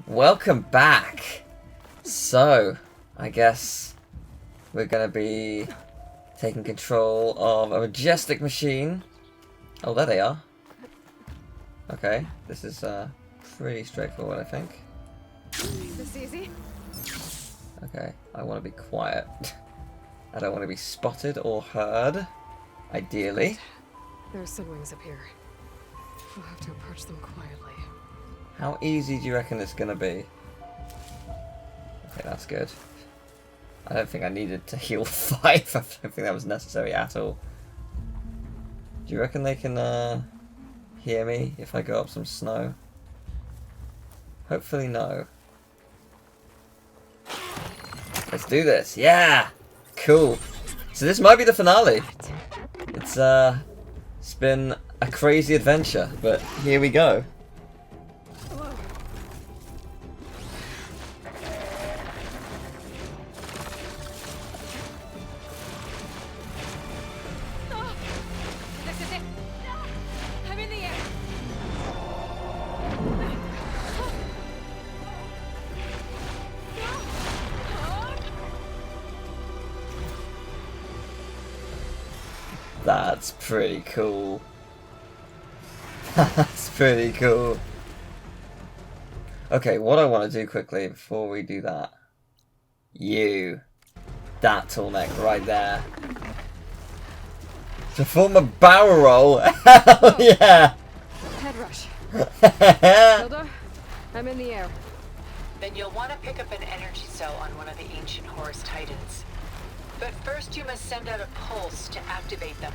Welcome back! So, I guess we're gonna be taking control of a majestic machine. Oh, there they are. Okay, this is pretty straightforward, I think. Is this easy? Okay, I want to be quiet. I don't want to be spotted or heard, ideally. There are Sylens up here. We'll have to approach them quietly. How easy do you reckon it's gonna be? Okay, that's good. I don't think I needed to heal 5. I don't think that was necessary at all. Do you reckon they can hear me if I go up some snow? Hopefully no. Let's do this. Yeah! Cool. So this might be the finale. It's been a crazy adventure, but here we go. That's pretty cool. That's pretty cool. Okay, what I want to do quickly before we do that. That tall neck right there. To form a barrel roll. Hell yeah! Head rush. Hilda, I'm in the air. Then you'll want to pick up an energy cell on one of the ancient Horus Titans. But first you must send out a pulse to activate them.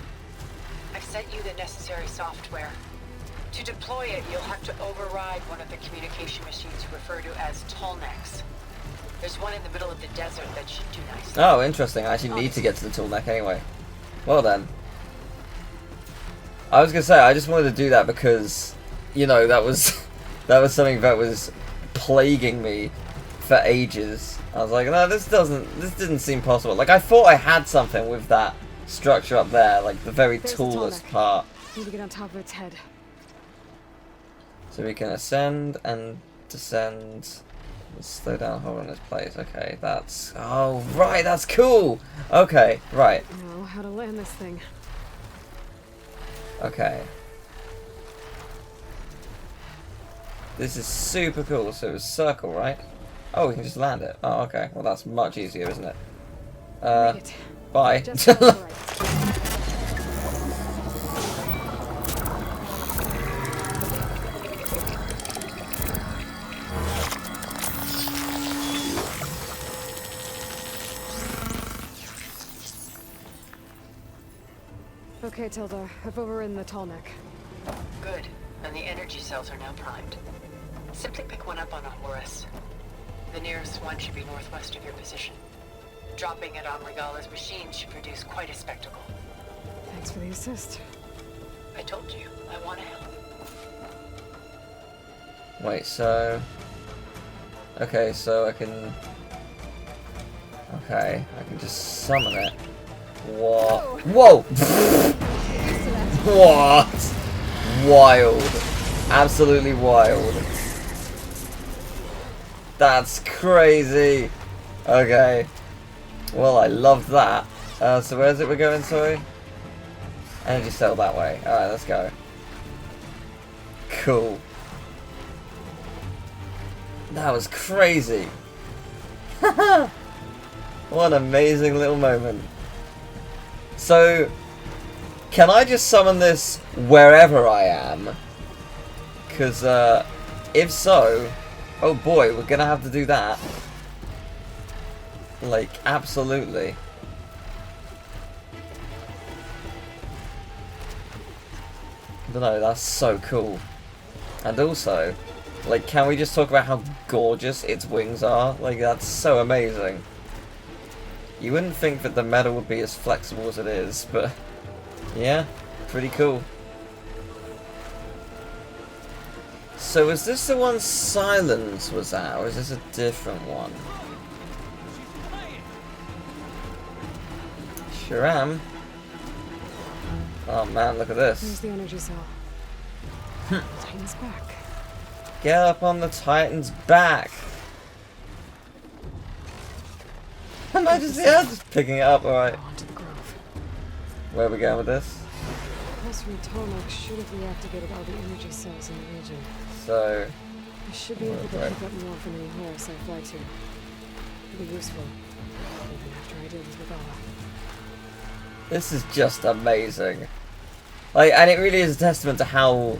I've sent you the necessary software. To deploy it, you'll have to override one of the communication machines you refer to as tallnecks. There's one in the middle of the desert that should do nicely. Oh, interesting. I actually need to get to the tall neck anyway. Well then. I was gonna say, I just wanted to do that because, you know, that was something that was plaguing me for ages. I was like, no, this didn't seem possible. Like, I thought I had something with that structure up there, like the very tallest part. Need to get on top of its head. So we can ascend and descend. Let's slow down, hold on this place. Okay, that's... Oh, right, that's cool! Okay, right. I know how to land this thing. Okay. This is super cool. So it's a circle, right? Oh, we can just land it. Oh, okay. Well, that's much easier, isn't it? Bye. Just right. Okay, Tilda, I've overridden the tall neck. Good. And the energy cells are now primed. Simply pick one up on a Horus. The nearest one should be northwest of your position. Dropping it on Regala's machine should produce quite a spectacle. Thanks for the assist. I told you, I want to help. Wait, so... Okay, so I can... Okay, I can just summon it. What? Whoa! What? Wild. Absolutely wild. That's crazy. Okay. Well, I love that. So where is it we're going, sorry? Energy cell that way. Alright, let's go. Cool. That was crazy. What an amazing little moment. So, can I just summon this wherever I am? Because, if so, oh boy, we're gonna have to do that. Like, absolutely. I don't know, that's so cool. And also, like, can we just talk about how gorgeous its wings are? Like, that's so amazing. You wouldn't think that the metal would be as flexible as it is, but yeah, pretty cool. So is this the one Sylens was at, or is this a different one? Sure am. Oh man, look at Here's this. the energy cell. Titan's back. Get up on the Titan's back. Her Majesty, yeah, just picking it up, alright. Onto the grove. Where are we going with this? Pulse from Tomac should have reactivated all the energy cells in the region. So, I should be able to pick up more from any horse I fly to. It'll be useful, even after I deal with Regala. this is just amazing. Like, and it really is a testament to how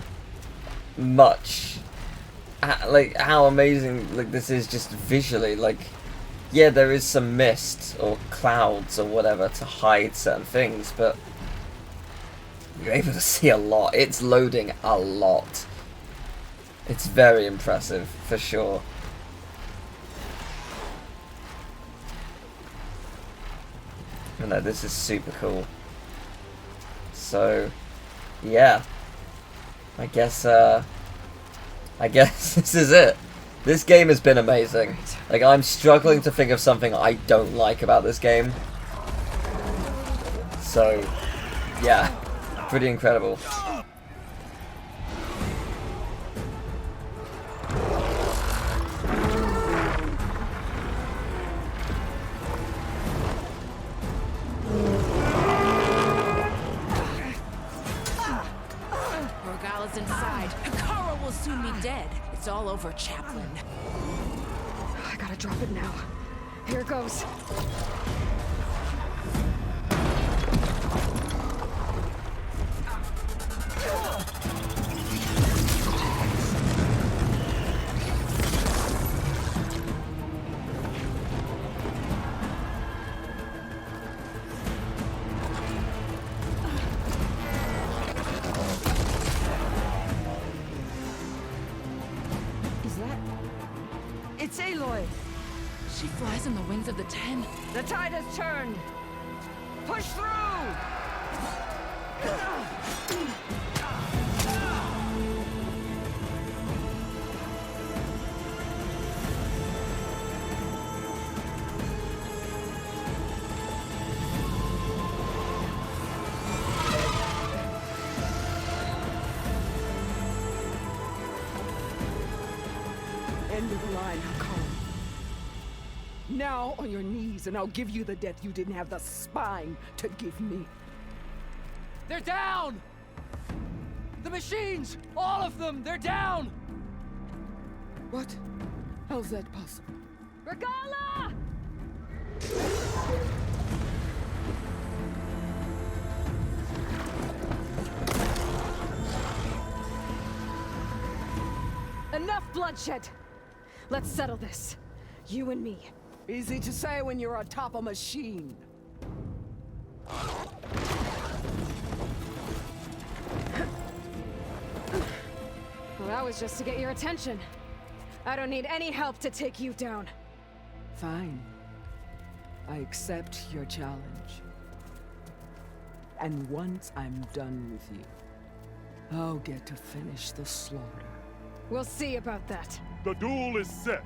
much, like, how amazing, like, this is just visually. Like, yeah, there is some mist or clouds or whatever to hide certain things, but you're able to see a lot. It's loading a lot. It's very impressive, for sure. You know, this is super cool. So, yeah. I guess this is it. This game has been amazing. Like, I'm struggling to think of something I don't like about this game. So, yeah. Pretty incredible. Regala's inside. Hikara will soon be dead. It's all over, Chaplain. I gotta drop it now. Here it goes. It's Aloy! She flies on the wings of the 10. The tide has turned! Push through! End of the line, Hikara. Now on your knees, and I'll give you the death you didn't have the spine to give me. They're down! The machines! All of them! They're down! What? How's that possible? Regala! Enough bloodshed! Let's settle this. You and me. Easy to say when you're atop a machine. Well, that was just to get your attention. I don't need any help to take you down. Fine. I accept your challenge. And once I'm done with you, I'll get to finish the slaughter. We'll see about that. The duel is set.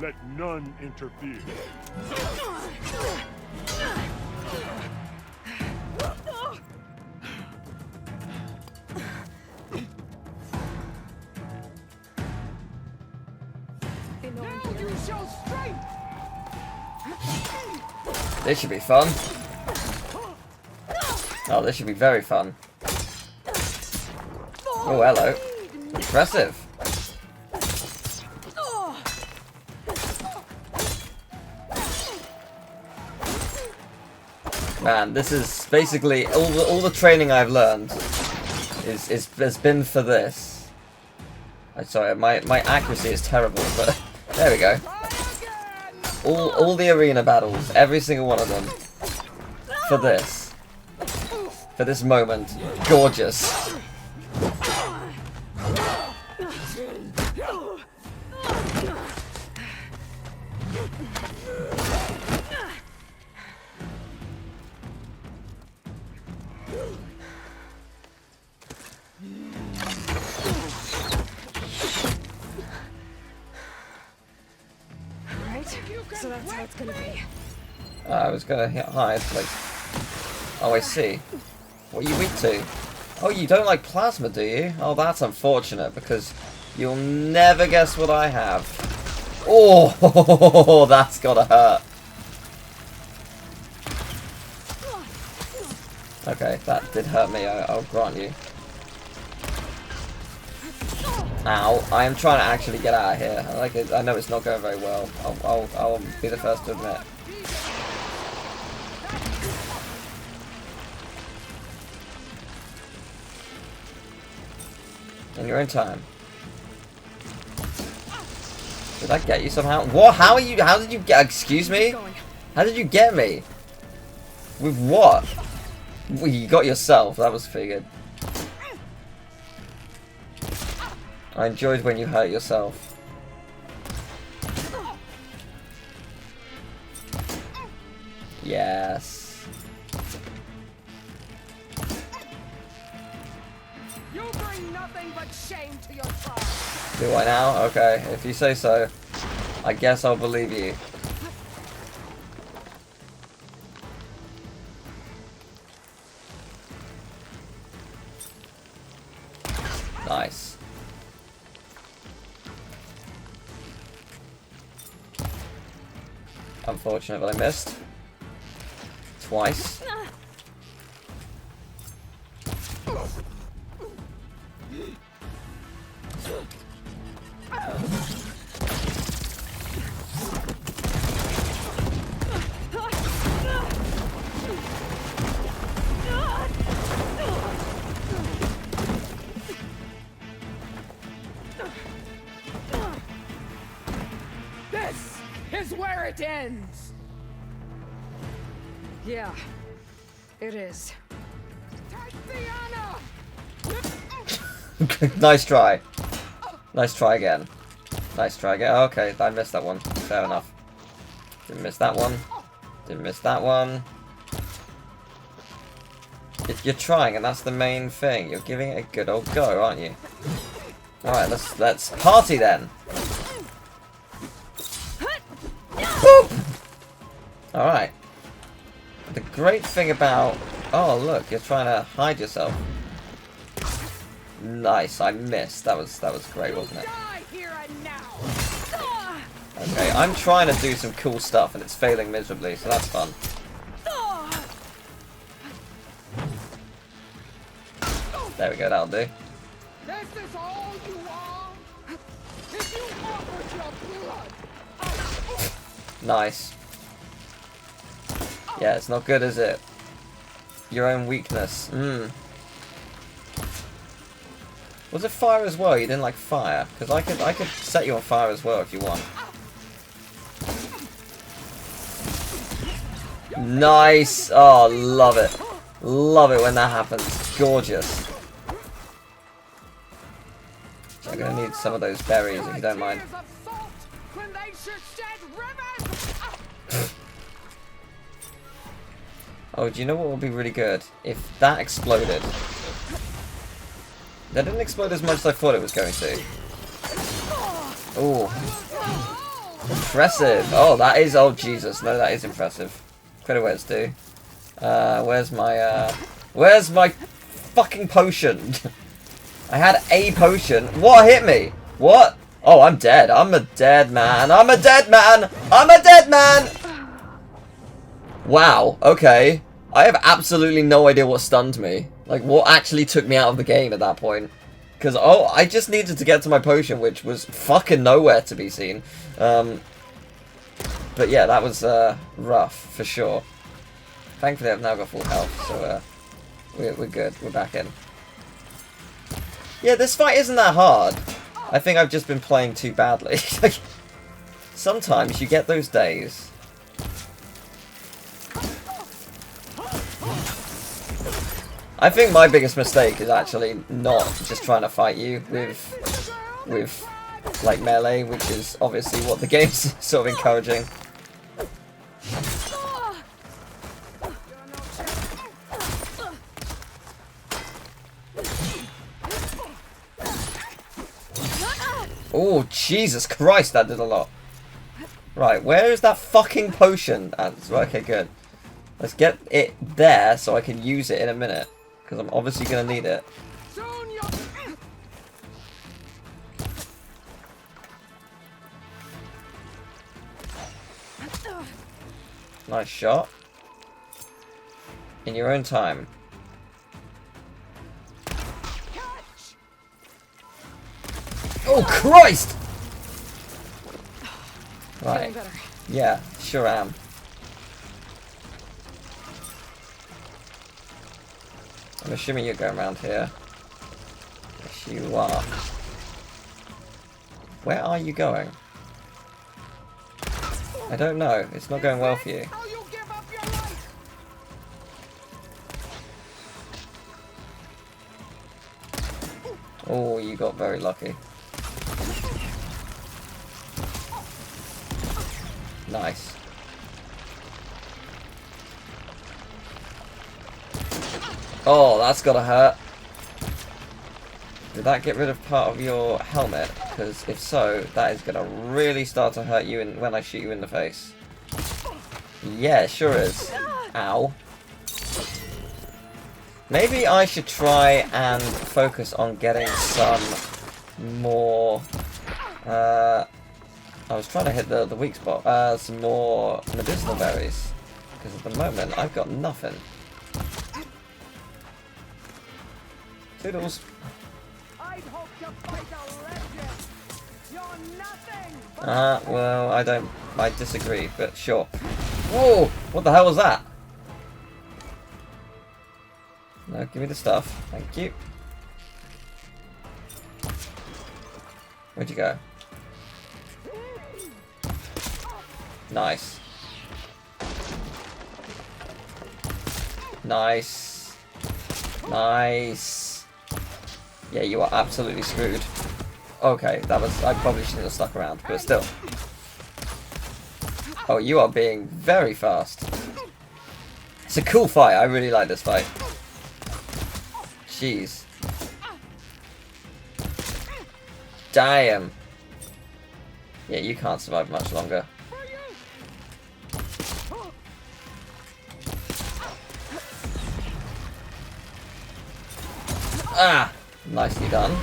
Let none interfere. Now you show strength! This should be fun. Oh, this should be very fun. Oh, hello. Impressive. Man, this is basically all the training I've learned has been for this. I'm sorry, my accuracy is terrible, but there we go. All the arena battles, every single one of them, for this. For this moment. Gorgeous. So that's how it's gonna be. I was gonna hide, like... Oh, I see. What are you weak to? Oh, you don't like plasma, do you? Oh, that's unfortunate, because You'll never guess what I have. Oh, that's gotta hurt. Okay, that did hurt me, I'll grant you. Ow, I am trying to actually get out of here. I know it's not going very well. I'll be the first to admit. In your own time. Did I get you somehow? What? How did you get, excuse me? How did you get me? With what? Well, you got yourself, that was figured. I enjoyed when you hurt yourself. Yes. You bring nothing but shame to your tribe. Do I now? Okay, if you say so. I guess I'll believe you. Nice. Unfortunate that I missed. Twice. This is where it ends. Yeah, it is. Take the honor. Nice try. Nice try again. Nice try again. Okay, I missed that one. Fair enough. Didn't miss that one. Didn't miss that one. You're trying, and that's the main thing. You're giving it a good old go, aren't you? Alright, let's party then. Alright. The great thing about... Oh, look, you're trying to hide yourself. Nice, I missed. That was great, wasn't it? Okay, I'm trying to do some cool stuff, and it's failing miserably, so that's fun. There we go, that'll do. This is all you are? If you offered your blood, Nice. Yeah, it's not good, is it? Your own weakness. Was it fire as well? You didn't like fire? Because I could set you on fire as well if you want. Nice! Oh, love it. Love it when that happens. Gorgeous. I'm gonna need some of those berries if you don't mind. Oh, do you know what would be really good? If that exploded. That didn't explode as much as I thought it was going to. Ooh. Impressive. Oh, that is... Oh, Jesus. No, that is impressive. Credit where it's due. Where's my fucking potion? I had a potion. What hit me? What? Oh, I'm dead. I'm a dead man. I'm a dead man. I'm a dead man. Wow. Okay. I have absolutely no idea what stunned me. Like, what actually took me out of the game at that point. Because, oh, I just needed to get to my potion, which was fucking nowhere to be seen. But yeah, that was rough, for sure. Thankfully, I've now got full health, so we're good. We're back in. Yeah, this fight isn't that hard. I think I've just been playing too badly. Sometimes you get those days. I think my biggest mistake is actually not just trying to fight you with like melee, which is obviously what the game's sort of encouraging. Oh, Jesus Christ, that did a lot. Right, where is that fucking potion? Okay, good. Let's get it there so I can use it in a minute. Because I'm obviously going to need it. Nice shot. In your own time. Oh, Christ! Right. Feeling better. Yeah, sure am. I'm assuming you're going around here. Yes, you are. Where are you going? I don't know. It's not going well for you. How you give up your life? Oh, you got very lucky. Nice. Oh, that's gotta hurt. Did that get rid of part of your helmet? Because if so, that is gonna really start to hurt you when I shoot you in the face. Yeah, it sure is. Ow. Maybe I should try and focus on getting some more... I was trying to hit the weak spot. Some more medicinal berries. Because at the moment, I've got nothing. Toodles. I'd hope to fight a legend. You're nothing but Well, I disagree, but sure. Whoa! What the hell was that? No, give me the stuff. Thank you. Where'd you go? Nice. Nice. Nice. Yeah, you are absolutely screwed. Okay, that was... I probably shouldn't have stuck around, but still. Oh, you are being very fast. It's a cool fight. I really like this fight. Jeez. Damn. Yeah, you can't survive much longer. Ah! Nicely done.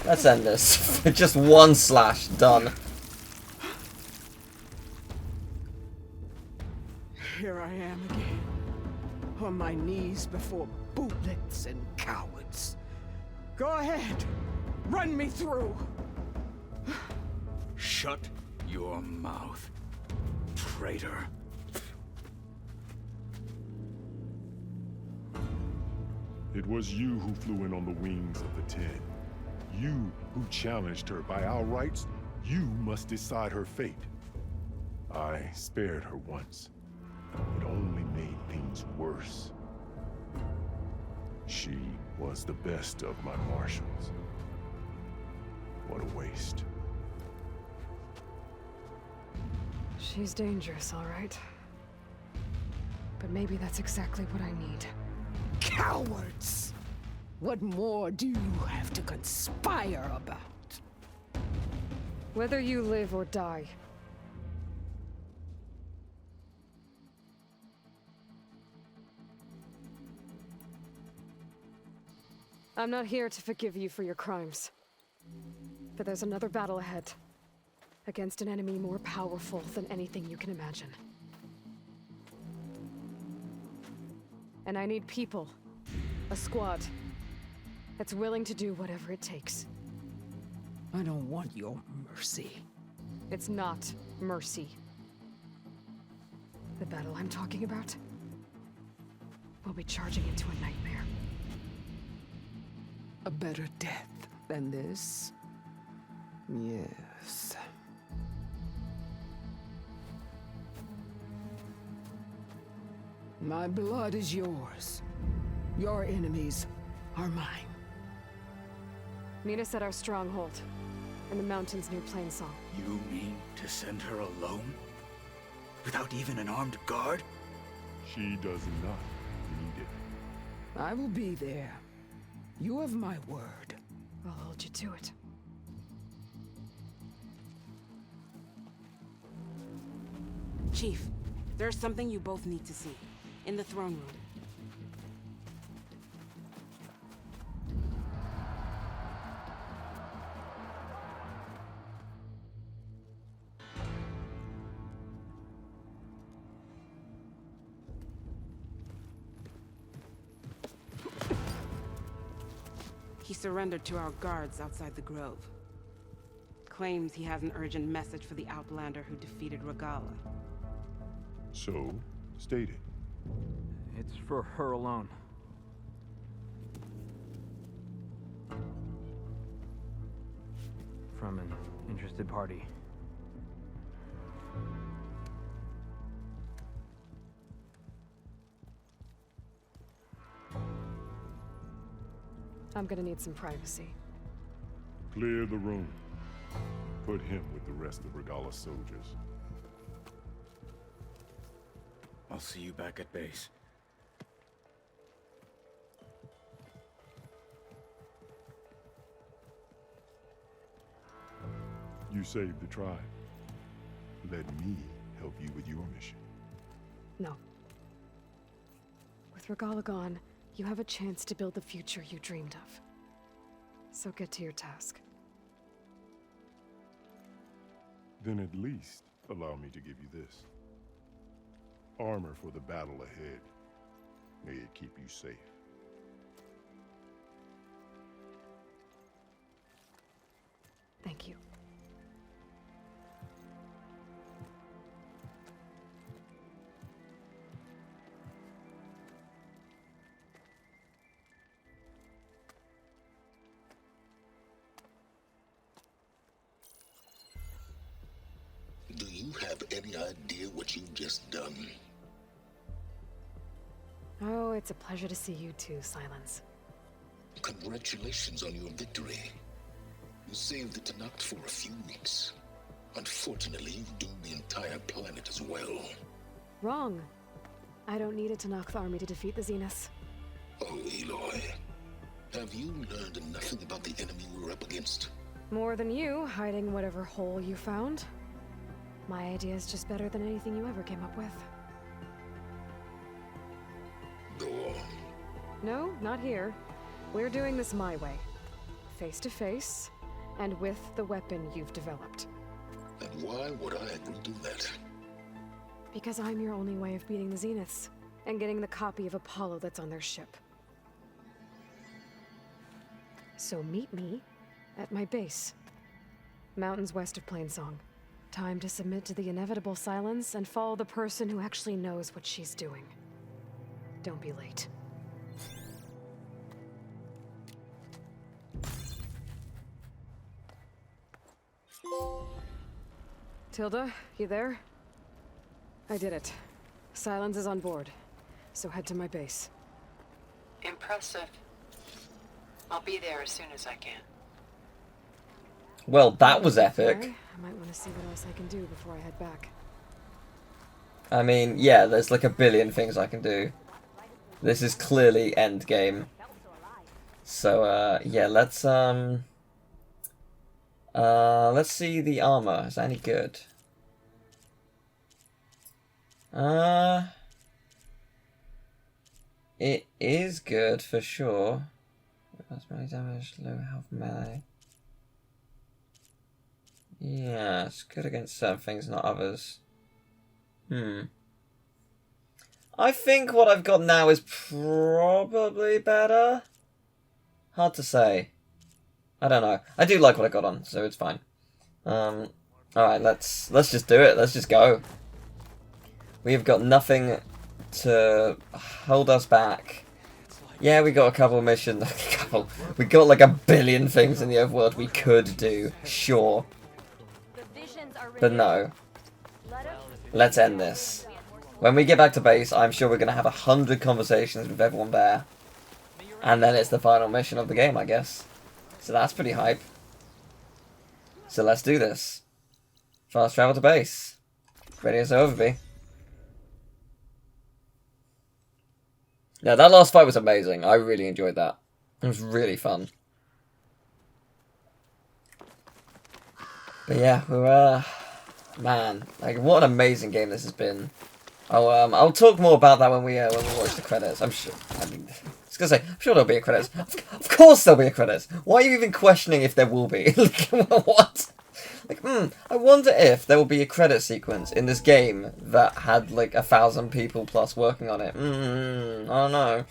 Let's end this. Just one slash. Done. here I am again, on my knees before bootlets and cowards. Go ahead, run me through. Shut your mouth, traitor. It was you who flew in on the wings of the Ten. You who challenged her by our rights. You must decide her fate. I spared her once. It only made things worse. She was the best of my marshals. What a waste. She's dangerous, all right. But maybe that's exactly what I need. Cowards! What more do you have to conspire about? Whether you live or die. I'm not here to forgive you for your crimes. But there's another battle ahead. Against an enemy more powerful than anything you can imagine. And I need people. A squad. That's willing to do whatever it takes. I don't want your mercy. It's not mercy. The battle I'm talking about will be charging into a nightmare. A better death than this? Yes. My blood is yours. Your enemies are mine. Meet us at our stronghold, in the mountains near Plainsong. You mean to send her alone? Without even an armed guard? She does not need it. I will be there. You have my word. I'll hold you to it. Chief, there's something you both need to see. In the throne room. surrendered to our guards outside the grove. Claims he has an urgent message for the Outlander who defeated Regala. So, state it. It's for her alone. From an interested party. I'm gonna need some privacy. Clear the room. Put him with the rest of Regala's soldiers. I'll see you back at base. You saved the tribe. Let me help you with your mission. No. With Regala gone, you have a chance to build the future you dreamed of. So get to your task. Then at least allow me to give you this. Armor for the battle ahead. May it keep you safe. Thank you. Do you have any idea what you've just done? Oh, it's a pleasure to see you too, Sylens. Congratulations on your victory. You saved the Tenakth for a few weeks. Unfortunately, you've doomed the entire planet as well. Wrong. I don't need a Tenakth army to defeat the Zeniths. Oh, Aloy. Have you learned nothing about the enemy we're up against? More than you, hiding whatever hole you found. My idea is just better than anything you ever came up with. Go on. No, not here. We're doing this my way. Face to face, and with the weapon you've developed. And why would I agree to that? Because I'm your only way of beating the Zeniths, and getting the copy of Apollo that's on their ship. So meet me at my base. Mountains west of Plainsong. Time to submit to the inevitable Sylens and follow the person who actually knows what she's doing. Don't be late. Tilda, you there? I did it. Sylens is on board, so head to my base. Impressive. I'll be there as soon as I can. Well, that was epic. I might want to see what else I can do before I head back. I mean, yeah, there's like a billion things I can do. This is clearly endgame. So, yeah, let's see the armor. Is that any good? It is good for sure. That's melee damage, low health melee. Yeah, it's good against certain things, not others. I think what I've got now is probably better. Hard to say. I don't know. I do like what I got on, so it's fine. Alright, let's just do it. Let's just go. We have got nothing to hold us back. Yeah, we got a couple of missions. We got like a billion things in the overworld we could do. Sure. But no. Let's end this. When we get back to base, I'm sure we're going to have 100 conversations with everyone there. And then it's the final mission of the game, I guess. So that's pretty hype. So let's do this. Fast travel to base. Ready as ever be. Yeah, that last fight was amazing. I really enjoyed that. It was really fun. But yeah, we're man, like what an amazing game this has been. I'll talk more about that when we watch the credits. I'm sure. I mean, I was gonna say, I'm sure there'll be a credits. Of course there'll be a credits. Why are you even questioning if there will be? What? Like, I wonder if there will be a credit sequence in this game that had like 1,000 people plus working on it. I don't know.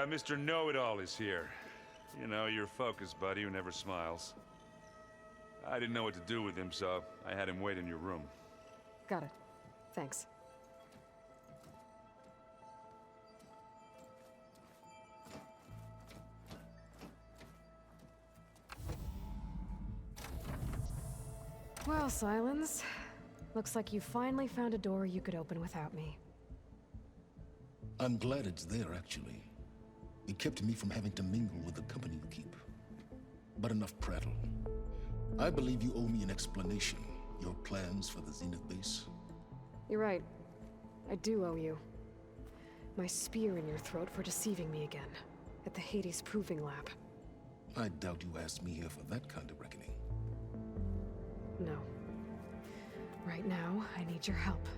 Mr. Know-It-All is here. You know, your focus buddy who never smiles. I didn't know what to do with him, so I had him wait in your room. Got it. Thanks. Well, Sylens. Looks like you finally found a door you could open without me. I'm glad it's there, actually. It kept me from having to mingle with the company you keep. But enough prattle. I believe you owe me an explanation. Your plans for the Zenith base? You're right. I do owe you. My spear in your throat for deceiving me again. At the Hades Proving Lab. I doubt you asked me here for that kind of reckoning. No. Right now, I need your help.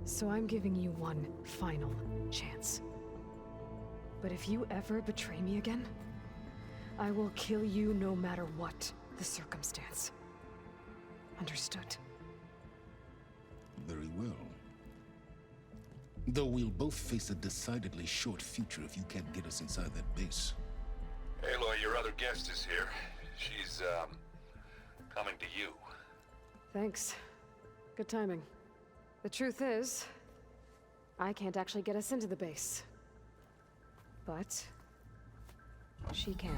So I'm giving you one final chance. But if you ever betray me again, I will kill you no matter what the circumstance. Understood? Very well. Though we'll both face a decidedly short future if you can't get us inside that base. Aloy, your other guest is here. She's, coming to you. Thanks. Good timing. The truth is, I can't actually get us into the base. But she can.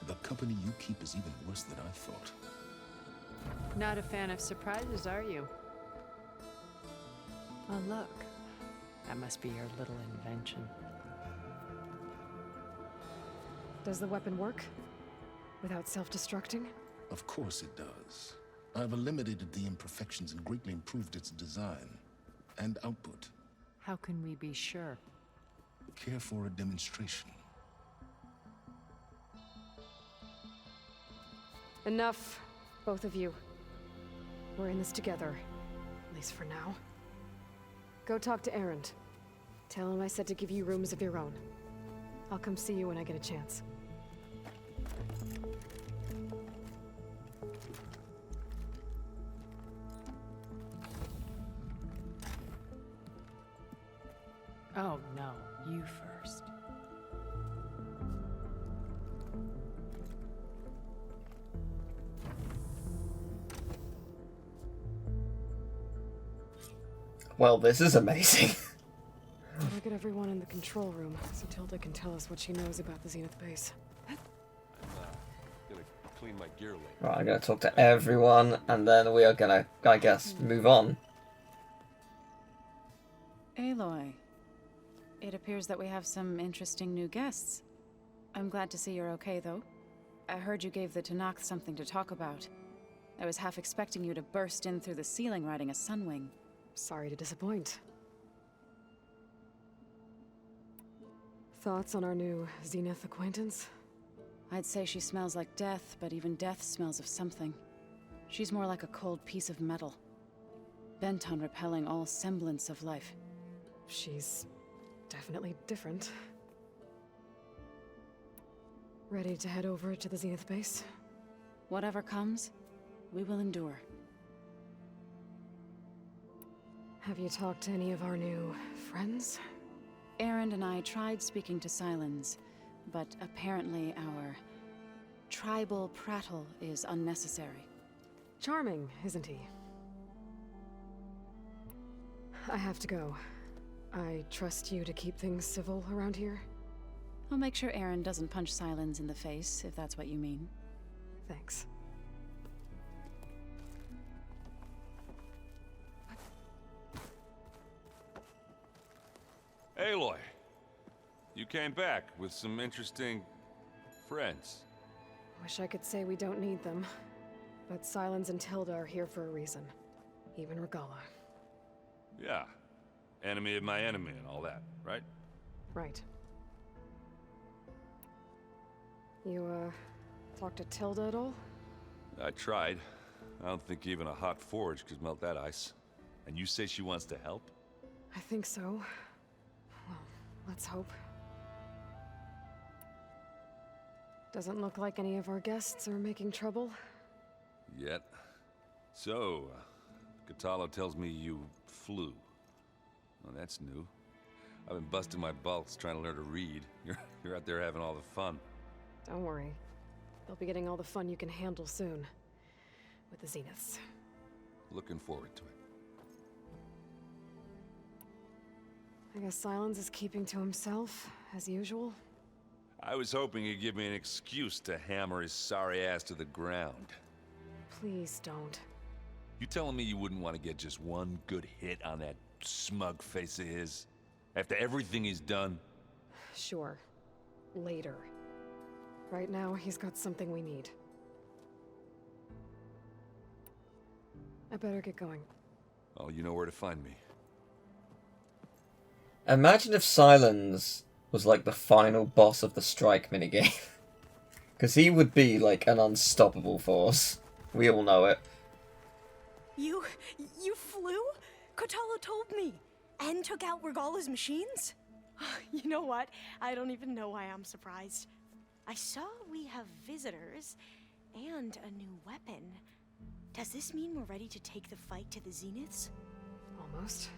The company you keep is even worse than I thought. Not a fan of surprises, are you? Oh, look. That must be your little invention. Does the weapon work? Without self-destructing? Of course it does. I've eliminated the imperfections and greatly improved its design and output. How can we be sure? Care for a demonstration? Enough, both of you. We're in this together, at least for now. Go talk to Erend. Tell him I said to give you rooms of your own. I'll come see you when I get a chance. Oh, no. You first. Well, this is amazing. Better get everyone in the control room so Tilda can tell us what she knows about the Zenith base. I'm, gonna clean my gear later. Right, I'm gonna talk to everyone, and then we are gonna, I guess, move on. Aloy, it appears that we have some interesting new guests. I'm glad to see you're okay, though. I heard you gave the Tenakth something to talk about. I was half expecting you to burst in through the ceiling riding a sunwing. Sorry to disappoint. Thoughts on our new Zenith acquaintance? I'd say she smells like death, but even death smells of something. She's more like a cold piece of metal, bent on repelling all semblance of life. She's definitely different. Ready to head over to the Zenith base? Whatever comes, we will endure. Have you talked to any of our new friends? Erend and I tried speaking to Sylens, but apparently our tribal prattle is unnecessary. Charming, isn't he? I have to go. I trust you to keep things civil around here. I'll make sure Erend doesn't punch Sylens in the face, if that's what you mean. Thanks. Aloy, you came back with some interesting friends. Wish I could say we don't need them, but Sylens and Tilda are here for a reason. Even Regala. Yeah, enemy of my enemy and all that, right? Right. You, talked to Tilda at all? I tried. I don't think even a hot forge could melt that ice. And you say she wants to help? I think so. Well, let's hope. Doesn't look like any of our guests are making trouble. Yet. So, Katalo tells me you flew. Oh, that's new. I've been busting my balls trying to learn to read. You're out there having all the fun. Don't worry. You'll be getting all the fun you can handle soon. With the Zeniths. Looking forward to it. I guess Sylens is keeping to himself, as usual. I was hoping he'd give me an excuse to hammer his sorry ass to the ground. Please don't. You telling me you wouldn't want to get just one good hit on that smug face of his? After everything he's done? Sure. Later. Right now, he's got something we need. I better get going. Oh, you know where to find me. Imagine if Sylens was like the final boss of the strike minigame. Because he would be like an unstoppable force. We all know it. You flew? Kotalo told me. And took out Regala's machines? You know what? I don't even know why I'm surprised. I saw we have visitors and a new weapon. Does this mean we're ready to take the fight to the Zeniths? Almost.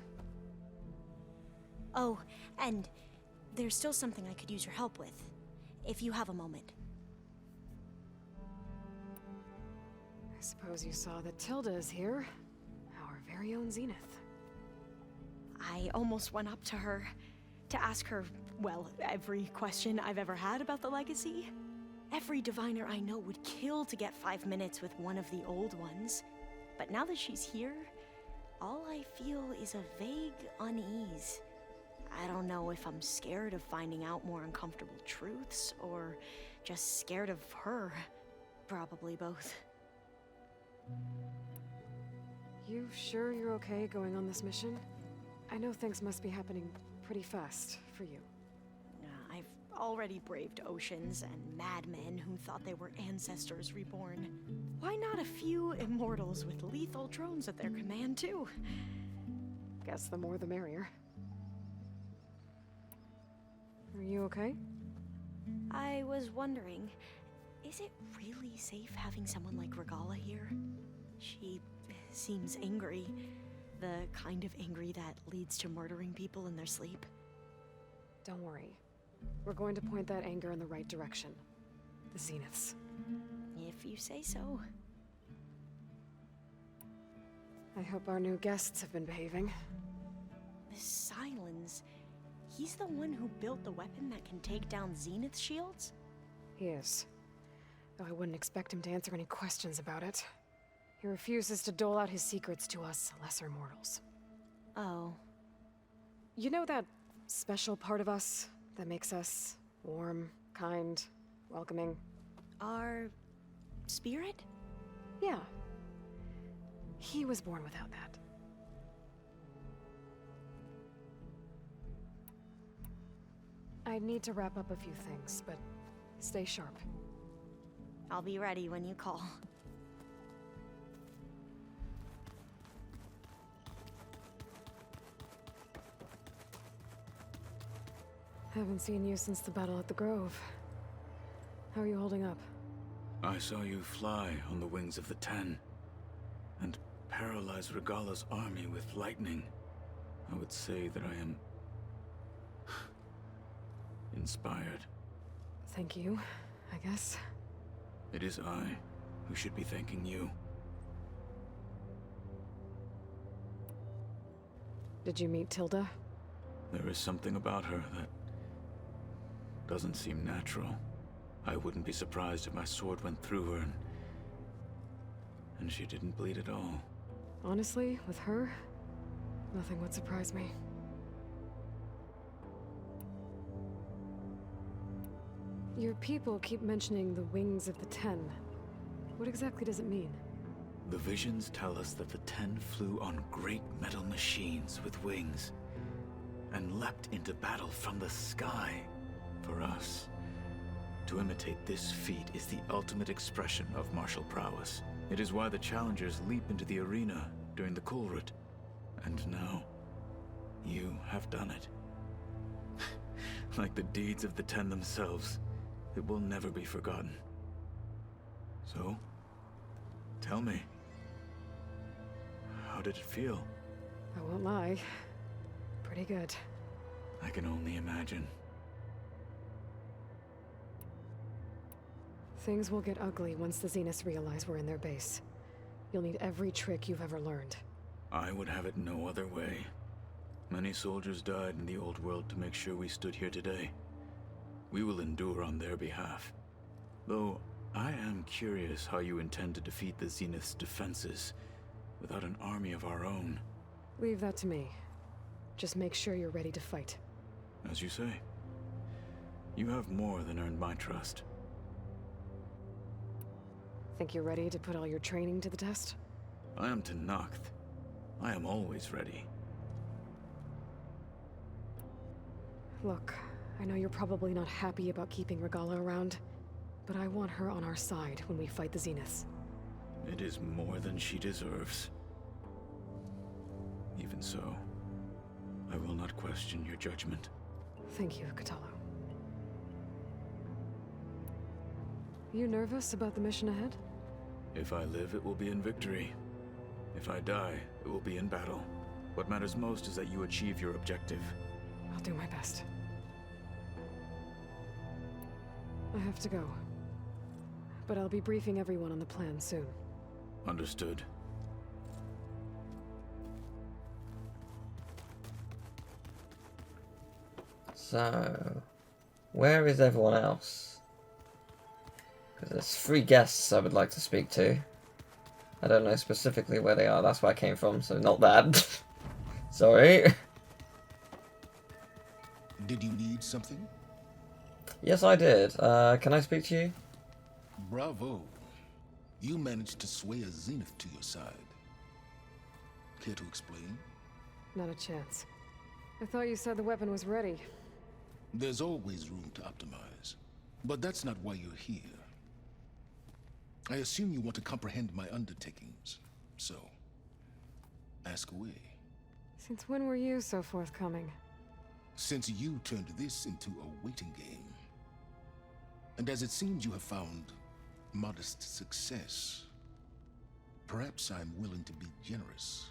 Oh, and there's still something I could use your help with, if you have a moment. I suppose you saw that Tilda is here. Our very own Zenith. I almost went up to her to ask her, well, every question I've ever had about the legacy. Every diviner I know would kill to get 5 minutes with one of the old ones. But now that she's here, all I feel is a vague unease. I don't know if I'm scared of finding out more uncomfortable truths, or just scared of her. Probably both. You sure you're okay going on this mission? I know things must be happening pretty fast for you. I've already braved oceans and madmen who thought they were ancestors reborn. Why not a few immortals with lethal drones at their command, too? Guess the more the merrier. Are you okay? I was wondering, is it really safe having someone like Regala here? She seems angry. The kind of angry that leads to murdering people in their sleep. Don't worry. We're going to point that anger in the right direction. The Zeniths. If you say so. I hope our new guests have been behaving. The Sylens. He's the one who built the weapon that can take down Zenith shields? He is. Though I wouldn't expect him to answer any questions about it. He refuses to dole out his secrets to us lesser mortals. Oh. You know that special part of us that makes us warm, kind, welcoming? Our spirit? Yeah. He was born without that. I need to wrap up a few things, but stay sharp. I'll be ready when you call. Haven't seen you since the battle at the Grove. How are you holding up? I saw you fly on the wings of the Ten, and paralyze Regala's army with lightning. I would say that I am inspired. Thank you, I guess. It is I who should be thanking you. Did you meet Tilda? There is something about her that doesn't seem natural. I wouldn't be surprised if my sword went through her and she didn't bleed at all. Honestly, with her, nothing would surprise me. Your people keep mentioning the wings of the Ten. What exactly does it mean? The visions tell us that the Ten flew on great metal machines with wings and leapt into battle from the sky. For us, to imitate this feat is the ultimate expression of martial prowess. It is why the challengers leap into the arena during the Kulrut. And now, you have done it. Like the deeds of the Ten themselves, it will never be forgotten. So, tell me, how did it feel? I won't lie. Pretty good. I can only imagine. Things will get ugly once the Zeniths realize we're in their base. You'll need every trick you've ever learned. I would have it no other way. Many soldiers died in the old world to make sure we stood here today. We will endure on their behalf. Though, I am curious how you intend to defeat the Zenith's defenses without an army of our own. Leave that to me. Just make sure you're ready to fight. As you say. You have more than earned my trust. Think you're ready to put all your training to the test? I am Tenakth. I am always ready. Look, I know you're probably not happy about keeping Regala around, but I want her on our side when we fight the Zeniths. It is more than she deserves. Even so, I will not question your judgment. Thank you, Kotallo. You nervous about the mission ahead? If I live, it will be in victory. If I die, it will be in battle. What matters most is that you achieve your objective. I'll do my best. I have to go. But I'll be briefing everyone on the plan soon. Understood. So, where is everyone else? Because there's 3 guests I would like to speak to. I don't know specifically where they are, that's where I came from, so not that. Sorry. Did you need something? Yes, I did. Can I speak to you? Bravo. You managed to sway a Zenith to your side. Care to explain? Not a chance. I thought you said the weapon was ready. There's always room to optimize. But that's not why you're here. I assume you want to comprehend my undertakings. So, ask away. Since when were you so forthcoming? Since you turned this into a waiting game. And as it seems you have found modest success, perhaps I'm willing to be generous.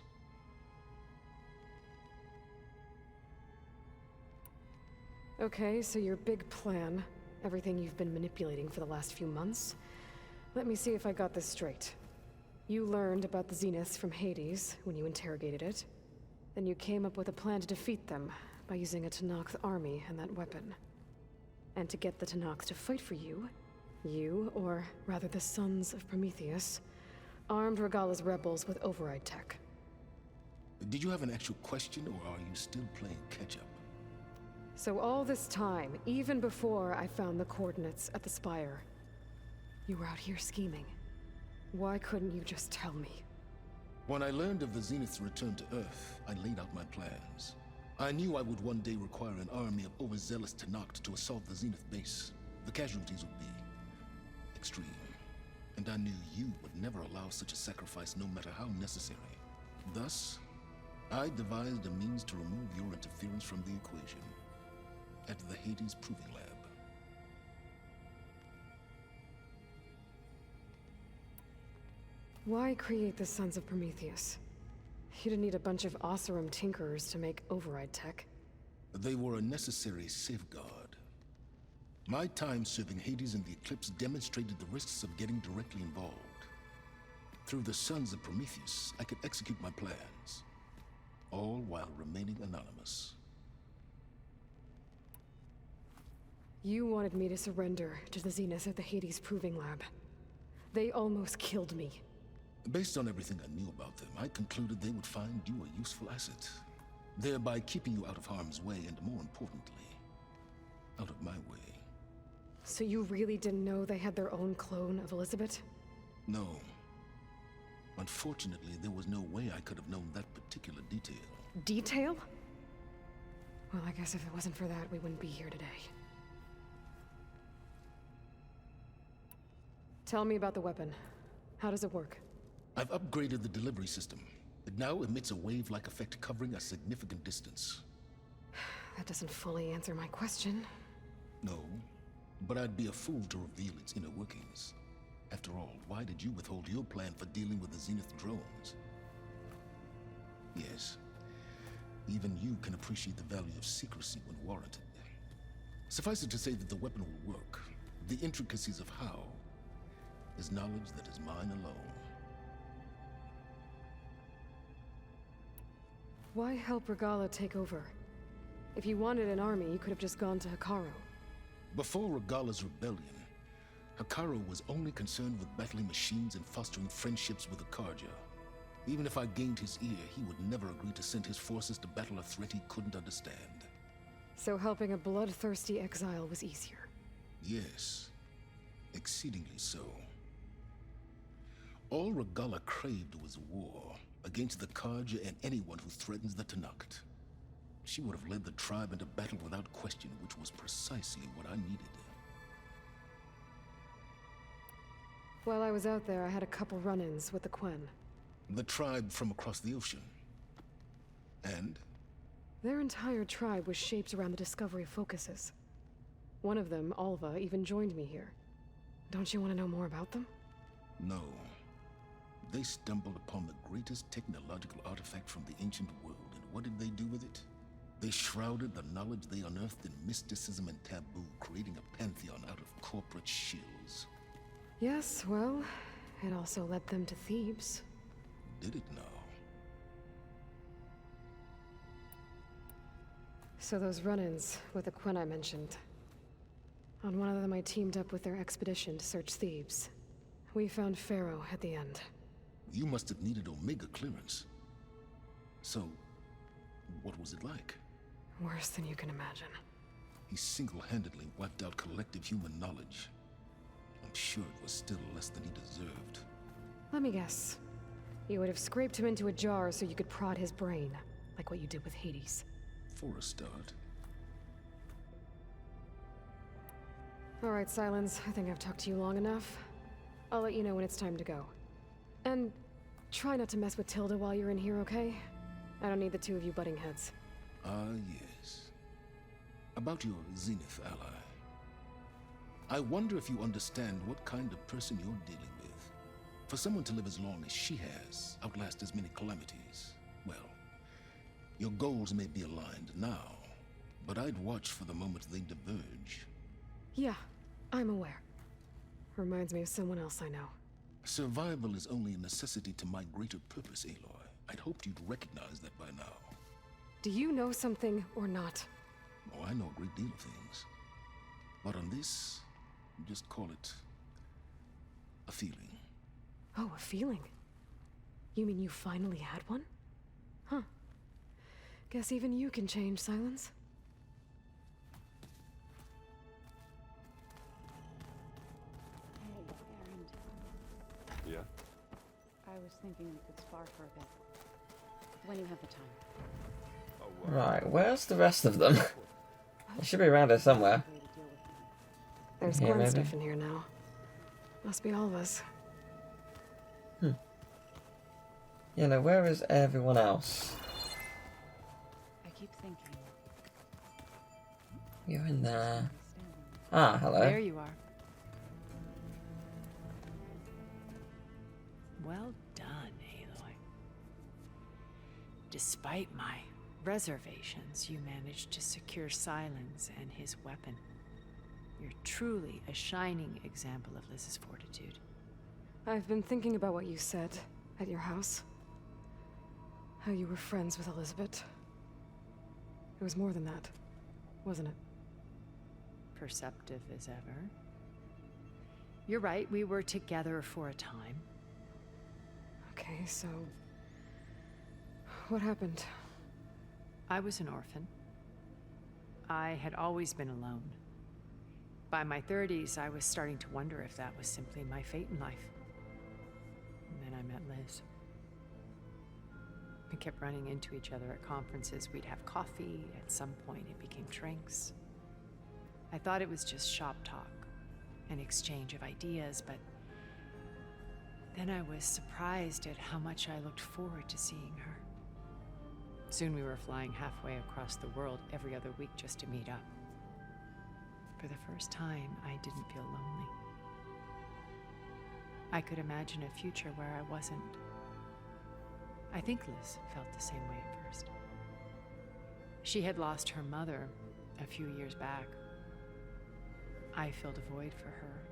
Okay, so your big plan, everything you've been manipulating for the last few months. Let me see if I got this straight. You learned about the Zeniths from Hades when you interrogated it. Then you came up with a plan to defeat them by using a Tenakth army and that weapon. And to get the Tenakth to fight for you, or rather the Sons of Prometheus, armed Regala's rebels with override tech. Did you have an actual question, or are you still playing catch-up? So all this time, even before I found the coordinates at the Spire, you were out here scheming. Why couldn't you just tell me? When I learned of the Zenith's return to Earth, I laid out my plans. I knew I would one day require an army of overzealous Tenakth to assault the Zenith base. The casualties would be extreme. And I knew you would never allow such a sacrifice, no matter how necessary. Thus, I devised a means to remove your interference from the equation at the Hades Proving Lab. Why create the Sons of Prometheus? You didn't need a bunch of Oseram tinkerers to make override tech. They were a necessary safeguard. My time serving Hades in the Eclipse demonstrated the risks of getting directly involved. Through the Sons of Prometheus, I could execute my plans, all while remaining anonymous. You wanted me to surrender to the Zeniths at the Hades Proving Lab. They almost killed me. Based on everything I knew about them, I concluded they would find you a useful asset, thereby keeping you out of harm's way and, more importantly, out of my way. So you really didn't know they had their own clone of Elizabeth? No. Unfortunately, there was no way I could have known that particular detail. Detail? Well, I guess if it wasn't for that, we wouldn't be here today. Tell me about the weapon. How does it work? I've upgraded the delivery system. It now emits a wave-like effect covering a significant distance. That doesn't fully answer my question. No, but I'd be a fool to reveal its inner workings. After all, why did you withhold your plan for dealing with the Zenith drones? Yes, Even you can appreciate the value of secrecy when warranted. Suffice it to say that the weapon will work. The intricacies of how is knowledge that is mine alone. Why help Regala take over? If you wanted an army, you could have just gone to Hekarro. Before Regala's rebellion, Hekarro was only concerned with battling machines and fostering friendships with Akarja. Even if I gained his ear, he would never agree to send his forces to battle a threat he couldn't understand. So helping a bloodthirsty exile was easier? Yes, exceedingly so. All Regala craved was war against the Karja and anyone who threatens the Tenakth. She would have led the tribe into battle without question, which was precisely what I needed. While I was out there, I had a couple run-ins with the Quen. The tribe from across the ocean. And? Their entire tribe was shaped around the Discovery focuses. One of them, Alva, even joined me here. Don't you want to know more about them? No. They stumbled upon the greatest technological artifact from the ancient world, and what did they do with it? They shrouded the knowledge they unearthed in mysticism and taboo, creating a pantheon out of corporate shills. Yes, well, it also led them to Thebes. Did it now? So those run-ins with the Quen I mentioned. On one of them I teamed up with their expedition to search Thebes. We found Pharaoh at the end. You must have needed Omega clearance. So, what was it like? Worse than you can imagine. He single-handedly wiped out collective human knowledge. I'm sure it was still less than he deserved. Let me guess. You would have scraped him into a jar so you could prod his brain, like what you did with Hades. For a start. All right, Sylens, I think I've talked to you long enough. I'll let you know when it's time to go. And try not to mess with Tilda while you're in here, okay? I don't need the two of you butting heads. Ah, yes. About your Zenith ally. I wonder if you understand what kind of person you're dealing with. For someone to live as long as she has, outlast as many calamities, well, your goals may be aligned now, but I'd watch for the moment they diverge. Yeah, I'm aware. Reminds me of someone else I know. Survival is only a necessity to my greater purpose, Aloy. I'd hoped you'd recognize that by now. Do you know something or not? Oh, I know a great deal of things. But on this, just call it a feeling. Oh, a feeling? You mean you finally had one? Huh. Guess even you can change, Sylens. Hey, Erend. Yeah? I was thinking we could spar for a bit. When you have the time. Right, where's the rest of them? They should be around here somewhere. There's Here, Gwen maybe? stuff in here now. Must be all of us. You know, where is everyone else? I keep thinking. You're in there. Ah, hello. There you are. Well done, Aloy. Despite my reservations, you managed to secure Sylens and his weapon. You're truly a shining example of Liz's fortitude. I've been thinking about what you said at your house. How you were friends with Elizabeth. It was more than that, wasn't it? Perceptive as ever. You're right, we were together for a time. Okay, so... what happened? I was an orphan. I had always been alone. By my 30s, I was starting to wonder if that was simply my fate in life. And then I met Liz. We kept running into each other at conferences. We'd have coffee. At some point, it became drinks. I thought it was just shop talk, an exchange of ideas, but then I was surprised at how much I looked forward to seeing her. Soon we were flying halfway across the world every other week just to meet up. For the first time, I didn't feel lonely. I could imagine a future where I wasn't. I think Liz felt the same way at first. She had lost her mother a few years back. I filled a void for her.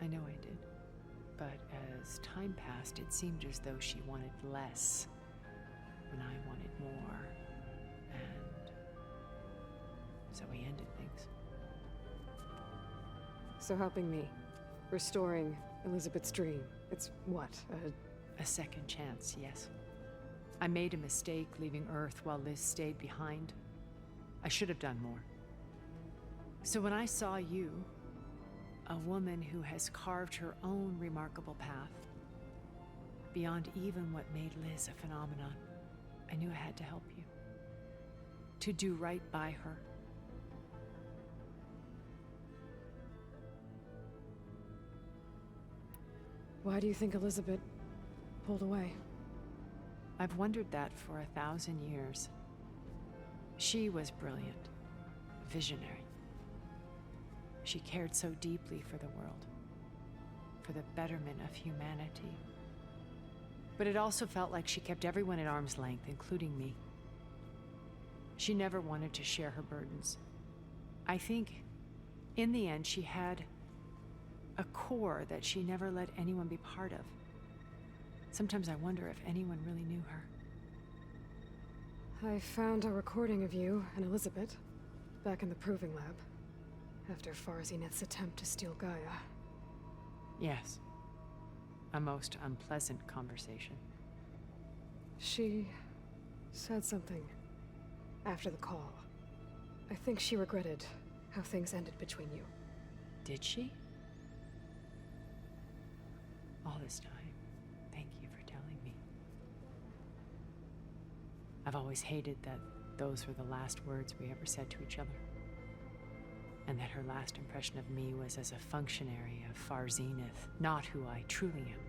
I know I did. But as time passed, it seemed as though she wanted less, and I wanted more. And so we ended things. So helping me, restoring Elizabeth's dream, it's what, a second chance, yes. I made a mistake leaving Earth while Liz stayed behind. I should have done more. So when I saw you, a woman who has carved her own remarkable path, beyond even what made Liz a phenomenon, I knew I had to help you. To do right by her. Why do you think Elizabeth pulled away? I've wondered that for 1,000 years. She was brilliant, visionary. She cared so deeply for the world, for the betterment of humanity. But it also felt like she kept everyone at arm's length, including me. She never wanted to share her burdens. I think, in the end, she had a core that she never let anyone be part of. Sometimes I wonder if anyone really knew her. I found a recording of you and Elizabeth back in the proving lab after Farzineth's attempt to steal Gaia. Yes. A most unpleasant conversation. She said something after the call. I think she regretted how things ended between you. Did she? All this time, thank you for telling me. I've always hated that those were the last words we ever said to each other. And that her last impression of me was as a functionary of Farzineth, not who I truly am.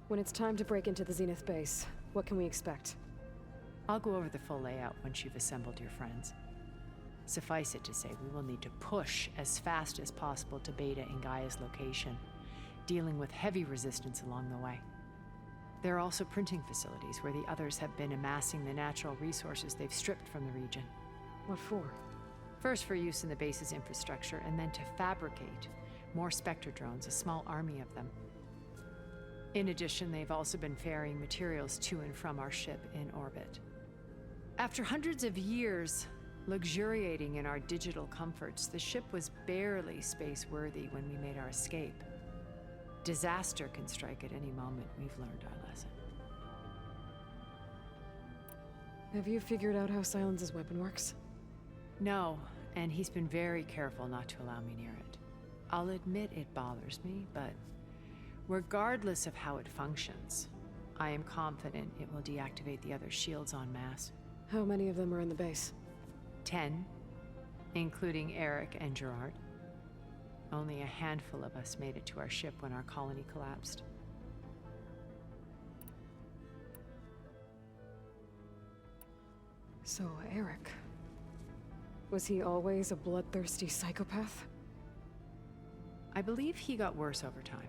When it's time to break into the Zenith base, what can we expect? I'll go over the full layout once you've assembled your friends. Suffice it to say, we will need to push as fast as possible to Beta and Gaia's location, dealing with heavy resistance along the way. There are also printing facilities where the others have been amassing the natural resources they've stripped from the region. What for? First for use in the base's infrastructure, and then to fabricate more Spectre drones, a small army of them. In addition, they've also been ferrying materials to and from our ship in orbit. After hundreds of years luxuriating in our digital comforts, the ship was barely space-worthy when we made our escape. Disaster can strike at any moment. We've learned our lesson. Have you figured out how Sylens' weapon works? No, and he's been very careful not to allow me near it. I'll admit it bothers me, but regardless of how it functions, I am confident it will deactivate the other shields en masse. How many of them are in the base? 10, including Eric and Gerard. Only a handful of us made it to our ship when our colony collapsed. So, Eric... was he always a bloodthirsty psychopath? I believe he got worse over time.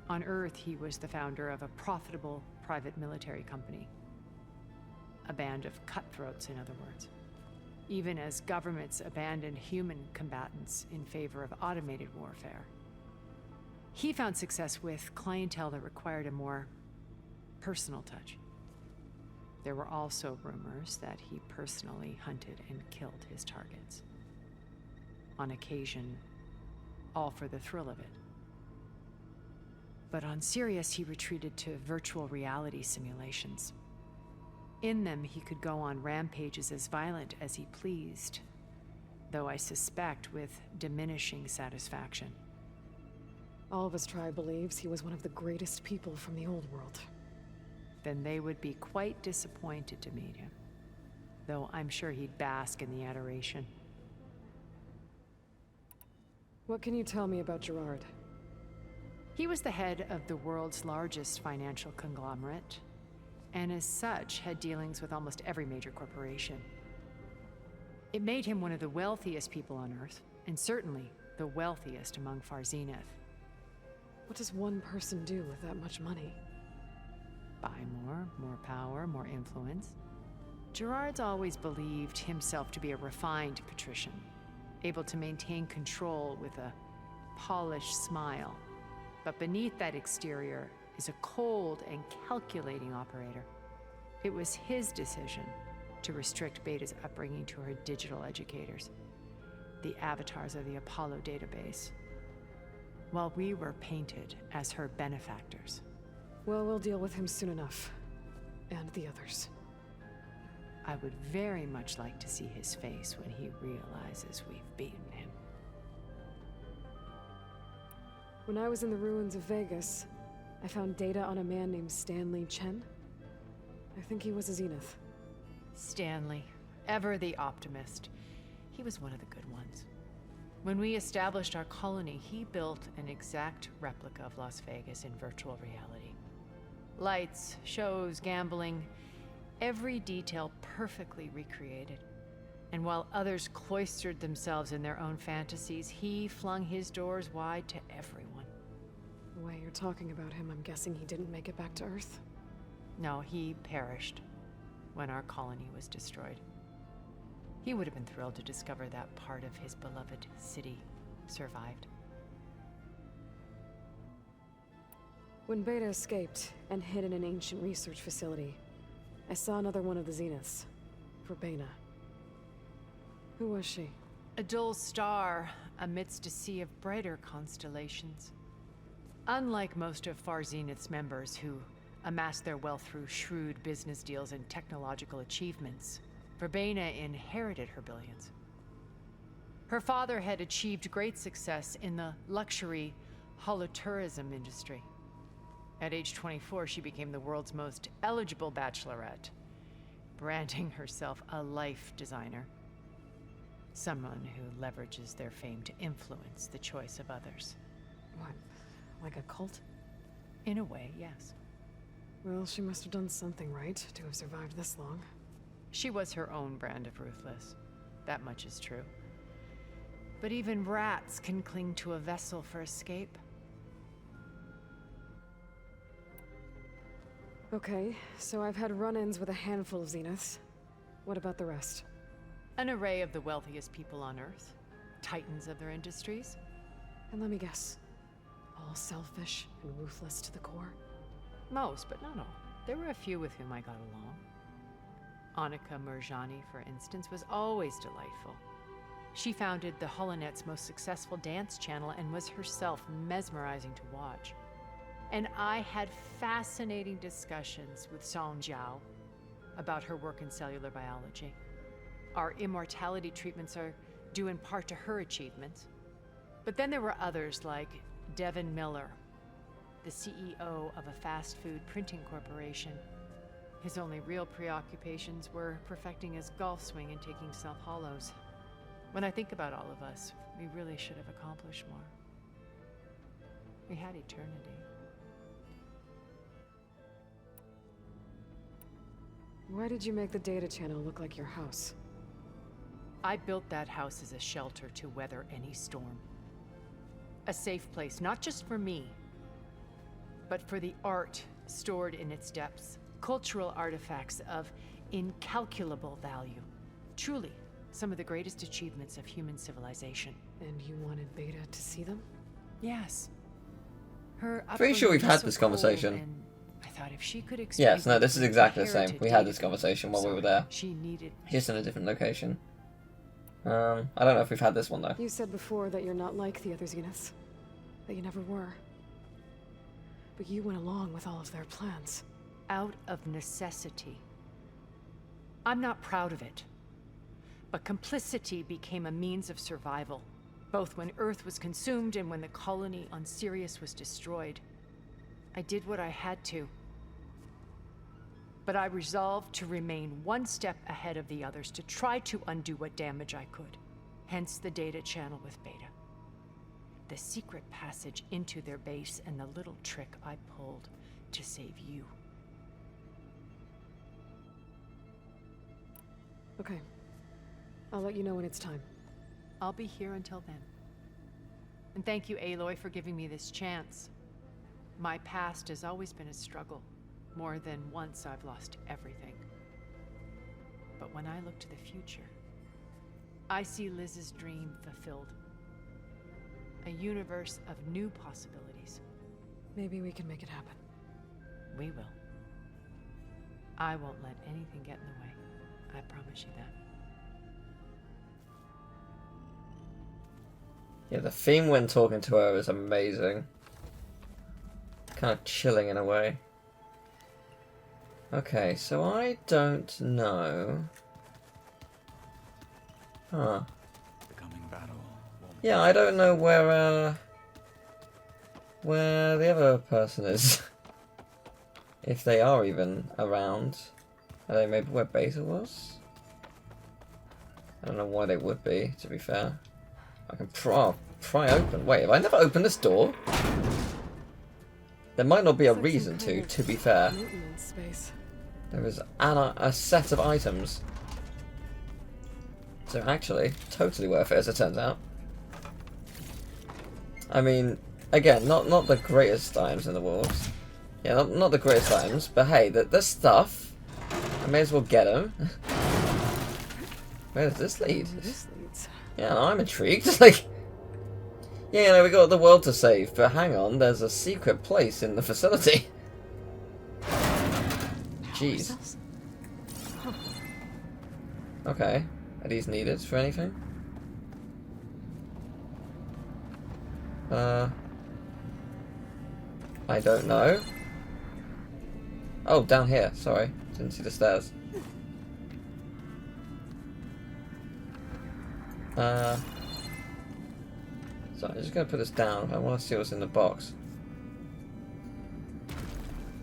On Earth, he was the founder of a profitable private military company. A band of cutthroats, in other words. Even as governments abandoned human combatants in favor of automated warfare. He found success with clientele that required a more personal touch. There were also rumors that he personally hunted and killed his targets. On occasion, all for the thrill of it. But on Sirius, he retreated to virtual reality simulations. In them, he could go on rampages as violent as he pleased, though I suspect with diminishing satisfaction. All of his tribe believes he was one of the greatest people from the old world. Then they would be quite disappointed to meet him, though I'm sure he'd bask in the adoration. What can you tell me about Gerard? He was the head of the world's largest financial conglomerate, and as such had dealings with almost every major corporation. It made him one of the wealthiest people on Earth, and certainly the wealthiest among Farzineth. What does one person do with that much money? more power, more influence. Gerard's always believed himself to be a refined patrician, able to maintain control with a polished smile. But beneath that exterior is a cold and calculating operator. It was his decision to restrict Beta's upbringing to her digital educators, the avatars of the Apollo database, while we were painted as her benefactors. Well, we'll deal with him soon enough. And the others. I would very much like to see his face when he realizes we've beaten him. When I was in the ruins of Vegas, I found data on a man named Stanley Chen. I think he was a Zenith. Stanley, ever the optimist. He was one of the good ones. When we established our colony, he built an exact replica of Las Vegas in virtual reality. Lights, shows, gambling, every detail perfectly recreated. And while others cloistered themselves in their own fantasies, he flung his doors wide to everyone. The way you're talking about him, I'm guessing he didn't make it back to Earth? No, he perished when our colony was destroyed. He would have been thrilled to discover that part of his beloved city survived. When Beta escaped and hid in an ancient research facility, I saw another one of the Zeniths, Verbena. Who was she? A dull star amidst a sea of brighter constellations. Unlike most of Far Zenith's members who amassed their wealth through shrewd business deals and technological achievements, Verbena inherited her billions. Her father had achieved great success in the luxury holotourism industry. At age 24, she became the world's most eligible bachelorette, branding herself a life designer. Someone who leverages their fame to influence the choice of others. What, like a cult? In a way, yes. Well, she must have done something right to have survived this long. She was her own brand of ruthless. That much is true. But even rats can cling to a vessel for escape. Okay, so I've had run-ins with a handful of Zeniths. What about the rest? An array of the wealthiest people on Earth. Titans of their industries. And let me guess. All selfish and ruthless to the core? Most, but not all. There were a few with whom I got along. Annika Murjani, for instance, was always delightful. She founded the HoloNet's most successful dance channel and was herself mesmerizing to watch. And I had fascinating discussions with Song Jiao about her work in cellular biology. Our immortality treatments are due in part to her achievements. But then there were others like Devin Miller, the CEO of a fast food printing corporation. His only real preoccupations were perfecting his golf swing and taking self-hollows. When I think about all of us, we really should have accomplished more. We had eternity. Why did you make the data channel look like your house? I built that house as a shelter to weather any storm. A safe place, not just for me, but for the art stored in its depths. Cultural artifacts of incalculable value. Truly, some of the greatest achievements of human civilization. And you wanted Beta to see them? Yes. Her Pretty sure we've had this conversation. I thought if she could Yes, no, this is exactly the same. We had this conversation while we were there. She needed just in a different location. I don't know if we've had this one though. You said before that you're not like the other Zeniths. That you never were. But you went along with all of their plans. Out of necessity. I'm not proud of it. But complicity became a means of survival, both when Earth was consumed and when the colony on Sirius was destroyed. I did what I had to. But I resolved to remain one step ahead of the others, to try to undo what damage I could. Hence the data channel with Beta. The secret passage into their base and the little trick I pulled to save you. Okay. I'll let you know when it's time. I'll be here until then. And thank you, Aloy, for giving me this chance. My past has always been a struggle. More than once I've lost everything. But when I look to the future, I see Liz's dream fulfilled. A universe of new possibilities. Maybe we can make it happen. We will. I won't let anything get in the way. I promise you that. Yeah, the theme when talking to her is amazing. Kind of chilling in a way. Okay, so I don't know. Huh. Becoming battle. Yeah, I don't know where the other person is. If they are even around. Are they maybe where Beta was? I don't know why they would be, to be fair. I can pry open. Wait, have I never opened this door? There might not be a reason to be fair. There is a set of items. So actually, totally worth it as it turns out. I mean, again, not the greatest items in the world. Yeah, not the greatest items, but hey, there's stuff. I may as well get them. Where does this lead? Yeah, I'm intrigued. Like, yeah, you know, we got the world to save, but hang on, there's a secret place in the facility. Jeez. Okay, are these needed for anything? I don't know. Oh, down here. Sorry, didn't see the stairs. So I'm just gonna put this down. I want to see what's in the box.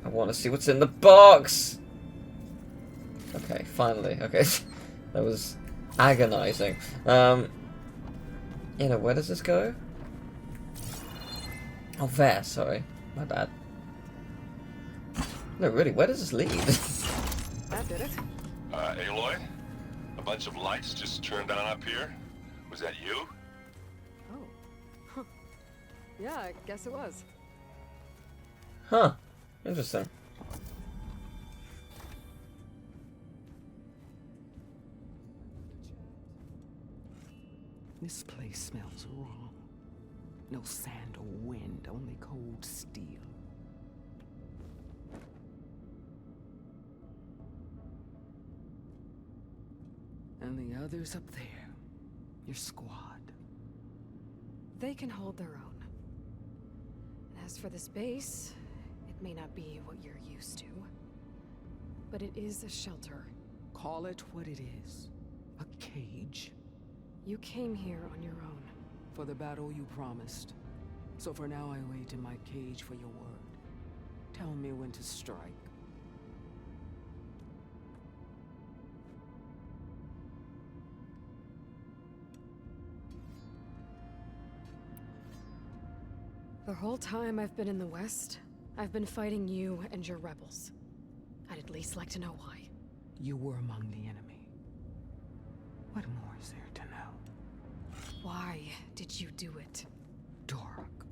I want to see what's in the box. Okay, finally. Okay, that was agonizing. You know, where does this go? Oh, there. Sorry, my bad. No, really, where does this lead? That did it. Aloy? A bunch of lights just turned on up here? Was that you? Oh. Huh. Yeah, I guess it was. Huh. Interesting. This place smells wrong. No sand or wind, only cold steel. And the others up there, your squad. They can hold their own. And as for this base, it may not be what you're used to, but it is a shelter. Call it what it is. A cage. You came here on your own. For the battle you promised. So for now I wait in my cage for your word. Tell me when to strike. The whole time I've been in the West, I've been fighting you and your rebels. I'd at least like to know why. You were among the enemy. What more is there to know? Why did you do it? Dorak,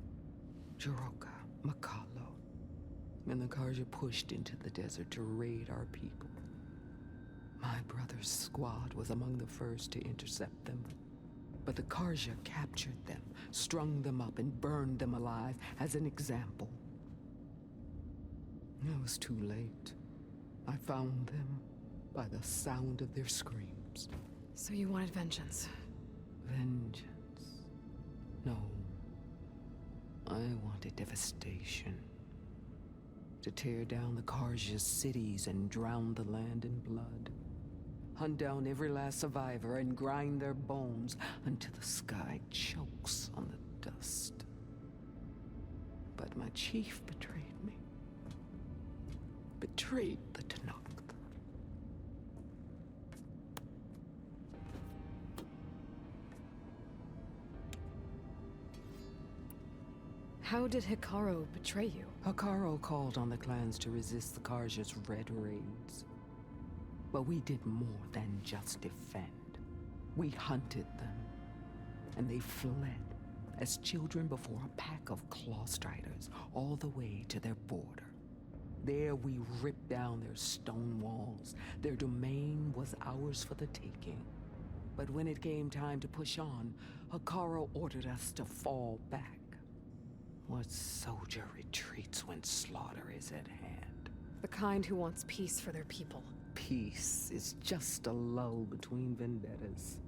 Jiroka, Makalo, and the Karja pushed into the desert to raid our people. My brother's squad was among the first to intercept them. But the Karja captured them, strung them up, and burned them alive as an example. It was too late. I found them by the sound of their screams. So you wanted vengeance? Vengeance? No. I wanted devastation. To tear down the Karja's cities and drown the land in blood. Hunt down every last survivor and grind their bones until the sky chokes on the dust. But my chief betrayed me. Betrayed the Tanakh. How did Hikaru betray you? Hikaru called on the clans to resist the Karja's red raids. But we did more than just defend. We hunted them, and they fled as children before a pack of claw striders all the way to their border. There we ripped down their stone walls. Their domain was ours for the taking. But when it came time to push on, Hekarro ordered us to fall back. What soldier retreats when slaughter is at hand? The kind who wants peace for their people. Peace is just a lull between vendettas.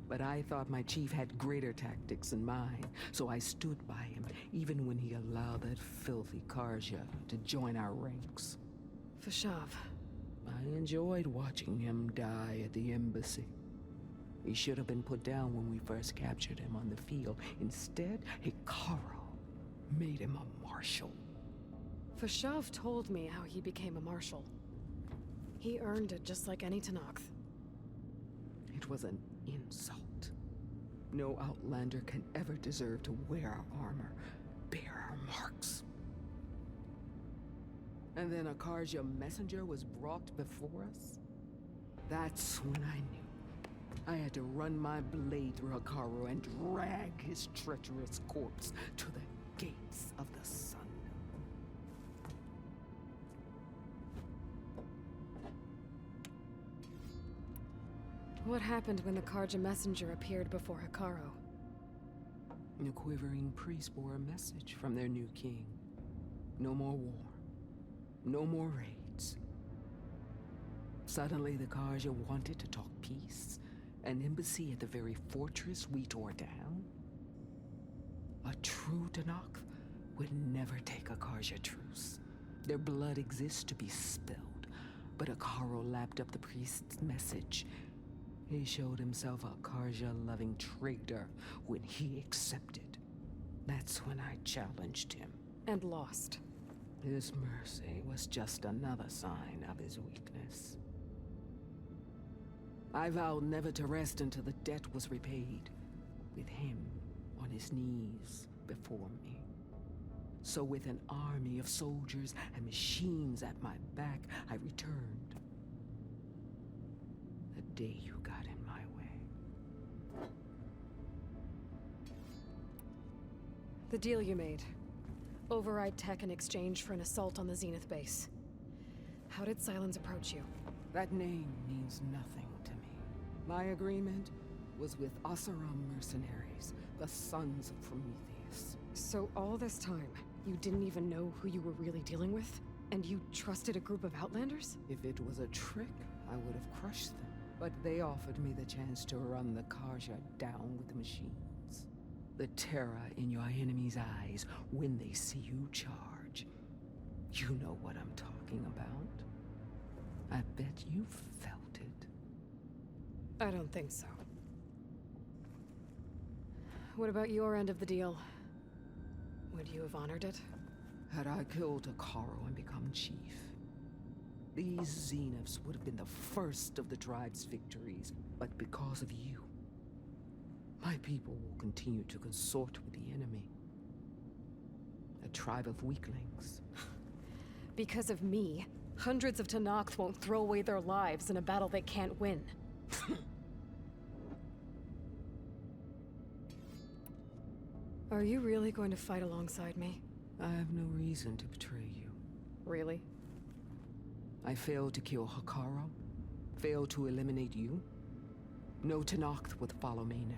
But I thought my chief had greater tactics in mind, so I stood by him, even when he allowed that filthy Karja to join our ranks. Fashav. I enjoyed watching him die at the embassy. He should have been put down when we first captured him on the field. Instead, Hekarro made him a marshal. Fashav told me how he became a marshal. He earned it just like any Tenakth. It was an insult. No Outlander can ever deserve to wear our armor, bear our marks. And then a Karja messenger was brought before us? That's when I knew. I had to run my blade through Hekarro and drag his treacherous corpse to the gates of the sun. What happened when the Karja messenger appeared before Hekarro? The quivering priests bore a message from their new king. No more war. No more raids. Suddenly the Karja wanted to talk peace. An embassy at the very fortress we tore down? A true Tenakth would never take a Karja truce. Their blood exists to be spilled, but Hekarro lapped up the priest's message. He showed himself a Karja-loving traitor when he accepted. That's when I challenged him. And lost. His mercy was just another sign of his weakness. I vowed never to rest until the debt was repaid, with him on his knees before me. So with an army of soldiers and machines at my back, I returned. The day you got in my way. The deal you made. Override tech in exchange for an assault on the Zenith base. How did Sylens approach you? That name means nothing to me. My agreement was with Oseram mercenaries, the sons of Prometheus. So all this time, you didn't even know who you were really dealing with? And you trusted a group of Outlanders? If it was a trick, I would have crushed them. But they offered me the chance to run the Karja down with the machines. The terror in your enemy's eyes when they see you charge. You know what I'm talking about. I bet you felt it. I don't think so. What about your end of the deal? Would you have honored it? Had I killed Hekarro and become chief, these Zeniths would have been the first of the tribe's victories. But because of you, my people will continue to consort with the enemy. A tribe of weaklings. Because of me, hundreds of Tenakth won't throw away their lives in a battle they can't win. Are you really going to fight alongside me? I have no reason to betray you. Really? I failed to kill Hekarro, failed to eliminate you. No Tenakth would follow me now.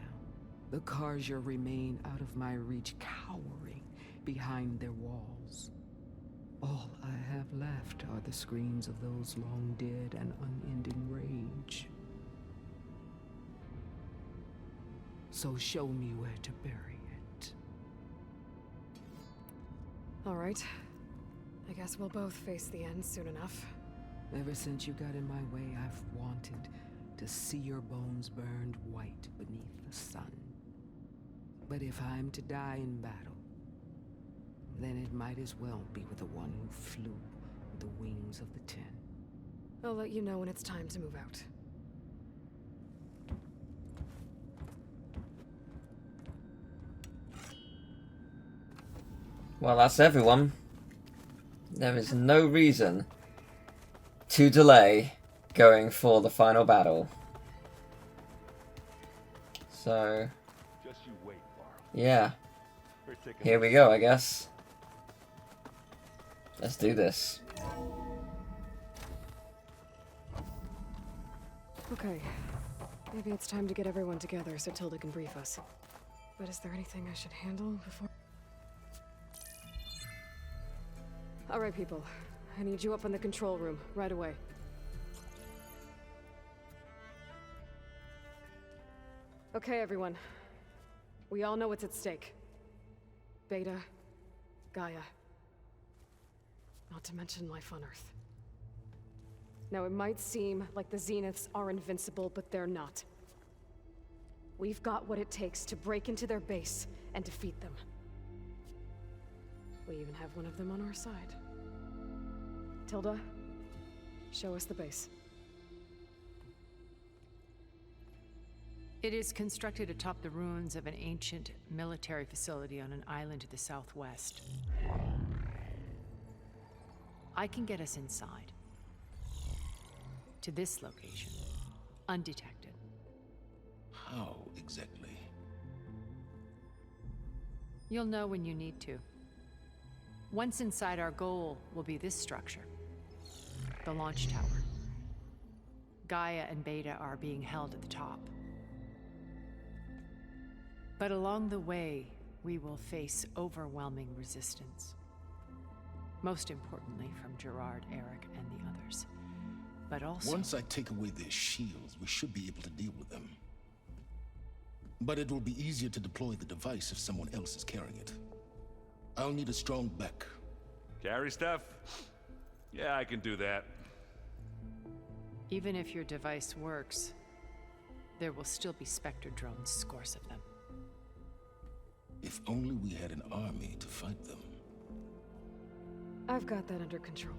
The Karja remain out of my reach, cowering behind their walls. All I have left are the screams of those long dead and unending rage. So show me where to bury it. All right. I guess we'll both face the end soon enough. Ever since you got in my way, I've wanted to see your bones burned white beneath the sun. But if I'm to die in battle, then it might as well be with the one who flew with the wings of the 10. I'll let you know when it's time to move out. Well, that's everyone. There is no reason to delay going for the final battle. So, just you wait, Varl. Yeah. Here we go, I guess. Let's do this. Okay. Maybe it's time to get everyone together so Tilda can brief us. But is there anything I should handle before... Alright, people. I need you up in the control room, right away. Okay, everyone. We all know what's at stake. Beta, Gaia. Not to mention life on Earth. Now, it might seem like the Zeniths are invincible, but they're not. We've got what it takes to break into their base and defeat them. We even have one of them on our side. Tilda, show us the base. It is constructed atop the ruins of an ancient military facility on an island to the southwest. I can get us inside. To this location, undetected. How exactly? You'll know when you need to. Once inside, our goal will be this structure. The launch tower. Gaia and Beta are being held at the top. But along the way, we will face overwhelming resistance. Most importantly from Gerard, Eric, and the others. But also... Once I take away their shields, we should be able to deal with them. But it will be easier to deploy the device if someone else is carrying it. I'll need a strong back. Carry stuff? Yeah, I can do that. Even if your device works, there will still be Spectre drones, scores of them. If only we had an army to fight them. I've got that under control.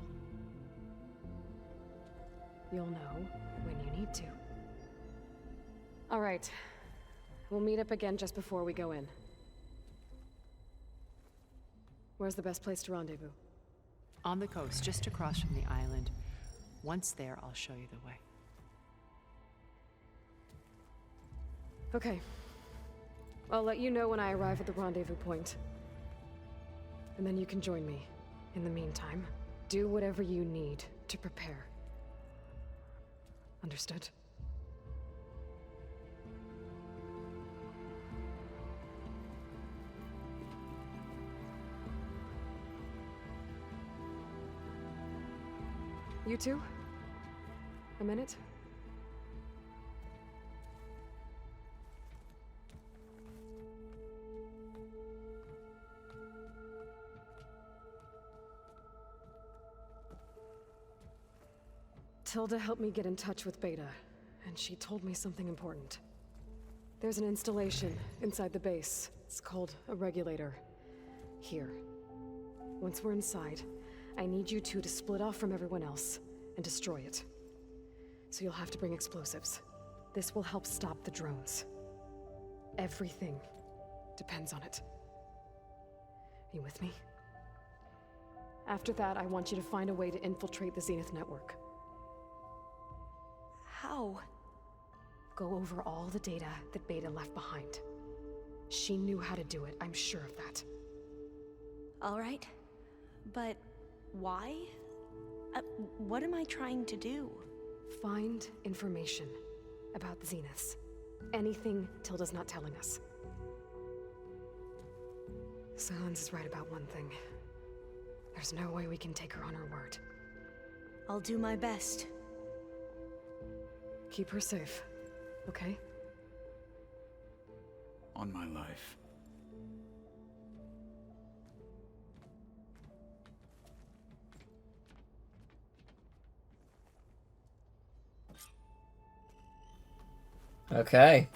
You'll know when you need to. All right. We'll meet up again just before we go in. Where's the best place to rendezvous? On the coast, just across from the island. Once there, I'll show you the way. Okay. I'll let you know when I arrive at the rendezvous point. And then you can join me. In the meantime, do whatever you need to prepare. Understood? You two? A minute? Tilda helped me get in touch with Beta, and she told me something important. There's an installation inside the base. It's called a regulator. Here. Once we're inside, I need you two to split off from everyone else and destroy it. So you'll have to bring explosives. This will help stop the drones. Everything depends on it. You with me? After that, I want you to find a way to infiltrate the Zenith network. How? Go over all the data that Beta left behind. She knew how to do it, I'm sure of that. All right. But why? What am I trying to do? Find information about the Zeniths. Anything Tilda's not telling us. Sylens is right about one thing. There's no way we can take her on her word. I'll do my best. Keep her safe, okay? On my life. Okay.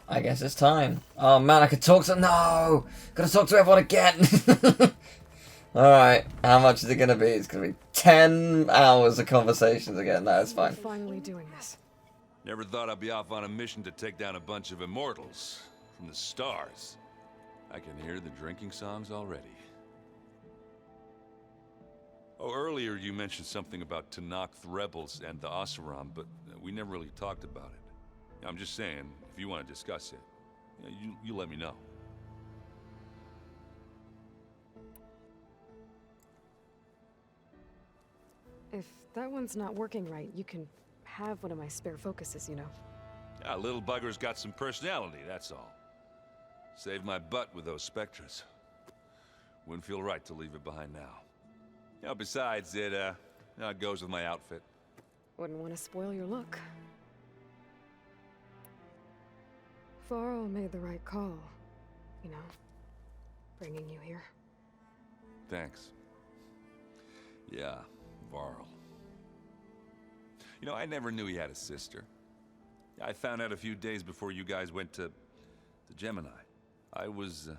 I guess it's time. Oh man, I could talk to... No! Gotta talk to everyone again! Alright, how much is it gonna be? It's gonna be 10 hours of conversations again. No, it's fine. We're finally doing this. Never thought I'd be off on a mission to take down a bunch of immortals from the stars. I can hear the drinking songs already. Oh, earlier you mentioned something about Tenakth rebels and the Oseram, but we never really talked about it. I'm just saying, if you want to discuss it, you let me know. If that one's not working right, you can have one of my spare focuses, you know. Yeah, little bugger's got some personality, that's all. Saved my butt with those Spectres. Wouldn't feel right to leave it behind now. You know, besides, it goes with my outfit. Wouldn't want to spoil your look. Varl made the right call, you know, bringing you here. Thanks. Yeah, Varl. You know, I never knew he had a sister. I found out a few days before you guys went to Gemini. I was,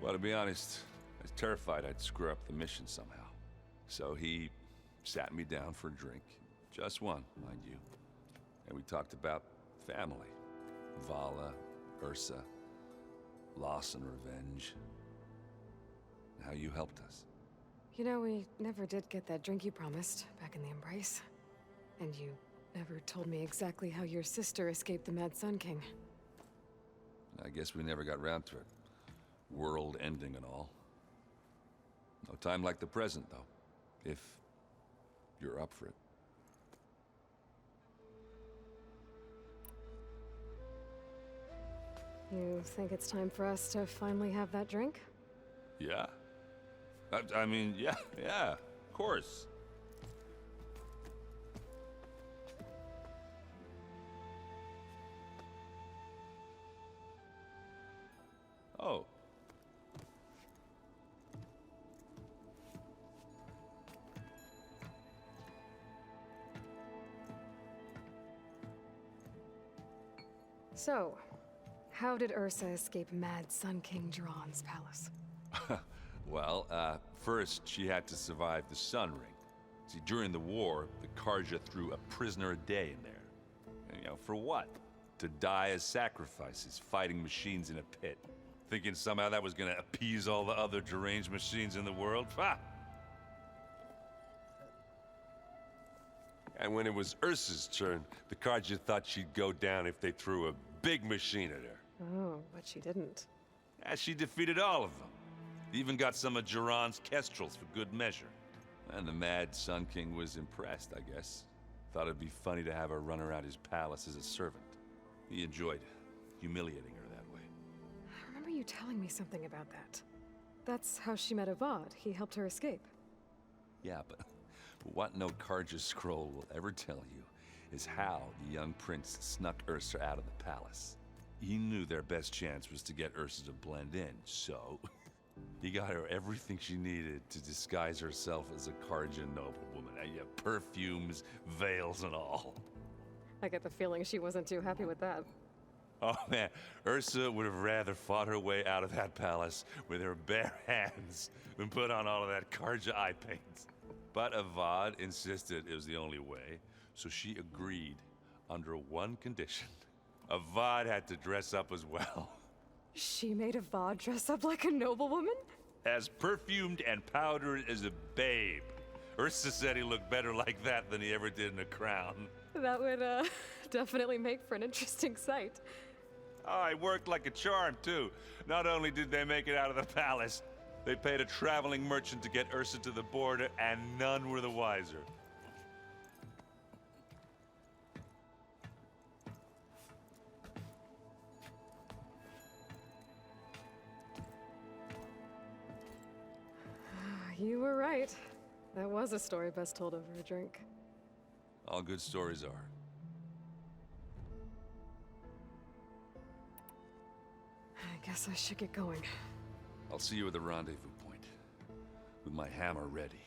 well, to be honest, I was terrified I'd screw up the mission somehow. So he sat me down for a drink. Just one, mind you. And we talked about family. Vala, Ursa, loss and revenge. How you helped us. You know, we never did get that drink you promised back in the Embrace. And you never told me exactly how your sister escaped the Mad Sun King. I guess we never got round to it. World ending and all. No time like the present, though. If you're up for it. You think it's time for us to finally have that drink? Yeah. I mean, yeah, of course. Oh. So, how did Ursa escape Mad Sun King Jiran's palace? Well, first she had to survive the Sun Ring. See, during the war, the Karja threw a prisoner a day in there. And, you know, for what? To die as sacrifices, fighting machines in a pit. Thinking somehow that was gonna appease all the other deranged machines in the world? Ha! And when it was Ursa's turn, the Karja thought she'd go down if they threw a big machine at her. Oh, but she didn't. Yeah, she defeated all of them. Even got some of Jiran's kestrels for good measure. And the Mad Sun King was impressed, I guess. Thought it'd be funny to have her run around his palace as a servant. He enjoyed humiliating her that way. I remember you telling me something about that. That's how she met Avad. He helped her escape. Yeah, but what no Karja scroll will ever tell you is how the young prince snuck Ursa out of the palace. He knew their best chance was to get Ursa to blend in, so he got her everything she needed to disguise herself as a Karja noblewoman. Yeah, perfumes, veils, and all. I get the feeling she wasn't too happy with that. Oh man, Ursa would have rather fought her way out of that palace with her bare hands than put on all of that Karja eye paint. But Avad insisted it was the only way, so she agreed under one condition. Avad had to dress up as well. She made Avad dress up like a noblewoman? As perfumed and powdered as a babe. Ursa said he looked better like that than he ever did in a crown. That would, definitely make for an interesting sight. Oh, it worked like a charm, too. Not only did they make it out of the palace, they paid a traveling merchant to get Ursa to the border, and none were the wiser. You were right. That was a story best told over a drink. All good stories are. I guess I should get going. I'll see you at the rendezvous point, with my hammer ready.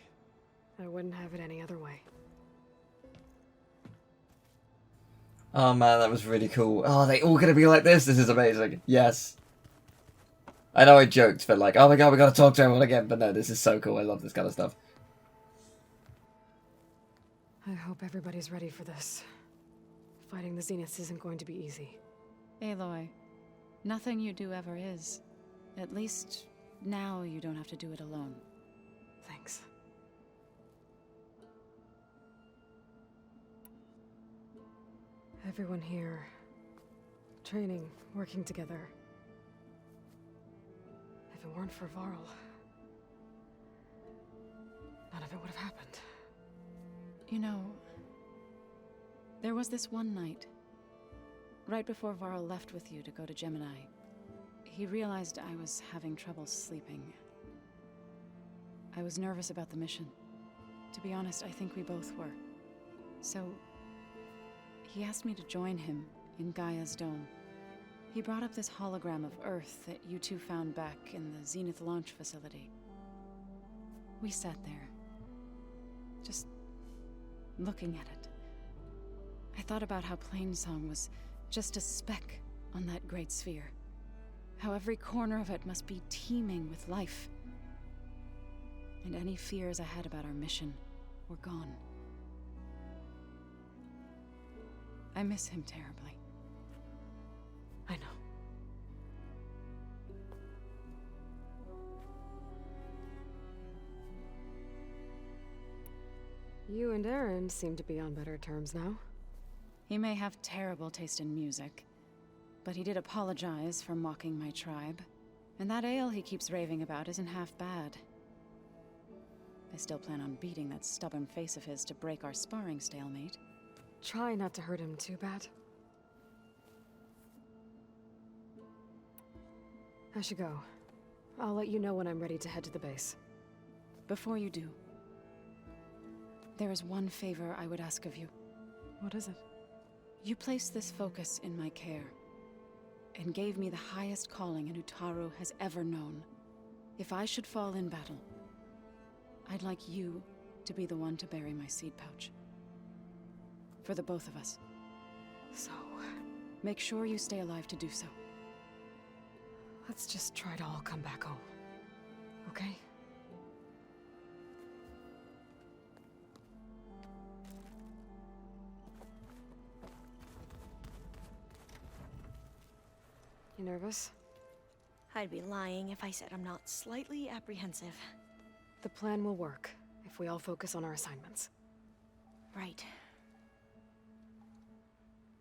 I wouldn't have it any other way. Oh man, that was really cool. Oh, are they all gonna be like this? This is amazing. Yes. I know I joked, but like, oh my god, we gotta talk to everyone again. But no, this is so cool. I love this kind of stuff. I hope everybody's ready for this. Fighting the Zeniths isn't going to be easy. Aloy, nothing you do ever is. At least, now you don't have to do it alone. Thanks. Everyone here, training, working together. If it weren't for Varl, none of it would have happened. You know, there was this one night, right before Varl left with you to go to Gemini. He realized I was having trouble sleeping. I was nervous about the mission. To be honest, I think we both were. So, he asked me to join him in Gaia's dome. He brought up this hologram of Earth that you two found back in the Zenith launch facility. We sat there, just looking at it. I thought about how Plainsong was just a speck on that great sphere. How every corner of it must be teeming with life. And any fears I had about our mission were gone. I miss him terribly. I know. You and Erend seem to be on better terms now. He may have terrible taste in music, but he did apologize for mocking my tribe. And that ale he keeps raving about isn't half bad. I still plan on beating that stubborn face of his to break our sparring stalemate. Try not to hurt him too bad. I should go. I'll let you know when I'm ready to head to the base. Before you do, there is one favor I would ask of you. What is it? You placed this focus in my care, and gave me the highest calling an Utaru has ever known. If I should fall in battle, I'd like you to be the one to bury my seed pouch. For the both of us. So, make sure you stay alive to do so. let's just try to all come back home. Okay? You nervous? I'd be lying if I said I'm not slightly apprehensive. The plan will work if we all focus on our assignments. Right.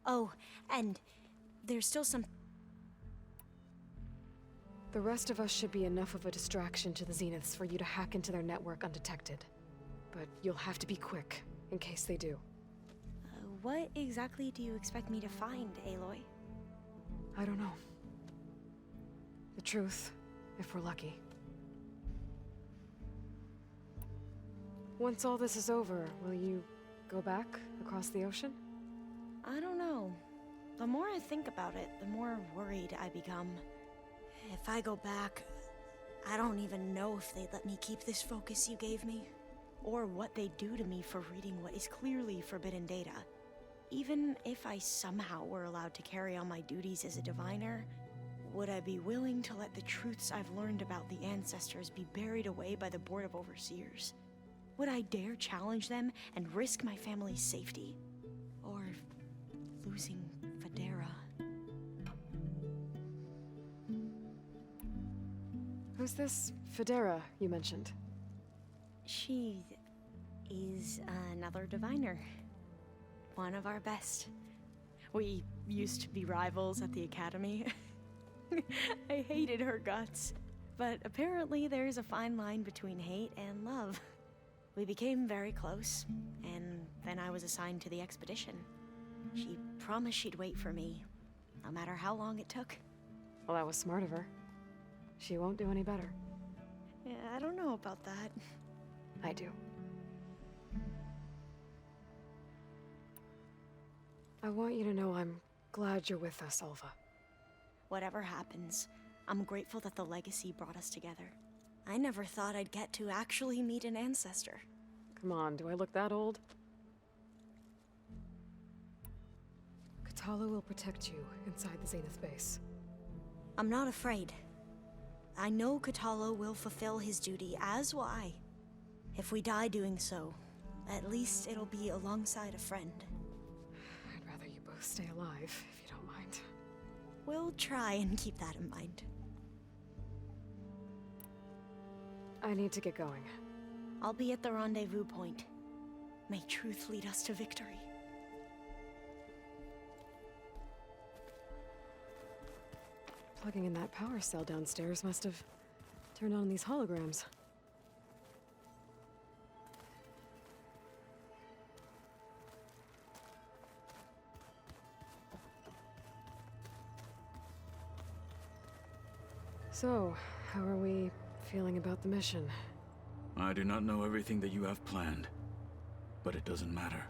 Oh, and there's still some... The rest of us should be enough of a distraction to the Zeniths for you to hack into their network undetected. But you'll have to be quick, in case they do. What exactly do you expect me to find, Aloy? I don't know. The truth, if we're lucky. Once all this is over, will you go back across the ocean? I don't know. The more I think about it, the more worried I become. If I go back, I don't even know if they'd let me keep this focus you gave me, or what they'd do to me for reading what is clearly forbidden data. Even if I somehow were allowed to carry on my duties as a diviner, would I be willing to let the truths I've learned about the ancestors be buried away by the Board of Overseers? Would I dare challenge them and risk my family's safety? Or losing Federa? Who's this Federa you mentioned? She is another diviner. One of our best. We used to be rivals at the academy. I hated her guts. But apparently there's a fine line between hate and love. We became very close, and then I was assigned to the expedition. She promised she'd wait for me, no matter how long it took. Well, that was smart of her. She won't do any better. Yeah, I don't know about that. I do. I want you to know I'm glad you're with us, Alva. Whatever happens, I'm grateful that the legacy brought us together. I never thought I'd get to actually meet an ancestor. Come on, do I look that old? Katala will protect you inside the Zenith base. I'm not afraid. I know Katala will fulfill his duty, as will I. If we die doing so, at least it'll be alongside a friend. I'd rather you both stay alive, if you don't mind. We'll try and keep that in mind. I need to get going. I'll be at the rendezvous point. May truth lead us to victory. Plugging in that power cell downstairs must have turned on these holograms. So, how are we feeling about the mission? I do not know everything that you have planned, but it doesn't matter.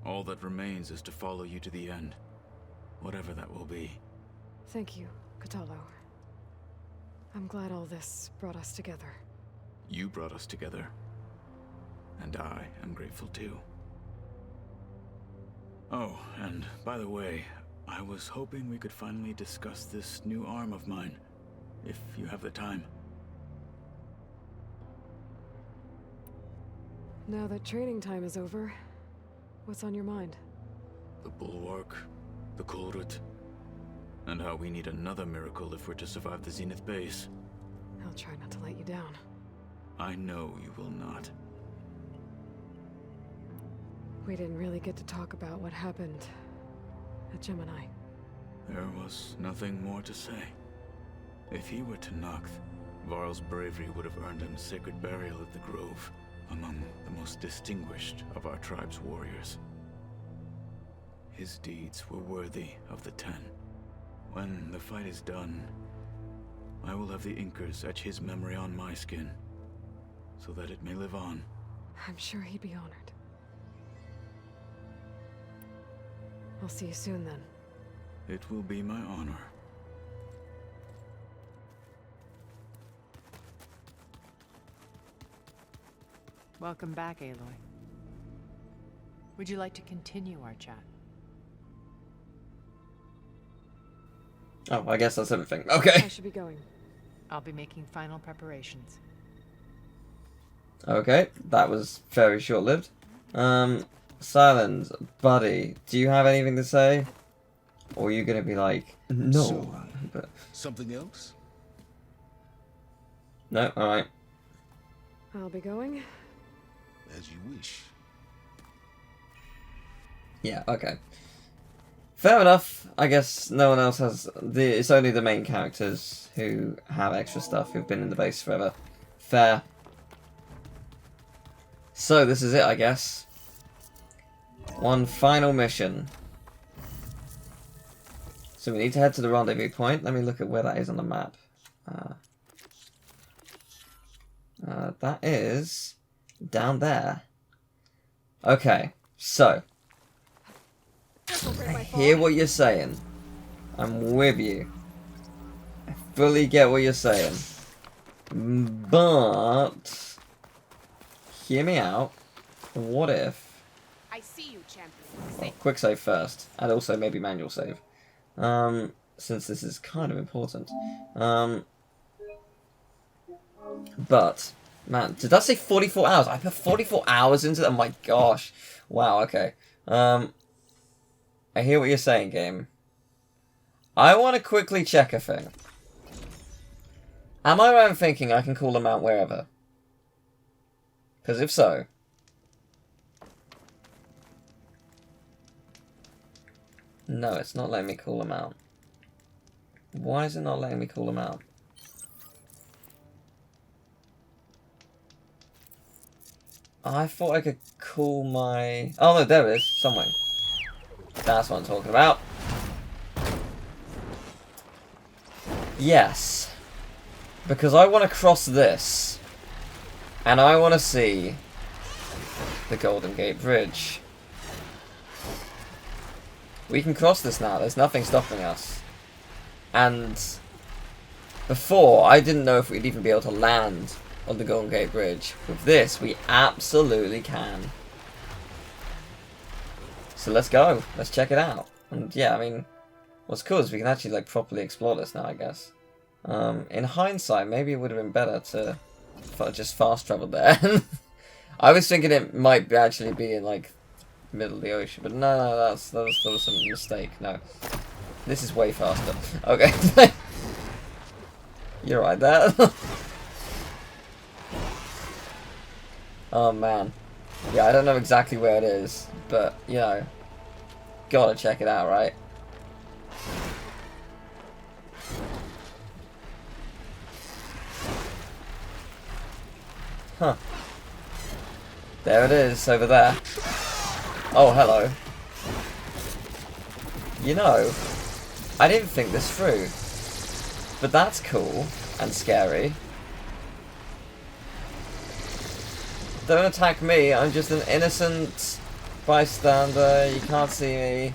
All that remains is to follow you to the end, whatever that will be. Thank you, Kotallo. I'm glad all this brought us together. You brought us together, and I am grateful too. Oh, and by the way, I was hoping we could finally discuss this new arm of mine, if you have the time. Now that training time is over, what's on your mind? The Bulwark, the Kulrut, and how we need another miracle if we're to survive the Zenith base. I'll try not to let you down. I know you will not. We didn't really get to talk about what happened at Gemini. There was nothing more to say. If he were Tenakth, Varl's bravery would have earned him sacred burial at the Grove, among the most distinguished of our tribe's warriors. His deeds were worthy of the Ten. When the fight is done, I will have the Inkers etch his memory on my skin, so that it may live on. I'm sure he'd be honored. I'll see you soon then. It will be my honor. Welcome back, Aloy. Would you like to continue our chat? Oh, I guess that's everything. Okay. I should be going. I'll be making final preparations. Okay, that was very short-lived. Sylens, buddy, do you have anything to say? Or are you gonna be like, no? So, But something else? no, alright. I'll be going. As you wish. Yeah, okay. Fair enough. I guess no one else has... It's only the main characters who have extra stuff, who've been in the base forever. Fair. So, this is it, I guess. One final mission. So we need to head to the rendezvous point. Let me look at where that is on the map. That is down there. Okay, so I hear what you're saying. I'm with you. I fully get what you're saying. But hear me out. What if... I see you, champion. Well, quick save first, and also maybe manual save. Since this is kind of important. But, man, did that say 44 hours? I put 44 hours into it? Oh my gosh. Wow, okay. I hear what you're saying, game. I want to quickly check a thing. Am I right in thinking I can call them out wherever? Because if so... No, it's not letting me call them out. Why is it not letting me call them out? I thought I could call my... Oh no, there it is. Somewhere. That's what I'm talking about. Yes. Because I want to cross this. And I want to see the Golden Gate Bridge. We can cross this now. There's nothing stopping us. And before, I didn't know if we'd even be able to land on the Golden Gate Bridge. With this, we absolutely can. So let's go. Let's check it out. And yeah, I mean, what's cool is we can actually like properly explore this now, I guess. In hindsight, maybe it would have been better to just fast travel there. I was thinking it might actually be in like middle of the ocean, but no, that was a mistake. No, this is way faster. Okay, you're right there. Oh man, yeah, I don't know exactly where it is, but you know, gotta check it out, right? Huh. There it is, over there. Oh, hello. You know, I didn't think this through. But that's cool and scary. Don't attack me, I'm just an innocent bystander, you can't see me.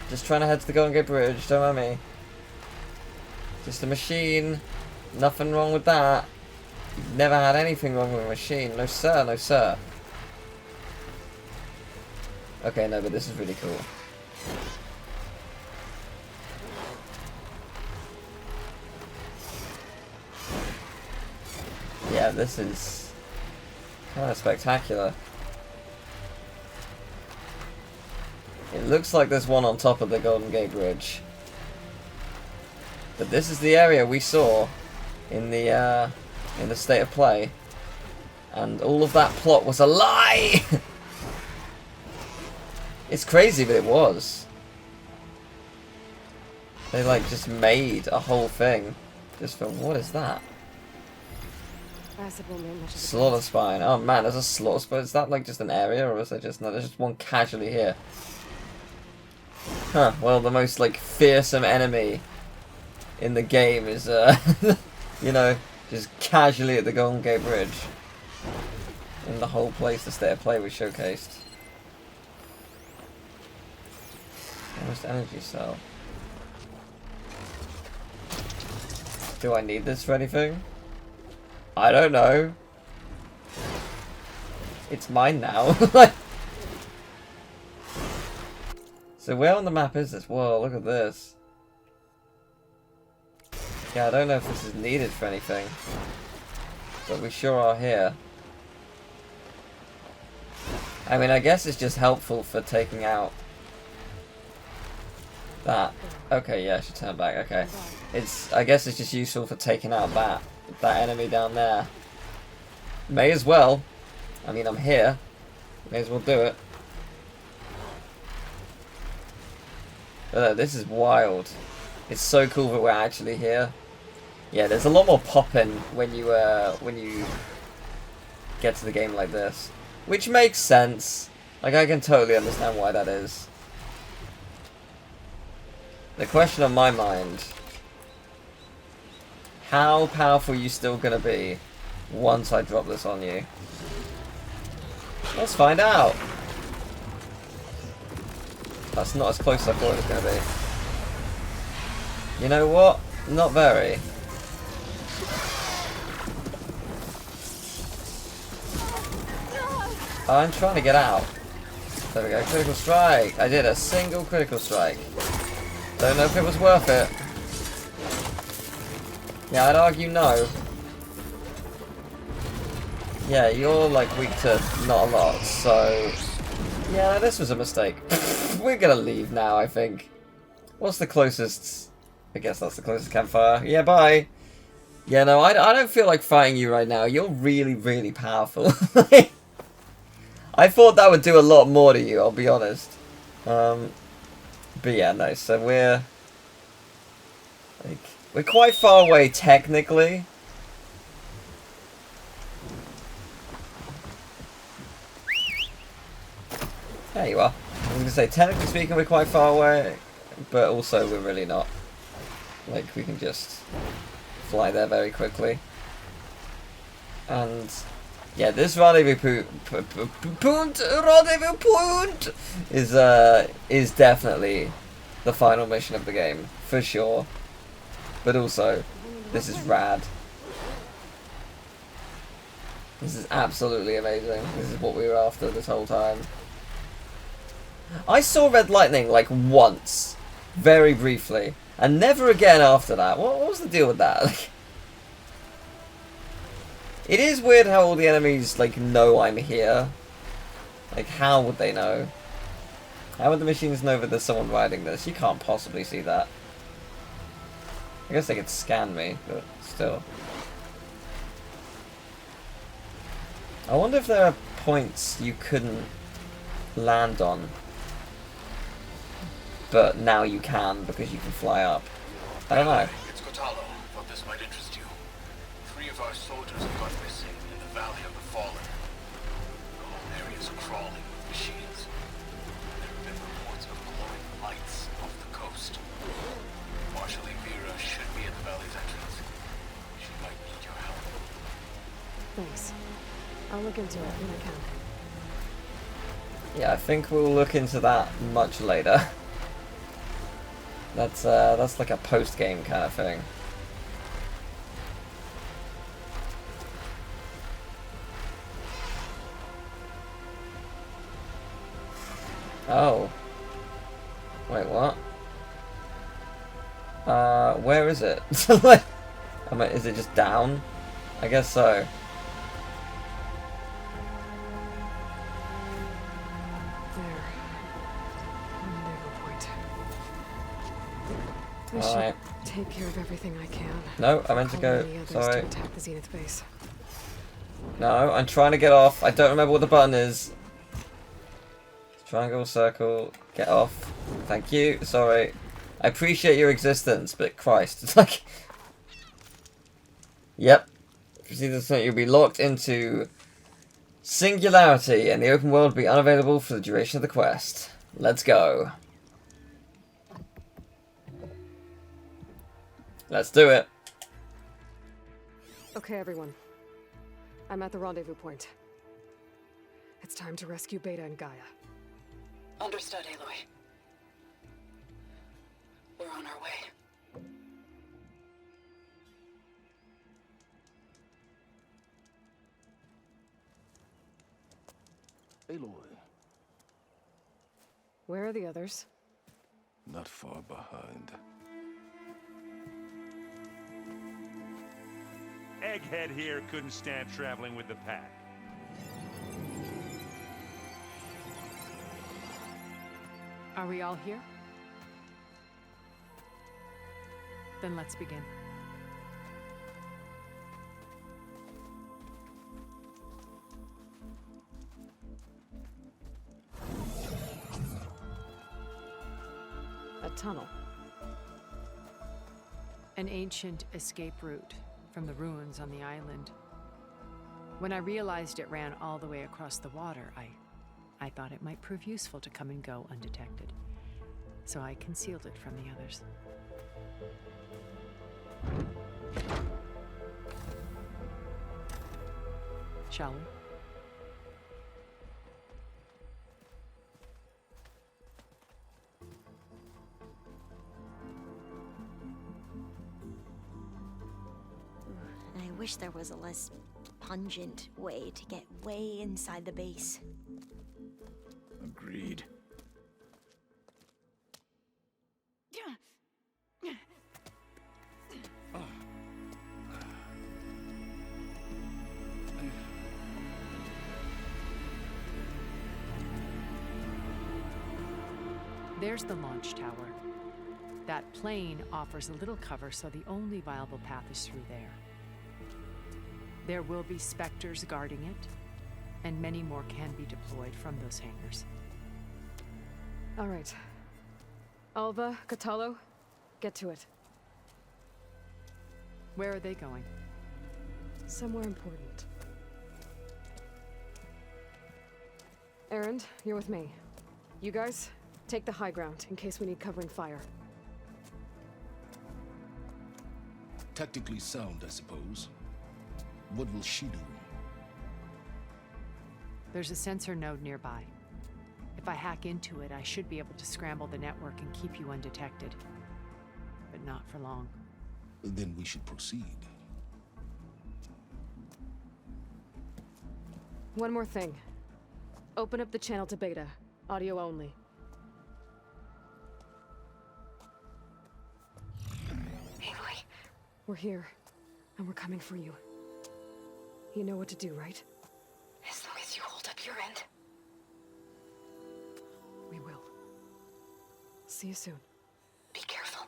Just trying to head to the Golden Gate Bridge, don't mind me. Just a machine, nothing wrong with that. You've never had anything wrong with a machine, no sir, no sir. Okay, no, but this is really cool. Yeah, this is kind of spectacular. It looks like there's one on top of the Golden Gate Bridge. But this is the area we saw in the state of play. And all of that plot was a lie! It's crazy, but it was. They like just made a whole thing just for, what is that? Slaughter spine. Oh man, there's a slaughter spine. Is that like just an area, or is there just no? There's just one casually here. Huh. Well, the most like fearsome enemy in the game is you know, just casually at the Golden Gate Bridge. In the whole place, the state of play was showcased. Almost energy cell. Do I need this for anything? I don't know. It's mine now. So where on the map is this? Whoa, look at this. Yeah, I don't know if this is needed for anything. But we sure are here. I mean, I guess it's just helpful for taking out that. Okay, yeah, I should turn back. Okay. I guess it's just useful for taking out that enemy down there. May as well. I mean, I'm here. May as well do it. This is wild. It's so cool that we're actually here. Yeah, there's a lot more popping when you get to the game like this, which makes sense. Like, I can totally understand why that is. The question on my mind: how powerful are you still gonna be once I drop this on you? Let's find out. That's not as close as I thought it was gonna be. You know what? Not very. I'm trying to get out. There we go. Critical strike. I did a single critical strike. Don't know if it was worth it. Yeah, I'd argue no. Yeah, you're like weak to not a lot, so yeah, this was a mistake. We're gonna leave now, I think. What's the closest? I guess that's the closest campfire. Yeah, bye. Yeah, no, I don't feel like fighting you right now. You're really, really powerful. I thought that would do a lot more to you, I'll be honest. But yeah, no, so we're quite far away technically. There you are. I was gonna say, technically speaking, we're quite far away, but also we're really not. Like, we can just fly there very quickly. And yeah, this rendezvous point is definitely the final mission of the game, for sure. But also, this is rad. This is absolutely amazing. This is what we were after this whole time. I saw red lightning like once, very briefly, and never again after that. What was the deal with that? It is weird how all the enemies like know I'm here. Like, how would they know? How would the machines know that there's someone riding this? You can't possibly see that. I guess they could scan me, but still. I wonder if there are points you couldn't land on, but now you can because you can fly up. I don't know. It's Kotalo. Thought this might interest you. 3 of our soldiers have gone missing in the Valley of the Fallen. The whole area is crawling with machines. There have been reports of glowing lights off the coast. Marshal Vera should be at the valley's look into it when I can. Yeah, I think we'll look into that much later. That's like a post-game kind of thing. Oh. Wait, what? Where is it? Like, I mean, is it just down? I guess so. I should take care of everything I can. No, I meant to go. Sorry. To attack the Zenith base. No, I'm trying to get off. I don't remember what the button is. Triangle, circle, get off. Thank you. Sorry. I appreciate your existence, but Christ, it's like. Yep. Proceed to say you'll be locked into singularity, and the open world will be unavailable for the duration of the quest. Let's go. Let's do it. Okay, everyone. I'm at the rendezvous point. It's time to rescue Beta and Gaia. Understood, Aloy. We're on our way. Aloy. Where are the others? Not far behind. Egghead here couldn't stand traveling with the pack. Are we all here? Then let's begin. A tunnel. An ancient escape route from the ruins on the island. When I realized it ran all the way across the water, I thought it might prove useful to come and go undetected. So I concealed it from the others. Shall we? I wish there was a less pungent way to get way inside the base. Agreed. There's the launch tower. That plane offers a little cover, so the only viable path is through there. There will be specters guarding it, and many more can be deployed from those hangars. All right. Alva, Catalo, get to it. Where are they going? Somewhere important. Erend, you're with me. You guys, take the high ground in case we need covering fire. Tactically sound, I suppose. What will she do? There's a sensor node nearby. If I hack into it, I should be able to scramble the network and keep you undetected. But not for long. Then we should proceed. One more thing. Open up the channel to Beta. Audio only. Aloy. We're here, and we're coming for you. You know what to do, right? As long as you hold up your end. We will. See you soon. Be careful.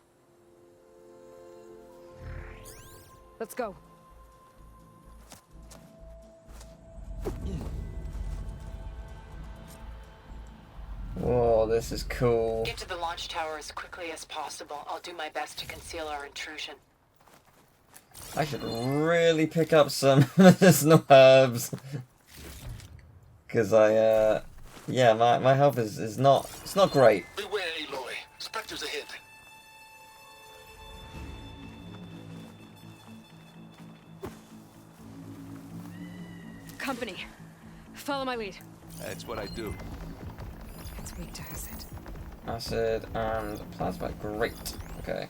Let's go. Whoa, this is cool. Get to the launch tower as quickly as possible. I'll do my best to conceal our intrusion. I should really pick up some medicinal herbs. Because yeah, my health is not, it's not great. Beware, Aloy. Spectres ahead. Company, Follow my lead. That's what I do. It's weak to acid. Acid and plasma. Great. Okay.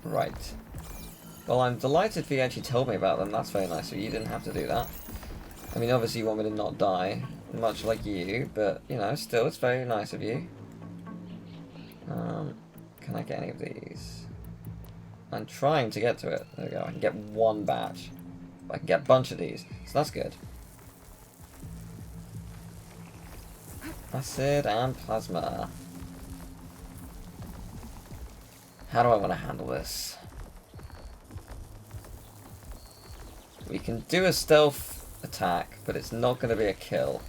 Right. Well, I'm delighted for you actually told me about them. That's very nice of you. You didn't have to do that. I mean, obviously you want me to not die, much like you, but, you know, still, it's very nice of you. Can I get any of these? I'm trying to get to it. There we go. I can get one batch. I can get a bunch of these, so that's good. Acid and plasma. How do I want to handle this? We can do a stealth attack, but it's not going to be a kill.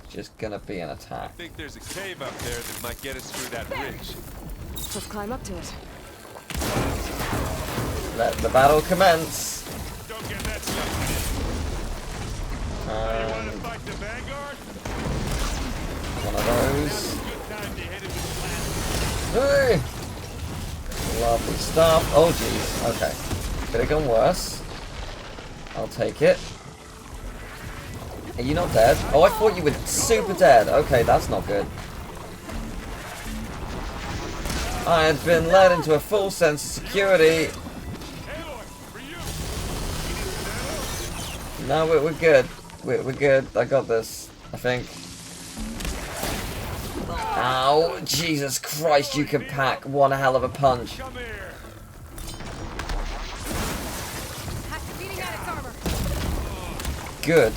Just going to be an attack. I think there's a cave up there that might get us through that ridge. Let's climb up to it. Let the battle commence. Don't get that stuff. You want to fight the Vanguard? One of those. Good time to hit it with Hey! Lovely stuff. Oh jeez. Okay. Could have gone worse. I'll take it. Are you not dead? Oh, I thought you were super dead. Okay, that's not good. I had been led into a full sense of security. No, we're good. We're good. I got this, I think. Ow, Jesus Christ, you can pack one hell of a punch. Good.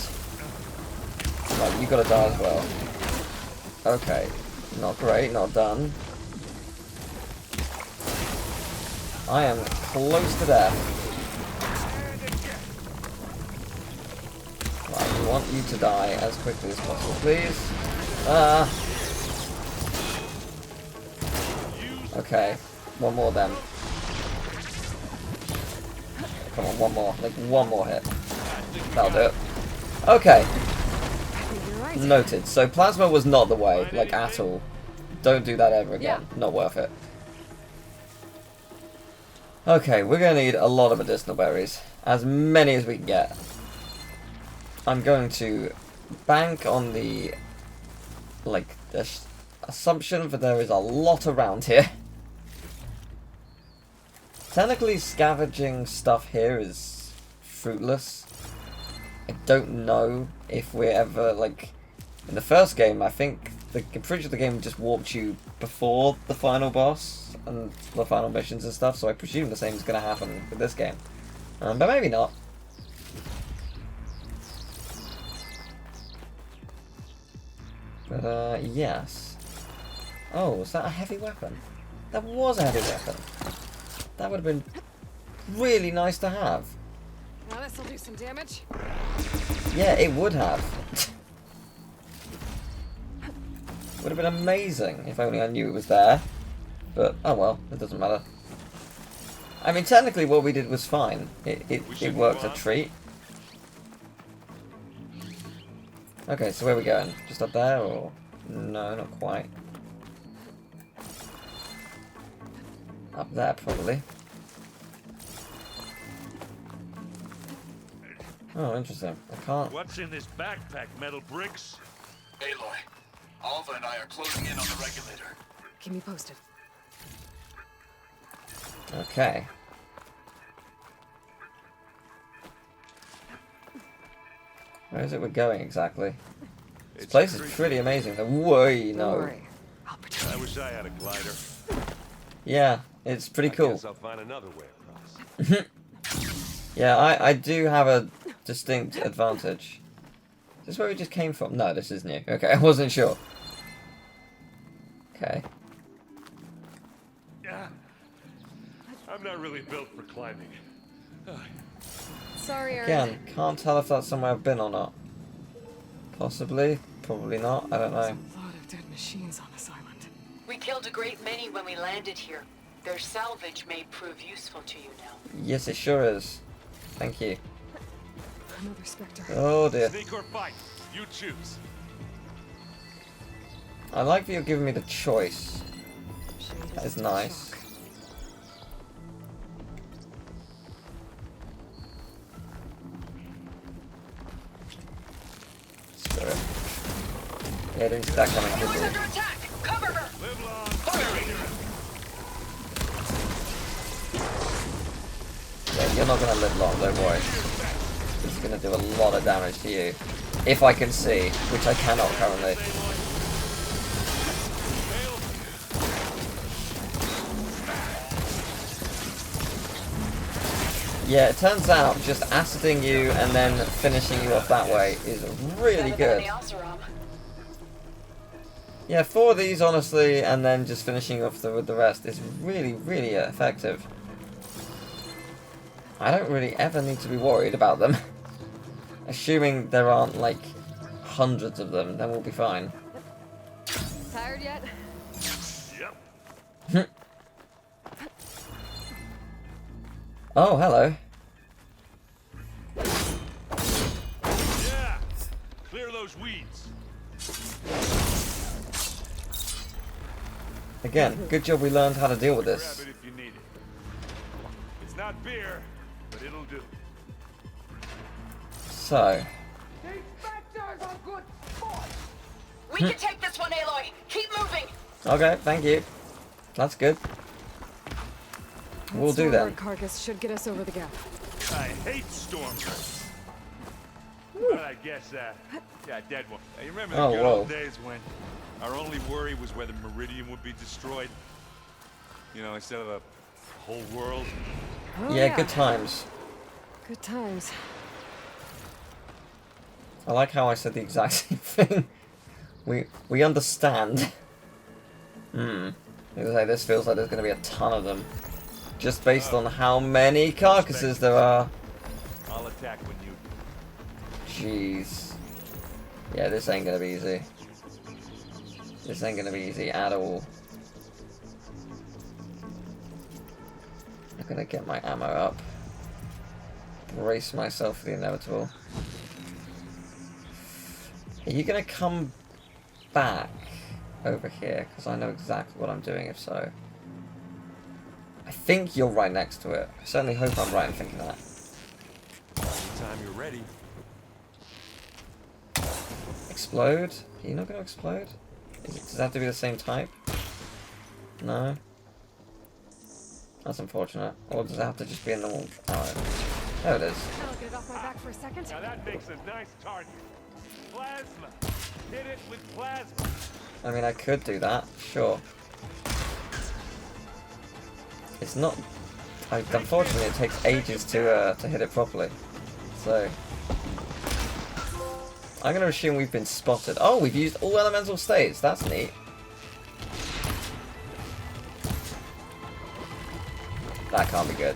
Right, you gotta die as well. Okay. Not great, not done. I am close to death. Right, I want you to die as quickly as possible, please. Okay, one more then. Come on, one more. Like, one more hit. That'll do it. Okay. Noted. So plasma was not the way, like, at all. Don't do that ever again. Not worth it. Okay, we're going to need a lot of medicinal berries. As many as we can get. I'm going to bank on the, like, the assumption that there is a lot around here. Technically, scavenging stuff here is fruitless. I don't know if we're ever, like, in the first game, I think, I'm pretty sure the game just warped you before the final boss and the final missions and stuff, so I presume the same is going to happen with this game. But maybe not. But, yes. Oh, was that a heavy weapon? That was a heavy weapon. That would have been really nice to have. Now this'll do some damage. Yeah, it would have. Would have been amazing if only I knew it was there. But, oh well, it doesn't matter. I mean, technically what we did was fine. It worked a treat. Okay, so where are we going? Just up there, or...? No, not quite. Up there, probably. Oh, interesting. I can't... What's in this backpack, metal bricks? Aloy, Alva and I are closing in on the regulator. Keep me posted. Okay. Where is it we're going exactly? This place is pretty amazing. Whoa, no. I wish I had a glider. Yeah, it's pretty cool. Guess I'll find another way across. Yeah, I do have a distinct advantage. Is this where we just came from? No, this is new. Okay, I wasn't sure. Okay. Yeah. I'm not really built for climbing. Sorry, Erend. Again, can't tell if that's somewhere I've been or not. Possibly, probably not, I don't know. A lot of dead machines on this island. We killed a great many when we landed here. Their salvage may prove useful to you now. Yes, it sure is. Thank you. Another Spectre. Oh dear. Sneak or fight, you choose. I like that you're giving me the choice. That is nice. Yeah, didn't see that coming, did you? Yeah, you're not gonna live long, don't worry. It's gonna do a lot of damage to you. If I can see, which I cannot currently. Yeah, it turns out just aciding you and then finishing you off that way is really good. Yeah, 4 of these, honestly, and then just finishing off with the rest is really, really effective. I don't really ever need to be worried about them. Assuming there aren't, like, hundreds of them, then we'll be fine. Tired yet? Yep. Oh, hello. Yeah. Clear those weeds. Again, good job we learned how to deal with Grab this. it if you need it. It's not beer, but it'll do. So, We can take this one, Aloy. Keep moving. okay, thank you. That's good. We'll do then. Carcass should get us over the gap. I hate storms. But I guess, yeah, dead one. You remember the good old days when our only worry was whether Meridian would be destroyed? You know, instead of the whole world? Oh, Yeah, good times. Good times. I like how I said the exact same thing. We understand. This feels like there's going to be a ton of them. Just based on how many carcasses there are. I'll attack when you... Jeez. Yeah, this ain't going to be easy. This ain't going to be easy at all. I'm going to get my ammo up. Brace myself for the inevitable. Are you going to come back over here? Because I know exactly what I'm doing if so. I think you're right next to it. I certainly hope I'm right in thinking that. Anytime you're ready. Explode? Are you not going to explode? Does it have to be the same type? No? That's unfortunate. Or does it have to just be a normal arrow? There it is. I'll get it off my back for a second. Now that makes a nice target. Plasma. Hit it with plasma. I mean, I could do that, sure. It's not... unfortunately, it takes ages to hit it properly. So... I'm going to assume we've been spotted. Oh, we've used all elemental states. That's neat. That can't be good.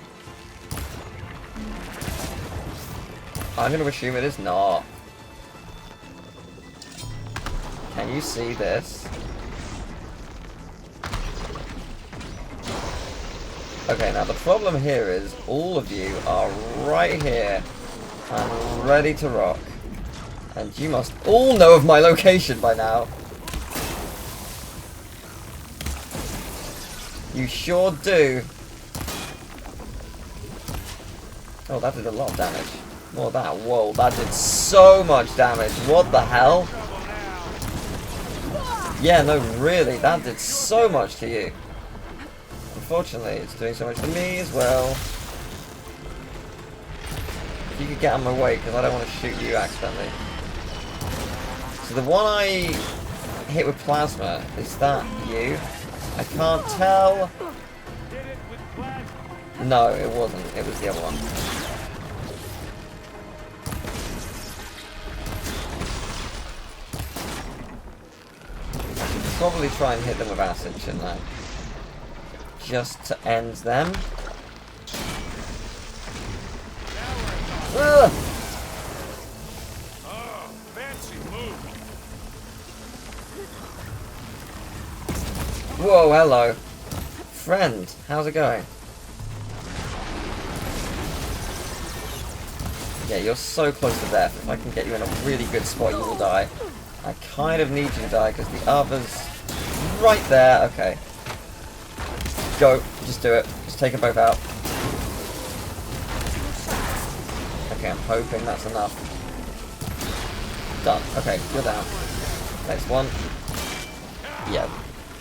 I'm going to assume it is not. Can you see this? Okay, now the problem here is all of you are right here and ready to rock. And you must all know of my location by now. You sure do. Oh, that did a lot of damage. More of that. Whoa, that did so much damage. What the hell? Yeah, no, really, that did so much to you. Unfortunately, it's doing so much to me as well. If you could get out of my way, because I don't want to shoot you accidentally. So the one I hit with plasma, is that you? I can't tell. No, it wasn't. It was the other one. Probably try and hit them with acid, shouldn't I? Just to end them. Ugh! Whoa, hello. Friend, how's it going? Yeah, you're so close to death. If I can get you in a really good spot, you will die. I kind of need you to die because the other's right there. Okay. Go. Just do it. Just take them both out. Okay, I'm hoping that's enough. Done. Okay, you're down. Next one. Yeah.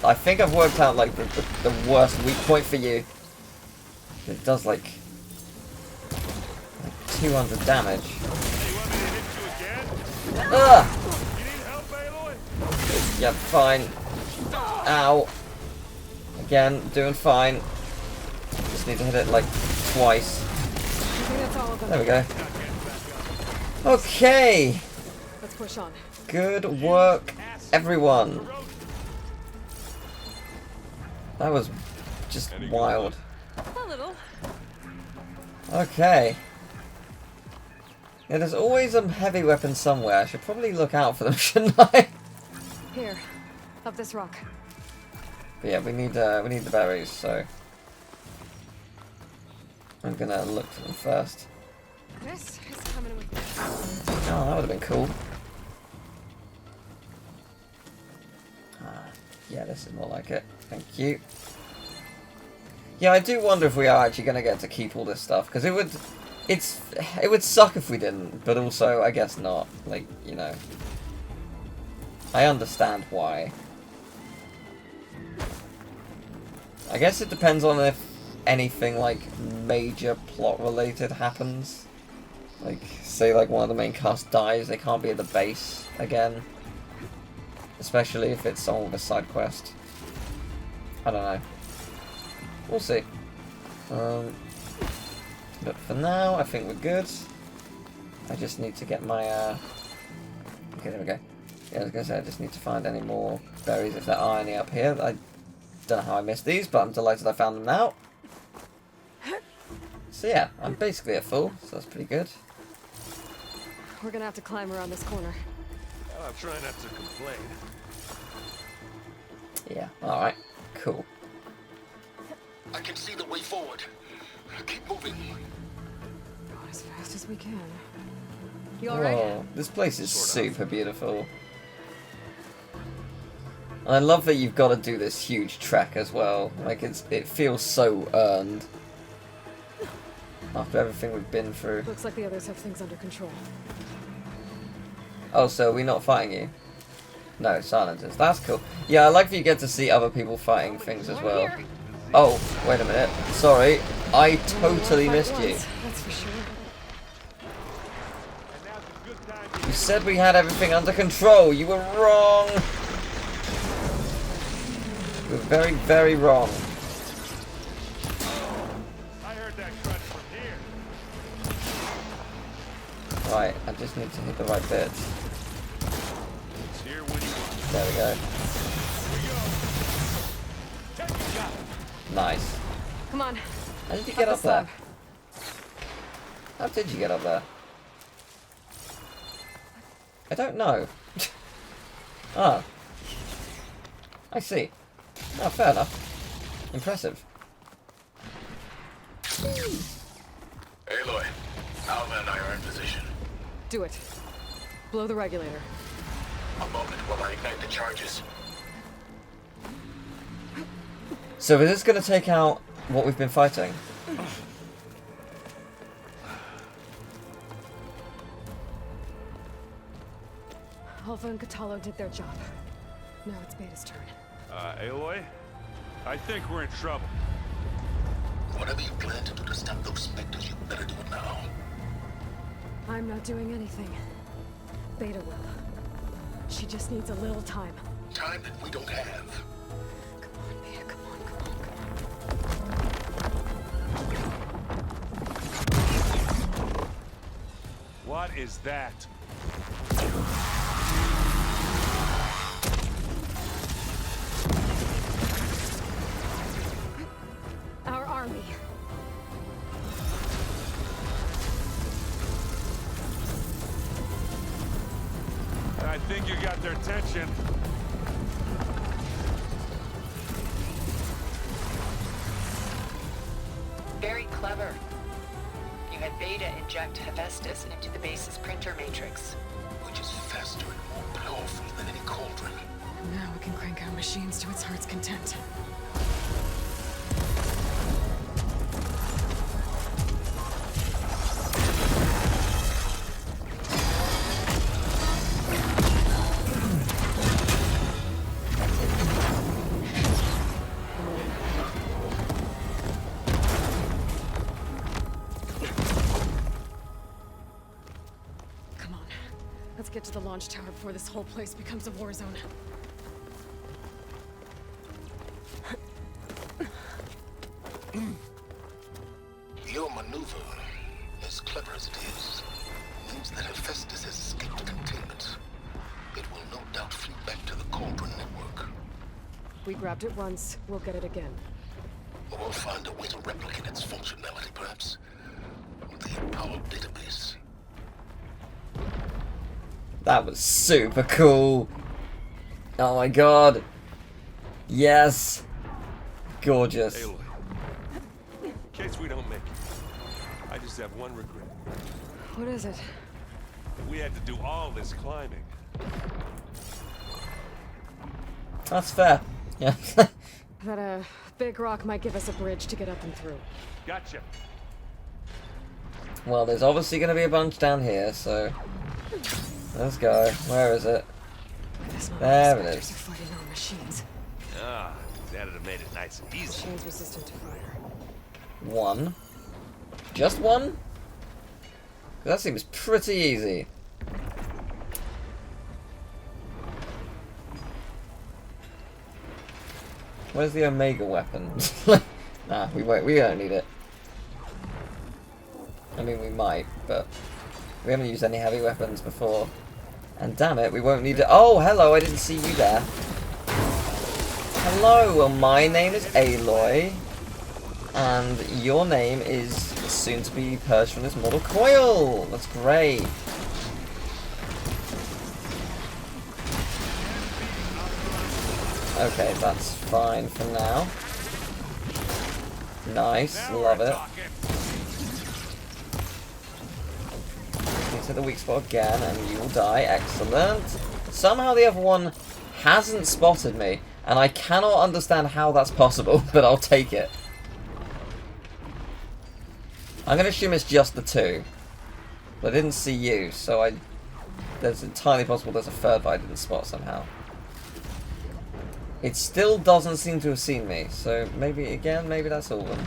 I think I've worked out like the worst weak point for you. It does like 200 damage. Ah! Yeah, fine. Ow. Again, doing fine. Just need to hit it like twice. There we go. Okay. Let's push on. Good work, everyone. That was just wild. A little. Okay. Yeah, there's always a heavy weapon somewhere. I should probably look out for them, shouldn't I? Here, up this rock. But yeah, we need the berries, so I'm gonna look for them first. This is coming with me. Oh, that would have been cool. Yeah, this is more like it. Thank you. Yeah, I do wonder if we are actually going to get to keep all this stuff, because it would suck if we didn't, but also I guess not. Like, you know, I understand why. I guess it depends on if anything like major plot related happens. Like, say like one of the main cast dies, they can't be at the base again. Especially if it's someone with a side quest. I don't know. We'll see. But for now, I think we're good. I just need to get my... Okay, there we go. Yeah, I was going to say, I just need to find any more berries if there are any up here. I don't know how I missed these, but I'm delighted I found them now. So yeah, I'm basically at full, so that's pretty good. We're gonna have to climb around this corner. I'll try not to complain. Yeah, alright. Cool. I can see the way forward. Keep moving. Go as fast as we can. You alright? Oh, this place is super beautiful. And I love that you've got to do this huge trek as well. Like, it feels so earned. After everything we've been through. Looks like the others have things under control. Oh, so we're not fighting you? No, Sylens is. That's cool. Yeah, I like that you get to see other people fighting things as well. Oh, wait a minute. Sorry, I totally missed you. That's for sure. You said we had everything under control. You were wrong. You were very, very wrong. I heard that crunch from here. Right, I just need to hit the right bits. It's here when you want. There we go. Take a shot. Nice. Come on. How did you get up there? How did you get up there? I don't know. Ah. I see. Oh, fair enough. Impressive. Aloy, Alva and I are in position. Do it. Blow the regulator. A moment while I ignite the charges. So is this going to take out what we've been fighting? Alva and Catalo did their job. Now it's Beta's turn. Aloy? I think we're in trouble. Whatever you plan to do to stop those specters, you better do it now. I'm not doing anything. Beta will. She just needs a little time. Time that we don't have. Come on, Beta, come on, come on. What is that? Our army. I think you got their attention. Very clever. You had Beta inject Hephaestus into the base's printer matrix. Which is faster and more powerful than any cauldron. Now we can crank out machines to its heart's content. Come on. Let's get to the launch tower before this whole place becomes a war zone. Your maneuver, as clever as it is, means that Hephaestus has escaped containment. It will no doubt flee back to the Cauldron network. We grabbed it once, we'll get it again. Or find a way to replicate its functionality, perhaps. With the Apollo database. That was super cool. Oh my god. Yes. Gorgeous. Aloy, in case we don't make it, I just have one regret. What is it? We had to do all this climbing. That's fair. Yeah. That big rock might give us a bridge to get up and through. Gotcha. Well, there's obviously going to be a bunch down here, so let's go. Where is it? There it is. Fighting our machines. Ah, that'd have made it nice and easy. Machines resistant to fire. One. Just one? That seems pretty easy. Where's the Omega weapon? Nah, we won't. We don't need it. I mean, we might, but we haven't used any heavy weapons before. And damn it, we won't need it. Oh, hello! I didn't see you there. Hello. Well, my name is Aloy, and your name is soon to be purged from this mortal coil. That's great. Okay, that's fine for now. Nice, love it. Into the weak spot again, and you will die. Excellent. Somehow the other one hasn't spotted me, and I cannot understand how that's possible, but I'll take it. I'm going to assume it's just the two. But I didn't see you, so there's entirely possible there's a third that I didn't spot somehow. It still doesn't seem to have seen me, so maybe, again, maybe that's all of them.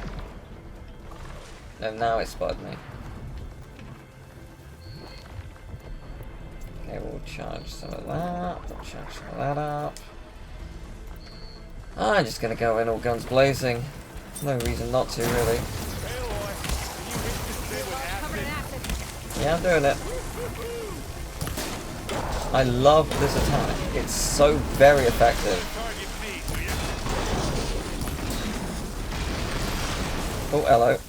No, now it spotted me. Okay, we'll charge some of that. We'll charge some of that up. I'm just gonna go in all guns blazing. No reason not to, really. Yeah, I'm doing it. I love this attack. It's so very effective. Oh, hello.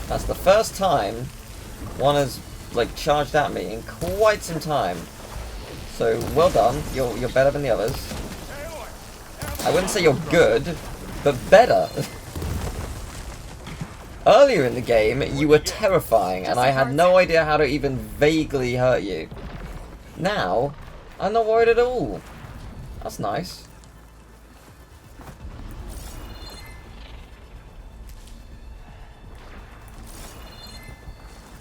That's the first time one has, like, charged at me in quite some time. So, well done. You're better than the others. I wouldn't say you're good, but better. Earlier in the game, you were terrifying, and I had no idea how to even vaguely hurt you. Now, I'm not worried at all. That's nice.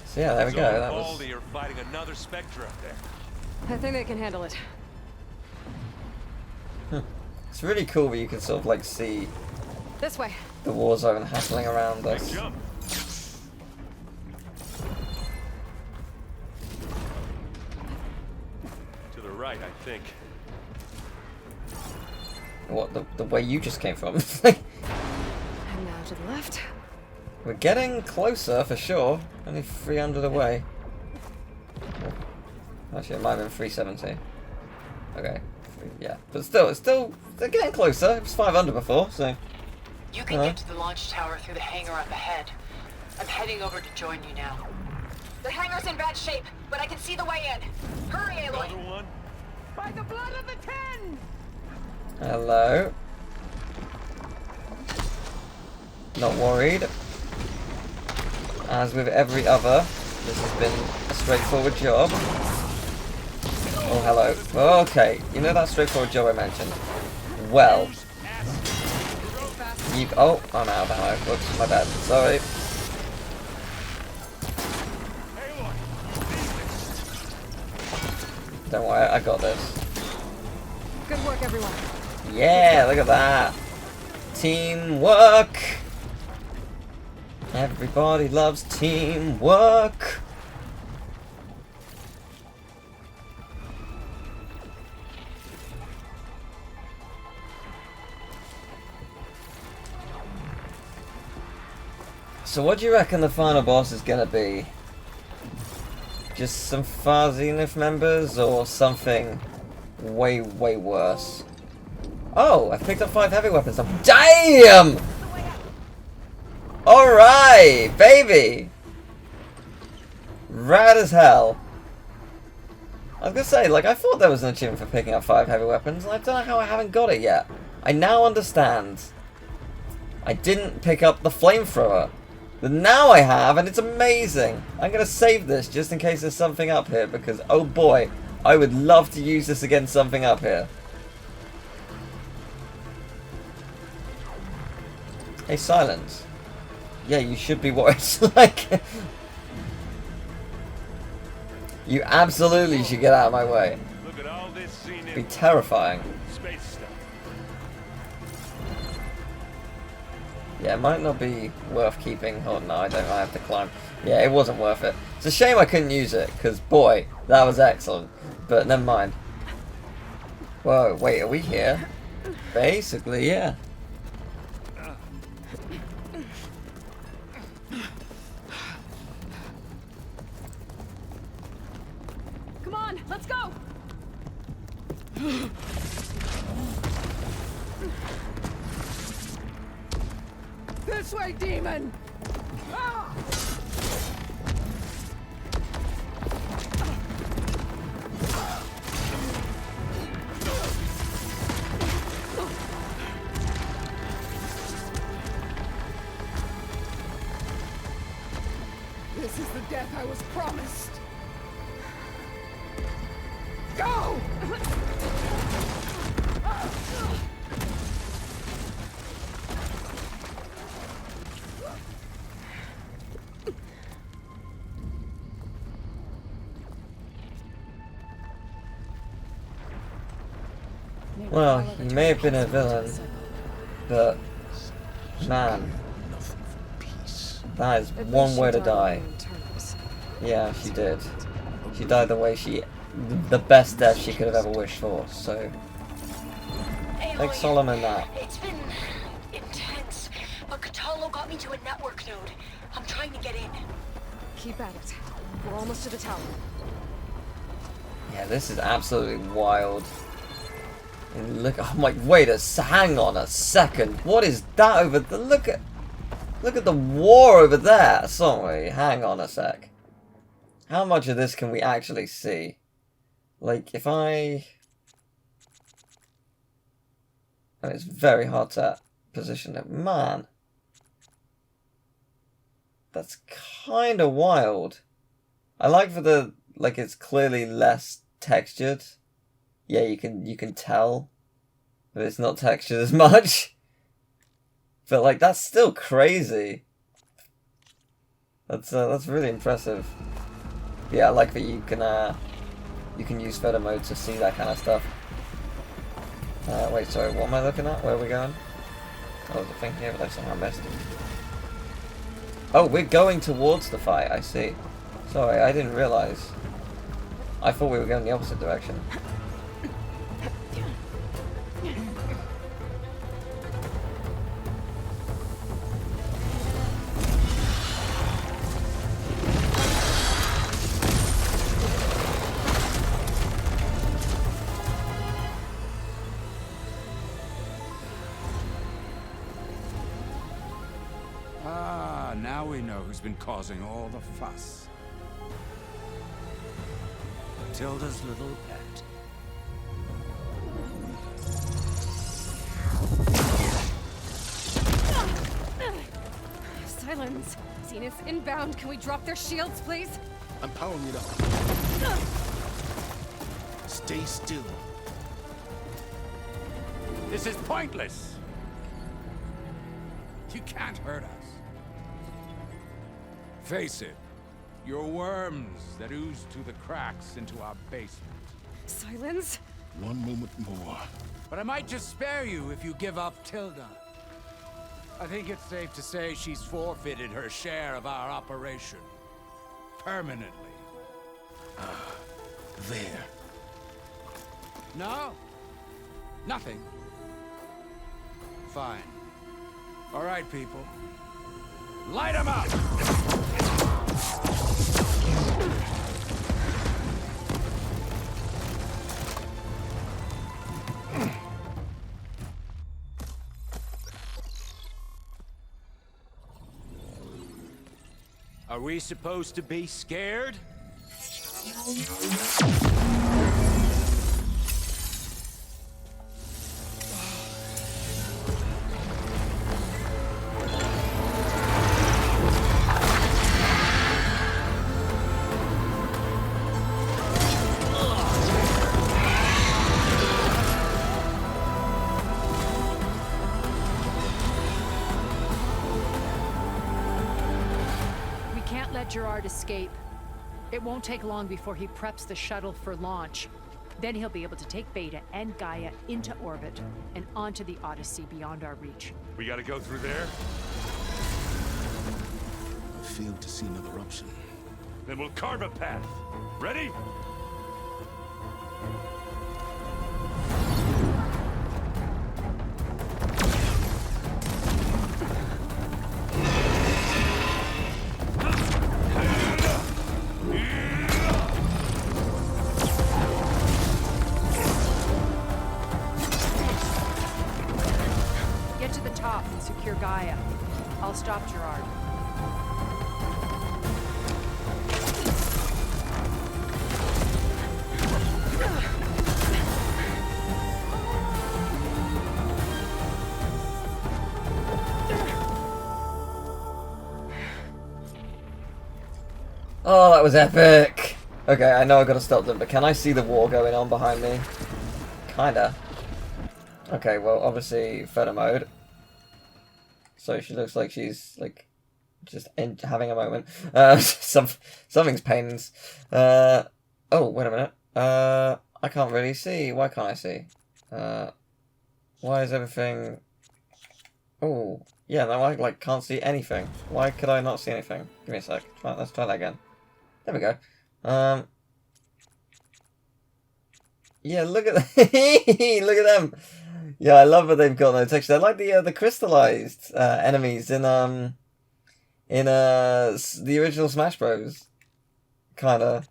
So yeah, there we go. That was... You're fighting another Spectre up there. I think they can handle it. It's really cool that you can sort of like see this way. The war zone happening around us. To the right, I think. What, the way you just came from? And now to the left. We're getting closer for sure. Only 300 away. Oh. Actually, it might have been 370. Okay. Yeah, but still, they're getting closer. It was 500 before, so. You can get to the launch tower through the hangar up ahead. I'm heading over to join you now. The hangar's in bad shape, but I can see the way in. Hurry, Aloy! Another one? By the blood of the Ten! Hello. Not worried. As with every other, this has been a straightforward job. Oh, hello. Okay, you know that straightforward job I mentioned? Well. Oh, I'm out of ammo. Whoops, my bad. Sorry. Don't worry, I got this. Good work, everyone. Yeah, look at that. Teamwork. Everybody loves teamwork. So what do you reckon the final boss is gonna be? Just some Far Zenith members or something way, way worse? Oh, I picked up 5 heavy weapons. Damn! Alright, baby! Rad as hell. I was gonna say, like, I thought there was an achievement for picking up 5 heavy weapons, and I don't know how I haven't got it yet. I now understand. I didn't pick up the flamethrower. But now I have, and it's amazing. I'm gonna save this just in case there's something up here, because, oh boy, I would love to use this against something up here. Hey, Sylens. Yeah, you should be worried. Like, you absolutely should get out of my way. Look at all this scenic. It'd be terrifying. Space stuff. Yeah, it might not be worth keeping. Oh no, I don't. I have to climb. Yeah, it wasn't worth it. It's a shame I couldn't use it, because boy, that was excellent. But never mind. Whoa, wait, are we here? Basically, yeah. Come on, let's go! This way, demon! Ah! This is the death I was promised. Go! Well, he may have been a villain, but man, that is one way to die. Yeah, she did. She died the way the best death she could have ever wished for. So, thanks Solomon that. It's been intense, but Catalo got me to a network node. I'm trying to get in. Keep at it. We're almost to the tower. Yeah, this is absolutely wild. And look, I'm like, wait hang on a second. What is that over there? Look at the war over there. Sorry, hang on a sec. How much of this can we actually see? Like, if I... Oh, it's very hard to position it. Man. That's kind of wild. I like for the... Like, it's clearly less textured. Yeah, you can tell that it's not textured as much. But, like, that's still crazy. That's really impressive. Yeah, I like that you can use photo mode to see that kind of stuff. Wait, sorry, what am I looking at? Where are we going? Oh, there's a thing here, but I somehow missed it. Oh, we're going towards the fight, I see. Sorry, I didn't realise. I thought we were going the opposite direction. Now we know who's been causing all the fuss. Matilda's little pet. Sylens. Zenith inbound. Can we drop their shields, please? I'm powering it up. Stay still. This is pointless. You can't hurt us. Face it, you're worms that ooze through the cracks into our basement. Sylens? One moment more. But I might just spare you if you give up Tilda. I think it's safe to say she's forfeited her share of our operation. Permanently. There. No? Nothing. Fine. All right, people. Light 'em up! Are we supposed to be scared? Gerard escape. It won't take long before he preps the shuttle for launch. Then he'll be able to take Beta and Gaia into orbit and onto the Odyssey beyond our reach. We gotta go through there? I failed to see another option. Then we'll carve a path. Ready? Secure Gaia. I'll stop Gerard. Oh, that was epic! Okay, I know I gotta stop them, but can I see the war going on behind me? Kinda. Okay, well, obviously, photo mode. So she looks like she's, like, just having a moment. Something's pains. Oh, wait a minute. I can't really see. Why can't I see? Why is everything... Oh, yeah, no, I, like, can't see anything. Why could I not see anything? Give me a sec. Let's try that again. There we go. Yeah, look at look at them. Yeah, I love that they've got no texture. They're like the crystallized enemies in the original Smash Bros. Kinda.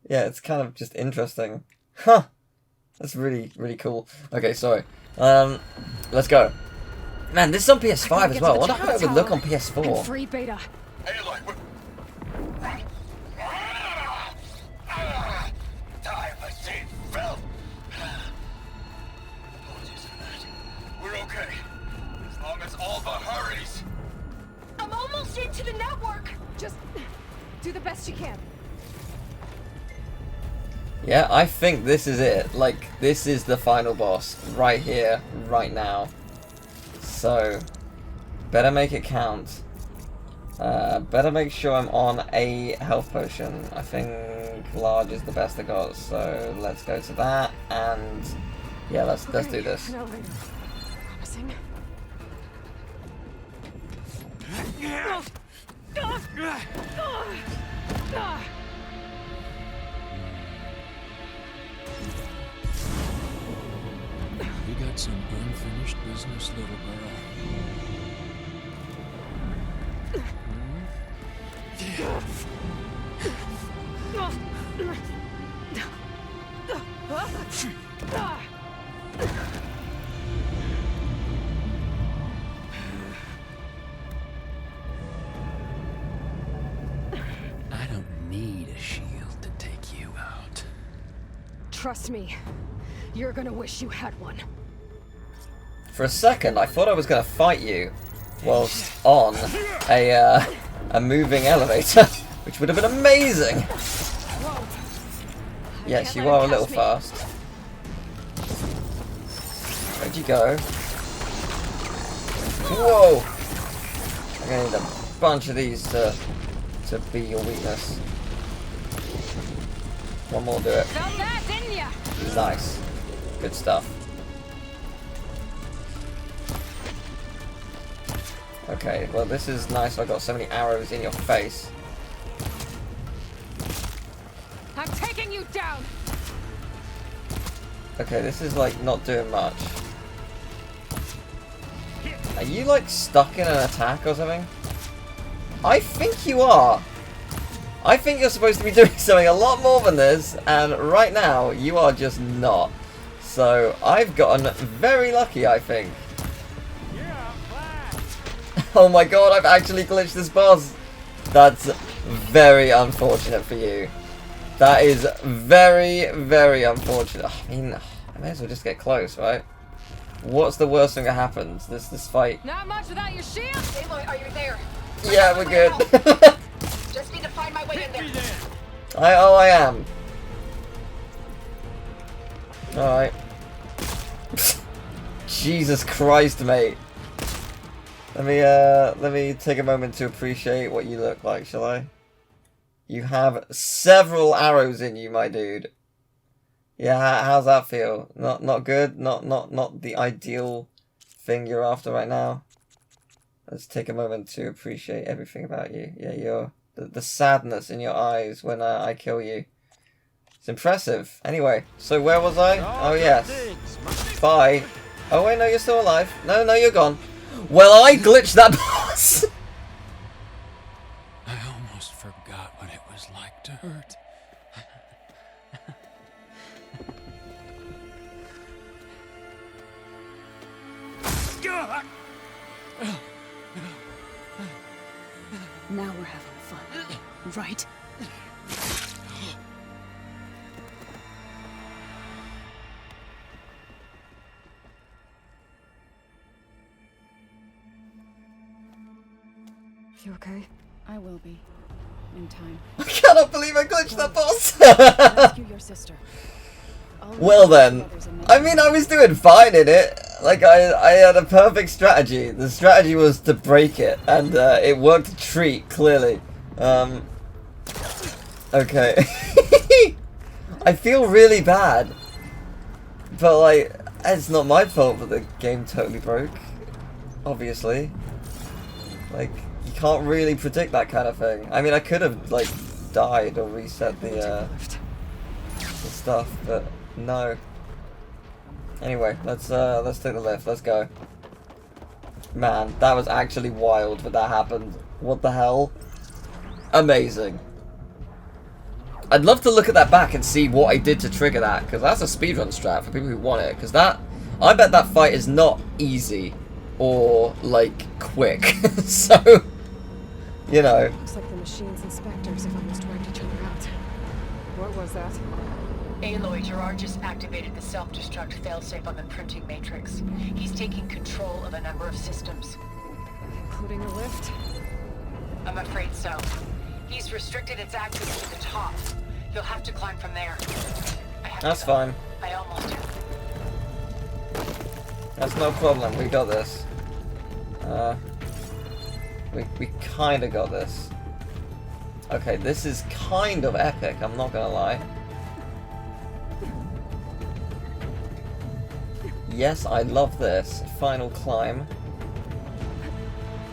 Yeah, it's kind of just interesting. Huh. That's really, really cool. Okay, sorry. Let's go. Man, this is on PS5 as well. I wonder how it would look on PS4. Free Beta. Hey, Aloy, time machine fell. Apologies for that. We're okay. As long as Alva hurries. I'm almost into the network. Just do the best you can. Yeah, I think this is it. Like, this is the final boss. Right here, right now. So, better make it count. Better make sure I'm on a health potion. I think large is the best I got, so let's go to that, and yeah, let's do this. Promising. You got some unfinished business, little girl. I don't need a shield to take you out. Trust me, you're gonna wish you had one. For a second, I thought I was going to fight you whilst on a moving elevator, which would have been amazing. Yes, you are a little fast. Where'd you go? Whoa! I'm going to need a bunch of these to be your weakness. One more, do it. Nice. Good stuff. Okay, well this is nice. I got so many arrows in your face. I'm taking you down. Okay, this is like not doing much. Are you like stuck in an attack or something? I think you are. I think you're supposed to be doing something a lot more than this, and right now you are just not. So I've gotten very lucky, I think. Oh my god, I've actually glitched this boss. That's very unfortunate for you. That is very, very unfortunate. I mean, I may as well just get close, right? What's the worst thing that happens? This fight. Not much without your shield. Aloy, are you there? Yeah, we're good. Just need to find my way in there. I am. Alright. Jesus Christ, mate. Let me take a moment to appreciate what you look like, shall I? You have several arrows in you, my dude. Yeah, how's that feel? Not good? Not the ideal thing you're after right now? Let's take a moment to appreciate everything about you. Yeah, the sadness in your eyes when I kill you. It's impressive. Anyway, so where was I? Oh, yes. Bye. Oh, wait, no, you're still alive. No, you're gone. Well, I glitched that boss. I almost forgot what it was like to hurt. Now we're having fun, right? You okay? I will be. In time. I cannot believe I glitched that boss. Rescue your sister. Well then, I mean, I was doing fine in it. Like, I had a perfect strategy. The strategy was to break it, and it worked a treat, clearly. Okay. I feel really bad. But, like, it's not my fault that the game totally broke. Obviously. Like, you can't really predict that kind of thing. I mean, I could have, like, died or reset the stuff, but no. Anyway, let's take the lift. Let's go. Man, that was actually wild that happened. What the hell? Amazing. I'd love to look at that back and see what I did to trigger that, because that's a speedrun strat for people who want it, because that, I bet that fight is not easy or, like, quick. So, you know. Looks like the machine's inspectors have almost wiped each other out. What was that? Aloy, Gerard just activated the self-destruct failsafe on the printing matrix. He's taking control of a number of systems. Including the lift? I'm afraid so. He's restricted its access to the top. You'll have to climb from there. That's fine. I almost have. That's no problem. We got this. We kind of got this. Okay, this is kind of epic, I'm not gonna lie. Yes, I love this. Final climb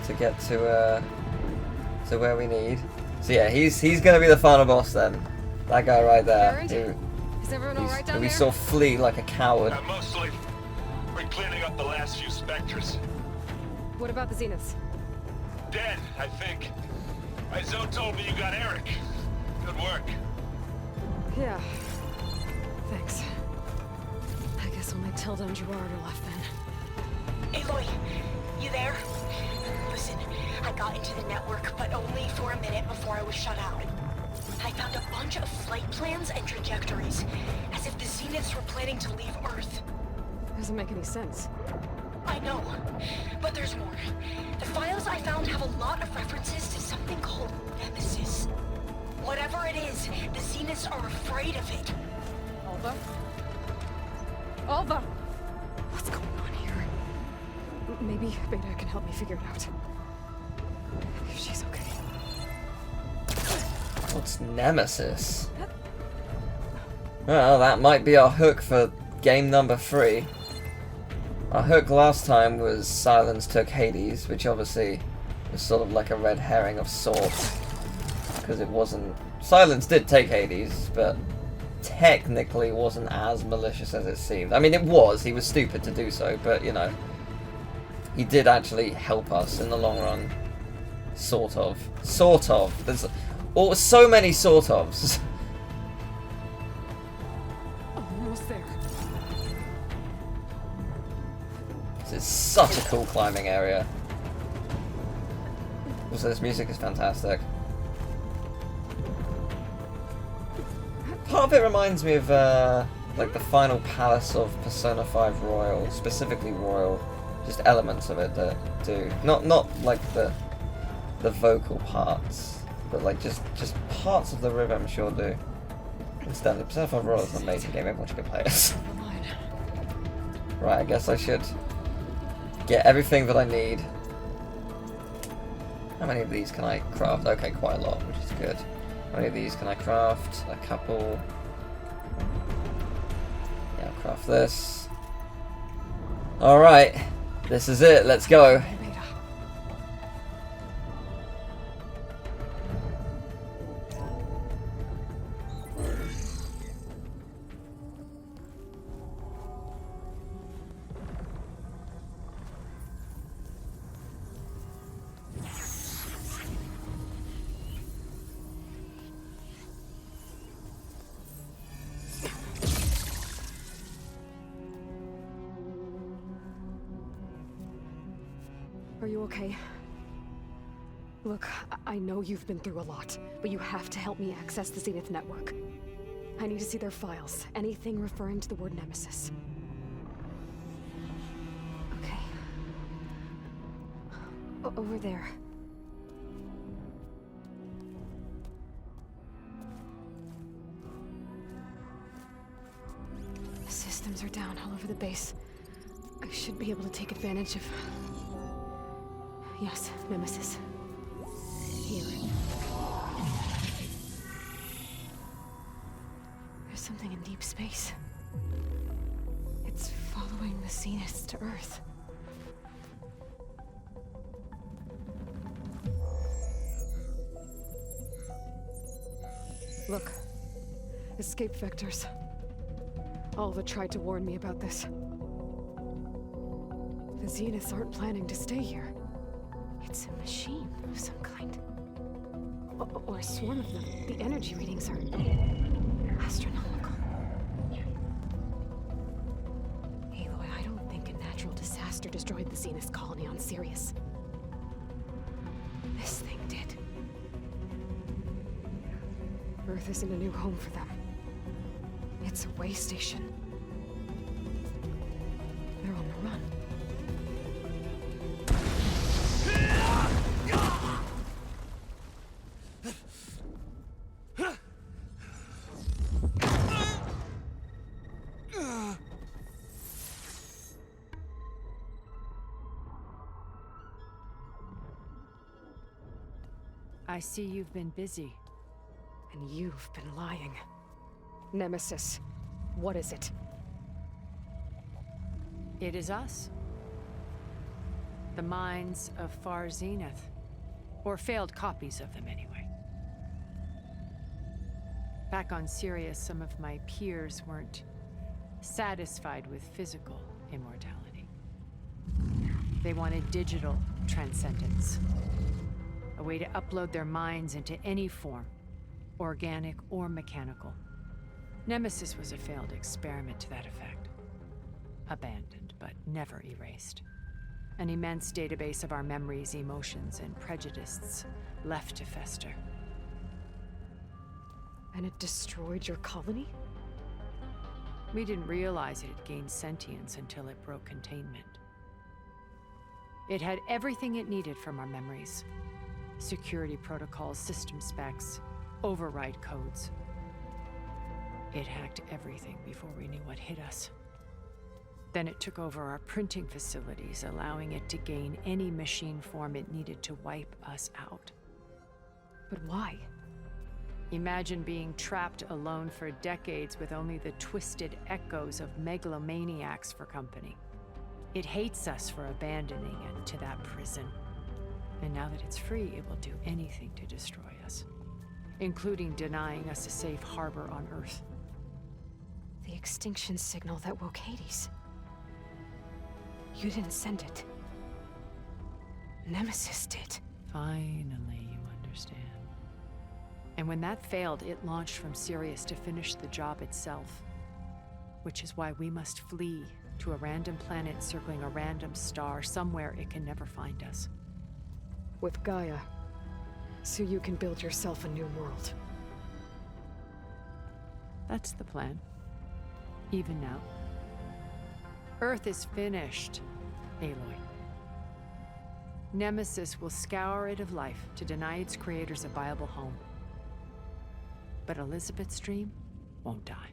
to get to where we need. So yeah, he's gonna be the final boss then. That guy right there. Is everyone alright down we there? saw flee like a coward. Mostly. We're cleaning up the last few specters. What about the Zeniths? Dead, I think. Izo told me you got Eric. Good work. Yeah. Thanks. I guess only Tilda and Gerard are left then. Aloy, you there? Listen, I got into the network, but only for a minute before I was shut out. I found a bunch of flight plans and trajectories, as if the Zeniths were planning to leave Earth. Doesn't make any sense. I know, but there's more. The files I found have a lot of references to something called Nemesis. Whatever it is, the Zeniths are afraid of it. Alva? Alva! What's going on here? Maybe Beta can help me figure it out. If she's okay. What's Nemesis? Well, that might be our hook for game number 3. Our hook last time was Sylens took Hades, which obviously was sort of like a red herring of sorts. Because it wasn't... Sylens did take Hades, but technically wasn't as malicious as it seemed. I mean, it was. He was stupid to do so, but, you know, he did actually help us in the long run. Sort of. Sort of. There's so many sort ofs. Almost there. This is such a cool climbing area. Also, this music is fantastic. Part of it reminds me of like the final palace of Persona 5 Royal, specifically Royal. Just elements of it that do not like the vocal parts, but like just parts of the river. I'm sure do. Instead, Persona 5 Royal is an amazing game. Everyone should go play it. Right, I guess I should get everything that I need. How many of these can I craft? Okay, quite a lot, which is good. How many of these can I craft? A couple. Yeah, I'll craft this. Alright, this is it, let's go. Are you okay? Look, I know you've been through a lot, but you have to help me access the Zenith network. I need to see their files, anything referring to the word Nemesis. Okay. Over there. The systems are down all over the base. I should be able to take advantage of... Yes, Nemesis. Here. There's something in deep space. It's following the Zeniths to Earth. Look. Escape vectors. Alva tried to warn me about this. The Zeniths aren't planning to stay here. It's a machine of some kind. Or a swarm of them. The energy readings are astronomical. Aloy, I don't think a natural disaster destroyed the Zenith colony on Sirius. This thing did. Earth isn't a new home for them. It's a way station. They're on the run. I see you've been busy. And you've been lying. Nemesis, what is it? It is us. The minds of Far Zenith. Or failed copies of them, anyway. Back on Sirius, some of my peers weren't satisfied with physical immortality. They wanted digital transcendence. A way to upload their minds into any form, organic or mechanical. Nemesis was a failed experiment to that effect. Abandoned, but never erased. An immense database of our memories, emotions, and prejudices left to fester. And it destroyed your colony? We didn't realize it had gained sentience until it broke containment. It had everything it needed from our memories. Security protocols, system specs, override codes. It hacked everything before we knew what hit us. Then it took over our printing facilities, allowing it to gain any machine form it needed to wipe us out. But why? Imagine being trapped alone for decades with only the twisted echoes of megalomaniacs for company. It hates us for abandoning it to that prison. And now that it's free, it will do anything to destroy us, including denying us a safe harbor on Earth. The extinction signal that woke Hades. You didn't send it. Nemesis did. Finally, you understand. And when that failed, it launched from Sirius to finish the job itself. Which is why we must flee to a random planet circling a random star, somewhere it can never find us. With Gaia, so you can build yourself a new world. That's the plan. Even now. Earth is finished, Aloy. Nemesis will scour it of life to deny its creators a viable home. But Elizabeth's dream won't die.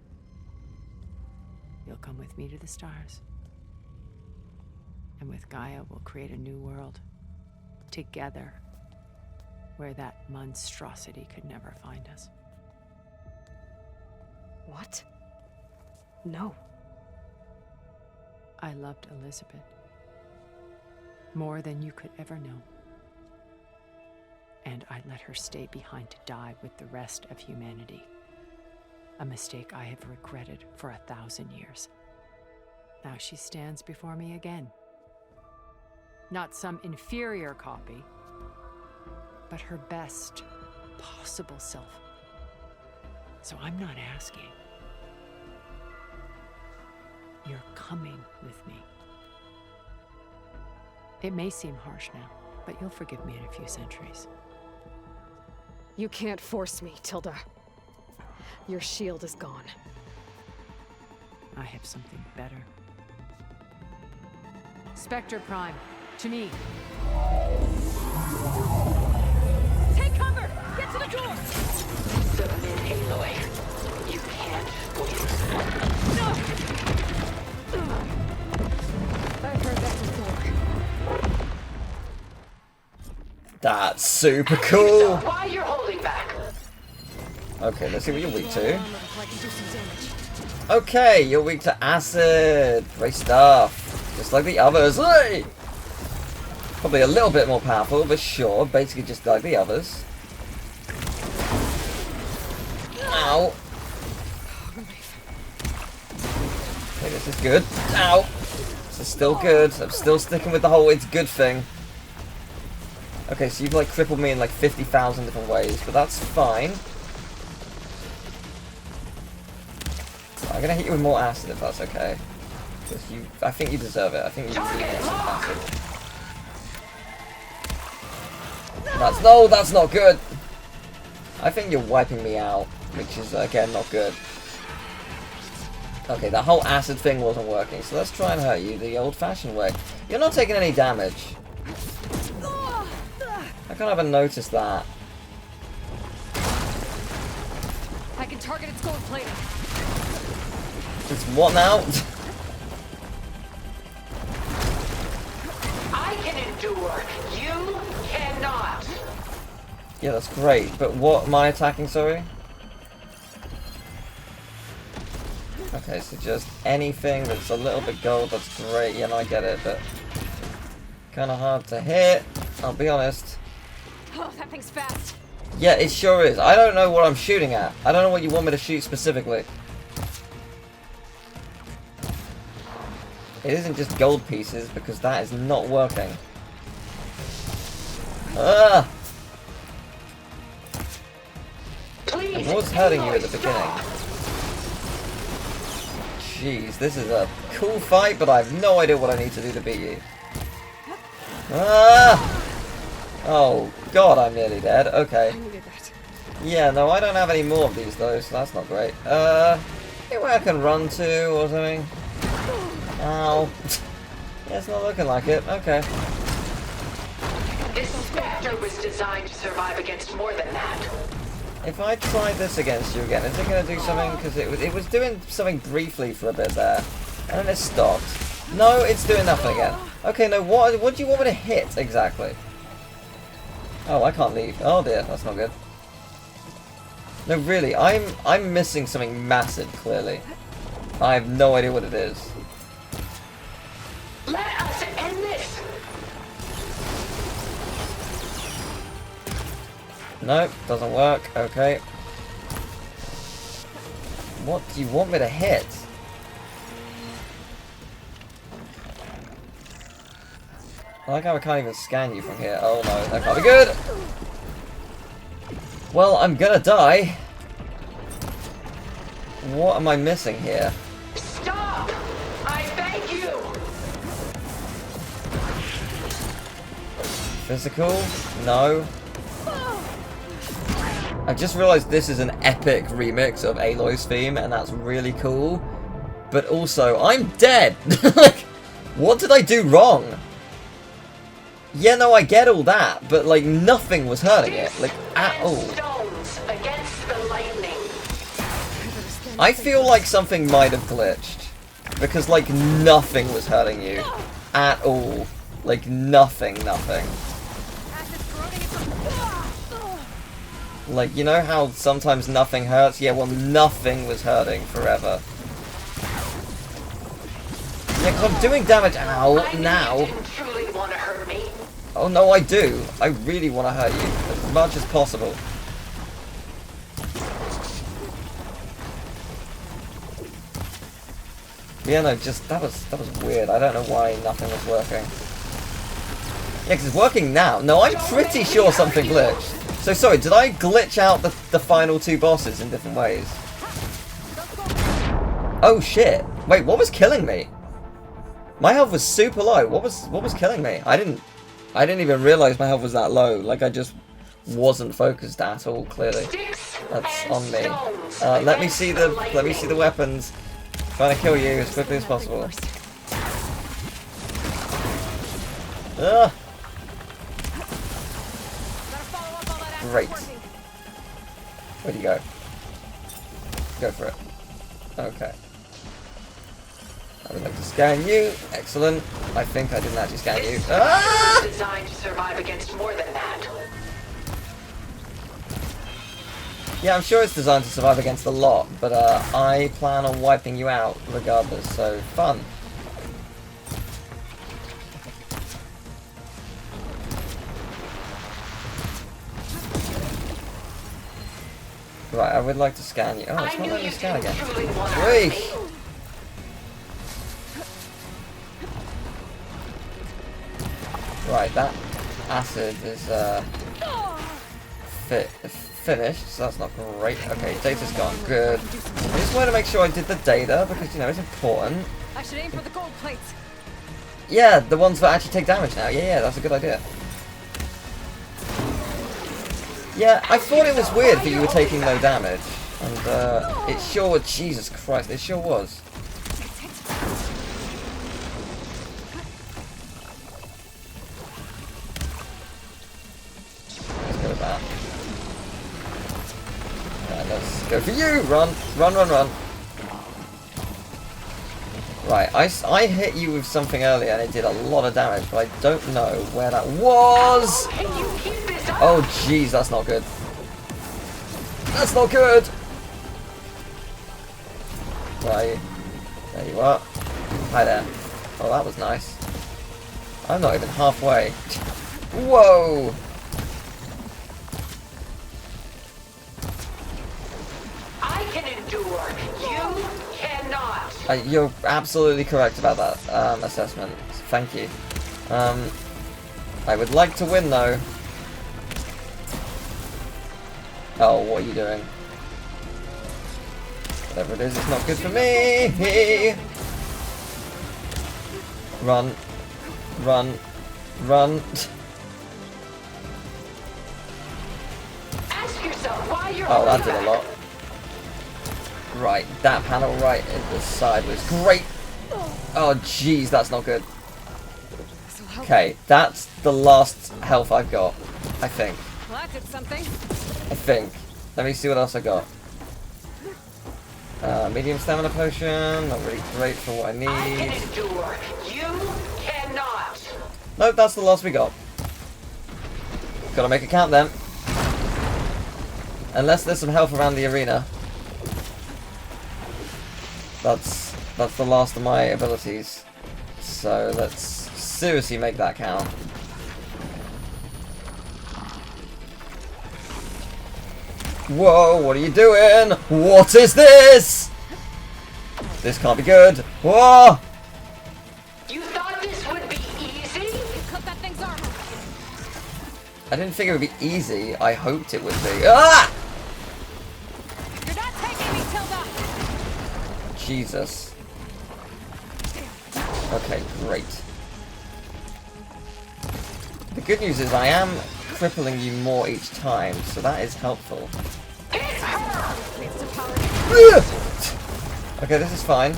You'll come with me to the stars. And with Gaia, we'll create a new world. Together. Where that monstrosity could never find us. What? No. I loved Elizabeth. More than you could ever know. And I let her stay behind to die with the rest of humanity. A mistake I have regretted for 1,000 years. Now she stands before me again. Not some inferior copy, but her best possible self. So I'm not asking. You're coming with me. It may seem harsh now, but you'll forgive me in a few centuries. You can't force me, Tilda. Your shield is gone. I have something better. Spectre Prime, to me. Take cover! Get to the door! Submit, Aloy. You can't win. No! I've heard that before. That's super cool! Why you're holding back? Okay, let's see what you're weak to. Okay, you're weak to acid. Great stuff. Just like the others. Hey! Probably a little bit more powerful, but sure. Basically just like the others. Ow. Okay, this is good. Ow. This is still good. I'm still sticking with the whole it's good thing. Okay, so you've like crippled me in like 50,000 different ways, but that's fine. I'm gonna hit you with more acid if that's okay. Because I think you deserve it. I think you really need some acid. That's not good. I think you're wiping me out, which is again not good. Okay, that whole acid thing wasn't working, so let's try and hurt you the old-fashioned way. You're not taking any damage. I can't even notice that. I can target its gold plating. It's what now? I can endure. You cannot. Yeah, that's great. But what am I attacking, sorry? Okay, so just anything that's a little bit gold, that's great. Yeah, no, I get it, but kind of hard to hit. I'll be honest. Oh, that thing's fast. Yeah, it sure is. I don't know what I'm shooting at. I don't know what you want me to shoot specifically. It isn't just gold pieces, because that is not working. Ah! I was hurting you at the beginning. Jeez, this is a cool fight, but I have no idea what I need to do to beat you. Ah! Oh, God, I'm nearly dead. Okay. Yeah, no, I don't have any more of these, though, so that's not great. Anywhere I can run to or something? Ow. Yeah, it's not looking like it. Okay. This Spectre was designed to survive against more than that. If I try this against you again, is it going to do something? Because it was doing something briefly for a bit there. And then it stopped. No, it's doing nothing again. Okay, no, what do you want me to hit, exactly? Oh, I can't leave. Oh dear, that's not good. No, really, I'm missing something massive, clearly. I have no idea what it is. Let us end this! Nope, doesn't work. Okay. What do you want me to hit? I like how I can't even scan you from here. Oh no, that can't be good! Well, I'm gonna die. What am I missing here? Stop! I beg you! Physical? No. I just realised this is an epic remix of Aloy's theme, and that's really cool. But also, I'm dead! Like, what did I do wrong? Yeah, no, I get all that, but like, nothing was hurting it, like, at all. I feel like something might have glitched. Because, like, nothing was hurting you. At all. Like, nothing. Like, you know how sometimes nothing hurts? Yeah, well, nothing was hurting forever. Yeah, 'cause I'm doing damage. Ow, now. Oh, no, I do. I really want to hurt you as much as possible. Yeah, no, just, that was weird. I don't know why nothing was working. Yeah, because it's working now. No, I'm pretty sure something glitched. So, sorry, did I glitch out the final two bosses in different ways? Oh, shit. Wait, what was killing me? My health was super low. What was killing me? I didn't even realize my health was that low. Like, I just wasn't focused at all, clearly. That's on me. Let me see the weapons. Trying to kill you as quickly as possible. Ugh. Great. Where'd you go? Go for it. Okay. I would like to scan you. Excellent. I think I didn't actually scan you. Ah! Designed to survive against more than that. Yeah, I'm sure it's designed to survive against a lot, but I plan on wiping you out regardless, so fun. Right, I would like to scan you. Oh, it's not letting me scan again. Wait! Right, that acid is finished, so that's not great. Okay, data's gone. Good. I just wanted to make sure I did the data because, you know, it's important. I should aim for the gold plates. Yeah, the ones that actually take damage now. Yeah, that's a good idea. Yeah, I thought it was weird that you were taking no damage, and it sure, Jesus Christ, it sure was. Let's go with that. Let's go for you! Run! Run, run, run! Right, I hit you with something earlier and it did a lot of damage, but I don't know where that was! Oh jeez, that's not good. That's not good! Right, there you are. Hi there. Oh, that was nice. I'm not even halfway. Whoa! I can endure. You cannot. You're absolutely correct about that assessment. Thank you. I would like to win though. Oh, what are you doing? Whatever it is, it's not good for me! Run. Run. Run. Ask yourself why you're Oh, that did a lot. Right, that panel right in the side was great! Oh, jeez, that's not good. Okay, that's the last health I've got. I think. Well, that did something. I think. Let me see what else I got. Medium stamina potion, not really great for what I need. I can endure. You cannot. Nope, that's the last we got. Gotta make it count then. Unless there's some health around the arena. That's the last of my abilities. So let's seriously make that count. Whoa, what are you doing? What is this? This can't be good. Whoa! You thought this would be easy? Cut that thing's armor. I didn't think it would be easy. I hoped it would be. Ah! You're not taking me, Tilda. Jesus. Okay, great. The good news is I am crippling you more each time, so that is helpful. Okay, this is fine.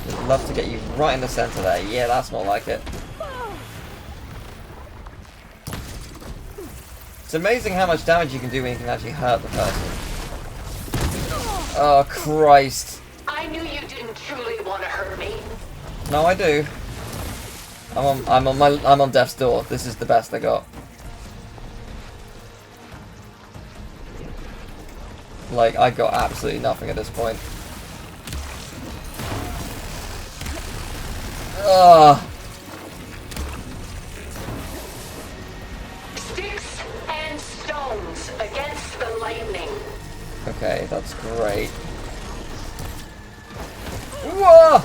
Would love to get you right in the center there. Yeah, that's more like it. It's amazing how much damage you can do when you can actually hurt the person. Oh, Christ. I knew you didn't truly want to hurt me. No, I do. I'm on death's door. This is the best I got. Like, I got absolutely nothing at this point. Ugh. Sticks and stones against the lightning. Okay, that's great. Whoa!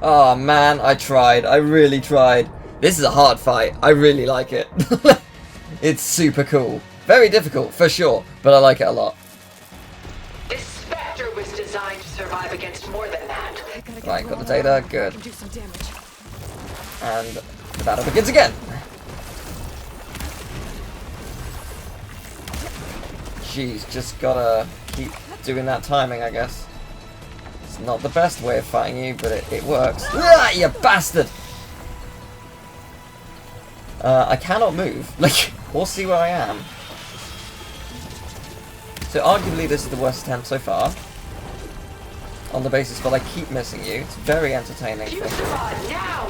Oh man, I tried. I really tried. This is a hard fight. I really like it. It's super cool. Very difficult, for sure, but I like it a lot. This specter was designed to survive against more than that. Right, got the data. Good. And the battle begins again. Jeez, just gotta keep doing that timing, I guess. It's not the best way of fighting you, but it works. Ah, you bastard! I cannot move. Like, we'll see where I am. So arguably this is the worst attempt so far. On the basis that I keep missing you. It's very entertaining. You survive now!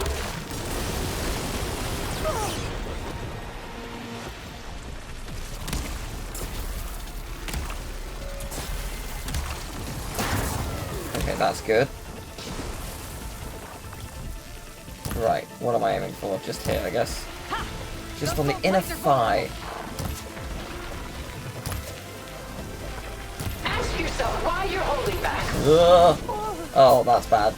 Okay, that's good. Right, what am I aiming for? Just here, I guess. Just on the inner thigh. Ask yourself why you're holding back. Ugh. Oh, that's bad.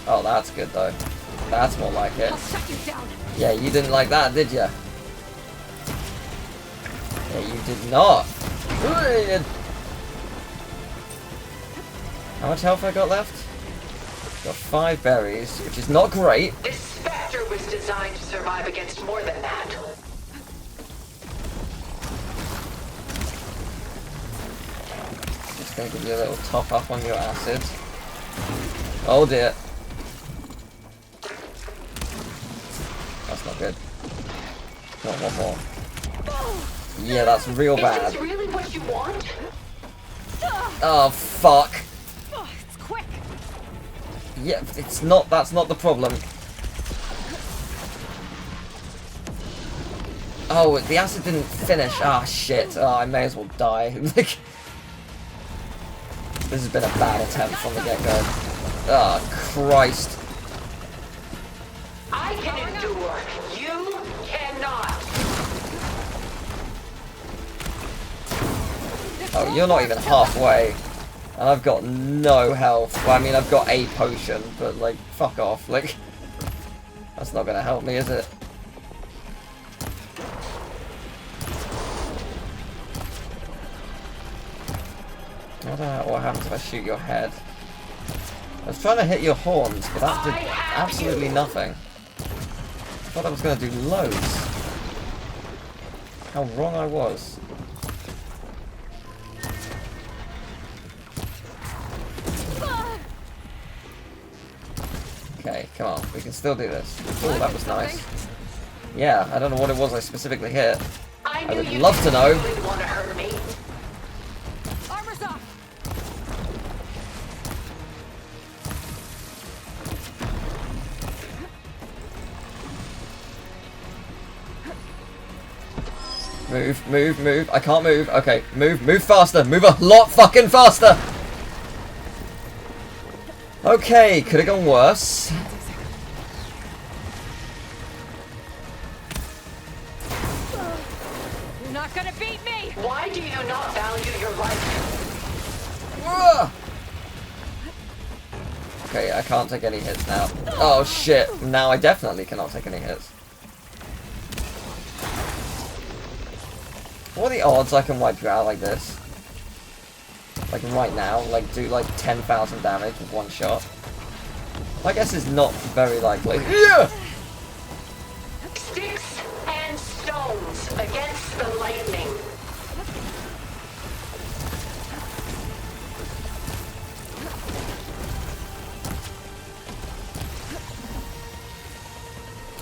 Oh, that's good though. That's more like it. Yeah, you didn't like that, did ya? Yeah, you did not. How much health I got left? Got 5 berries, which is not great. This specter was designed to survive against more than that. Just gonna give you a little top up on your acid. Oh dear. That's not good. Not one more. Yeah, that's real bad. Is this really what you want? Oh fuck. It's quick. Yeah, it's not. That's not the problem. Oh, the acid didn't finish. Ah, shit. Oh, I may as well die. This has been a bad attempt from the get-go. Ah, Christ. I can endure. You cannot. Oh, you're not even halfway. And I've got no health. Well, I mean, I've got a potion, but, like, fuck off. Like, that's not gonna help me, is it? I don't know what happens if I shoot your head. I was trying to hit your horns, but that did absolutely nothing. I thought I was going to do loads. How wrong I was. Okay, come on. We can still do this. Oh, that was nice. Yeah, I don't know what it was I specifically hit. I would love to know. Armor's off. Move, move, move. I can't move. Okay, move, move faster. Move a lot fucking faster. Okay, could have gone worse. not gonna beat me! Why do you not value your life? Whoa! Okay, I can't take any hits now. Oh shit! Now I definitely cannot take any hits. What are the odds I can wipe you out like this? Like right now, like do like 10,000 damage with one shot? I guess it's not very likely. Yeah! Sticks and stones against the lightning.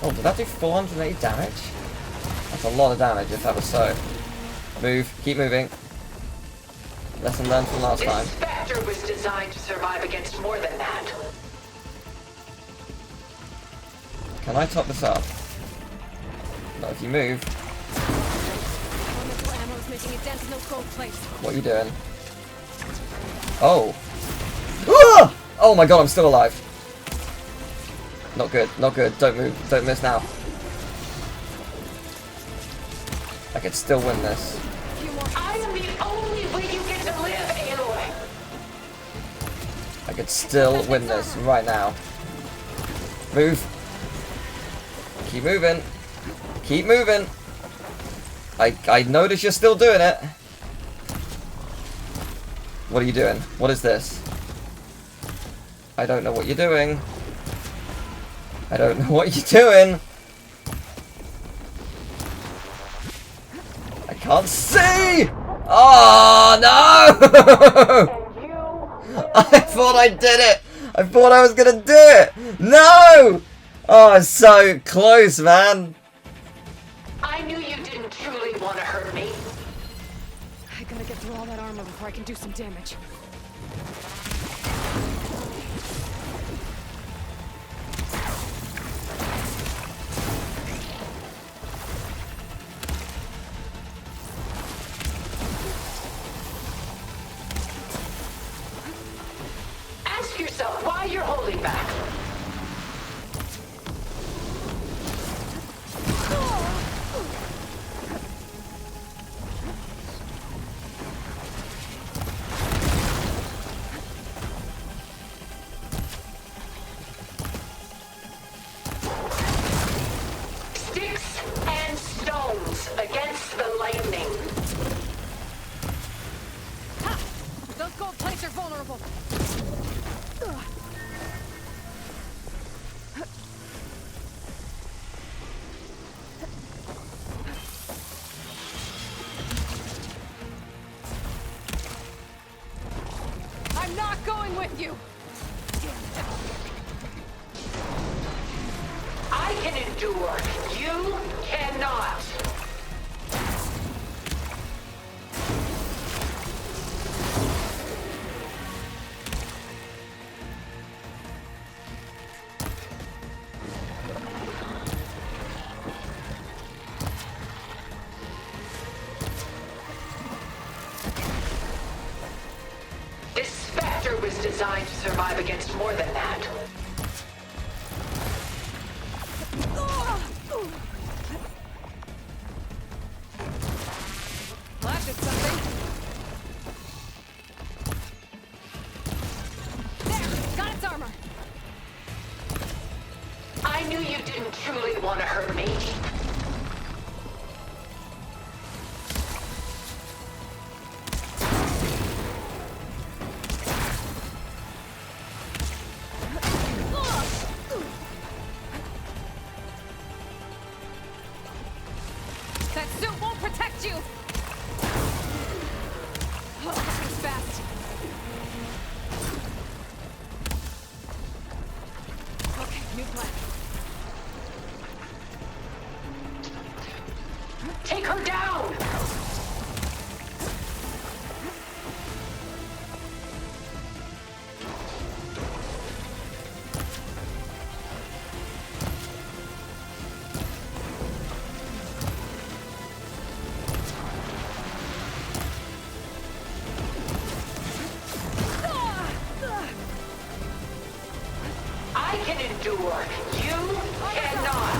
Oh, did that do 480 damage? That's a lot of damage if that was so. Move, keep moving. Lesson learned from last time. This Spectre was designed to survive against more than that. Can I top this up? No, if you move. What are you doing? Oh. Ah! Oh my god, I'm still alive. Not good, not good. Don't move, don't miss now. I could still win this. I am the only way you get to live, Aloy. I could still win this right now. Move. Keep moving. Keep moving. I notice you're still doing it. What are you doing? What is this? I don't know what you're doing. I don't know what you're doing. I can't see! Oh, no! I thought I did it! I thought I was gonna do it! No! Oh, it's so close, man. I knew you didn't truly want to hurt me. I gotta get through all that armor before I can do some damage. Ask yourself why you're holding back. Sticks and stones against the lightning. Ha! Those gold plates are vulnerable. I'm not going with you. I can endure. You cannot. This Spectre was designed to survive against more than that. Well, that did something. There! Got its armor! I knew you didn't truly want to hurt me. That suit won't protect you! Oh, that was fast. Okay, new plan. Take her down! I can endure. You cannot.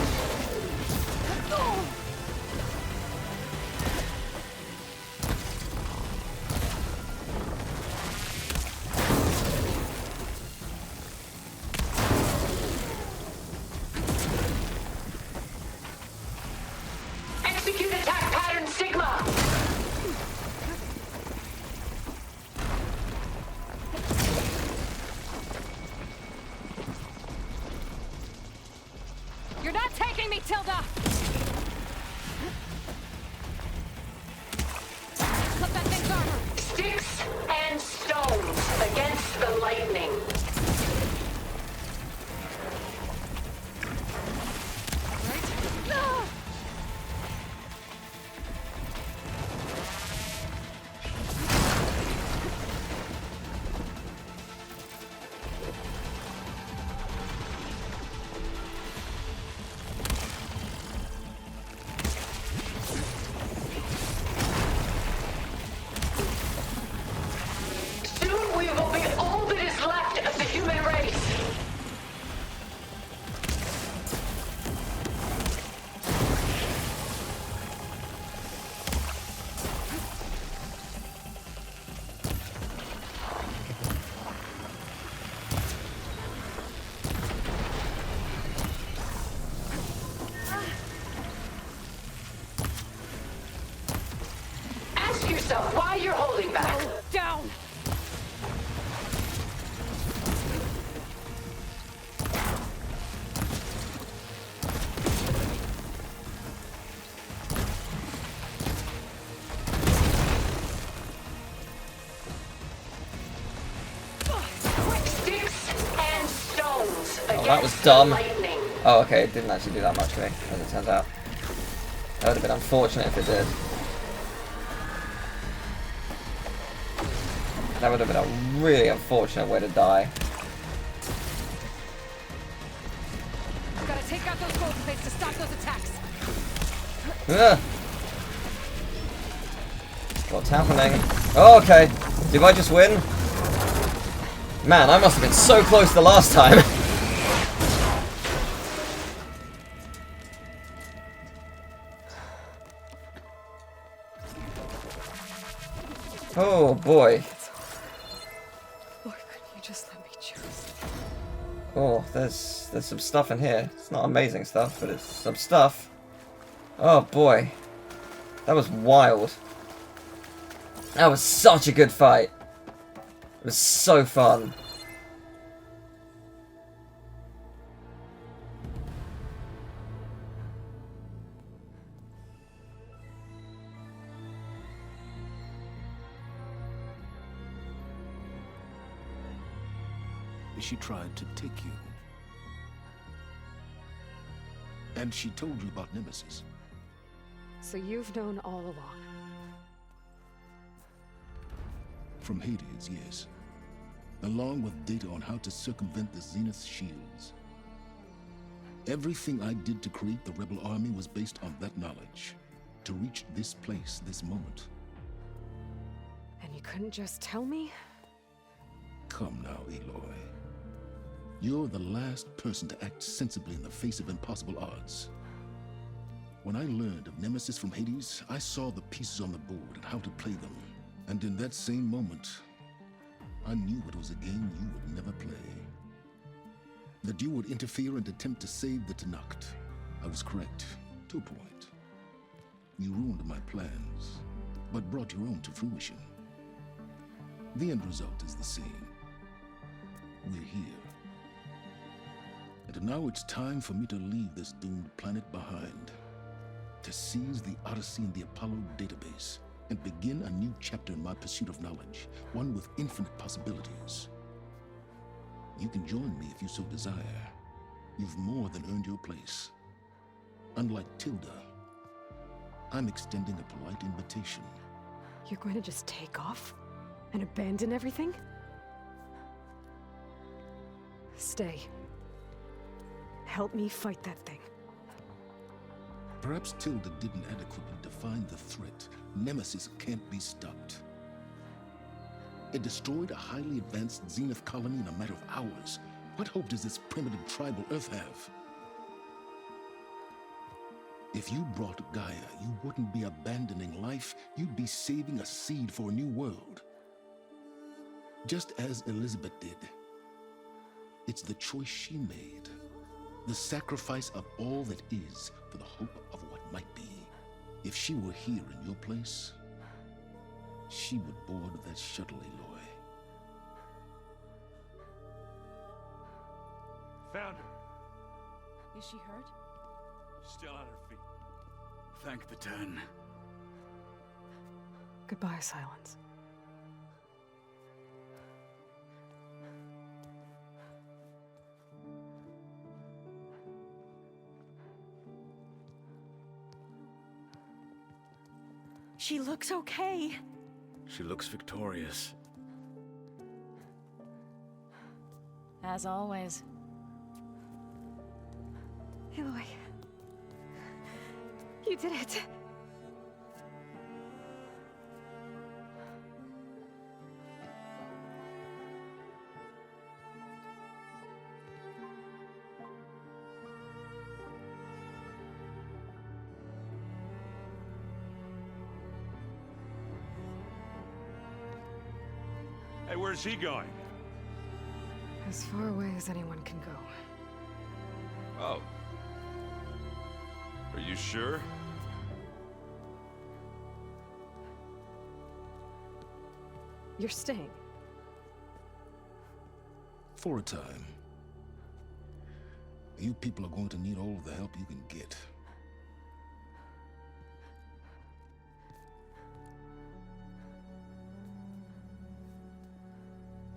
So, why you're holding back? Down! Oh, that was dumb. Oh, okay, it didn't actually do that much for me, as it turns out. That would have been unfortunate if it did. That would have been a really unfortunate way to die. We gotta take out those gold plates to stop those attacks. Ugh. What's happening? Oh, okay. Did I just win? Man, I must have been so close the last time. Oh boy. Why couldn't you just let me choose? Oh, there's some stuff in here. It's not amazing stuff, but it's some stuff. Oh boy. That was wild. That was such a good fight. It was so fun. She tried to take you. And she told you about Nemesis. So you've known all along. From Hades, yes. Along with data on how to circumvent the Zenith shields. Everything I did to create the rebel army was based on that knowledge. To reach this place, this moment. And you couldn't just tell me? Come now, Aloy. You're the last person to act sensibly in the face of impossible odds. When I learned of Nemesis from Hades, I saw the pieces on the board and how to play them. And in that same moment, I knew it was a game you would never play. That you would interfere and attempt to save the Tenakth. I was correct, to a point. You ruined my plans, but brought your own to fruition. The end result is the same. We're here. And now it's time for me to leave this doomed planet behind. To seize the Odyssey and the Apollo database, and begin a new chapter in my pursuit of knowledge, one with infinite possibilities. You can join me if you so desire. You've more than earned your place. Unlike Tilda, I'm extending a polite invitation. You're going to just take off? And abandon everything? Stay. Help me fight that thing. Perhaps Tilda didn't adequately define the threat. Nemesis can't be stopped. It destroyed a highly advanced Zenith colony in a matter of hours. What hope does this primitive tribal Earth have? If you brought Gaia, you wouldn't be abandoning life, you'd be saving a seed for a new world. Just as Elizabeth did. It's the choice she made. The sacrifice of all that is for the hope of what might be. If she were here in your place, she would board that shuttle, Aloy. Found her. Is she hurt? Still on her feet. Thank the Ten. Goodbye, Sylens. She looks okay. She looks victorious. As always. Aloy. You did it. Hey, where's he going? As far away as anyone can go. Oh. Are you sure? You're staying. For a time. You people are going to need all of the help you can get.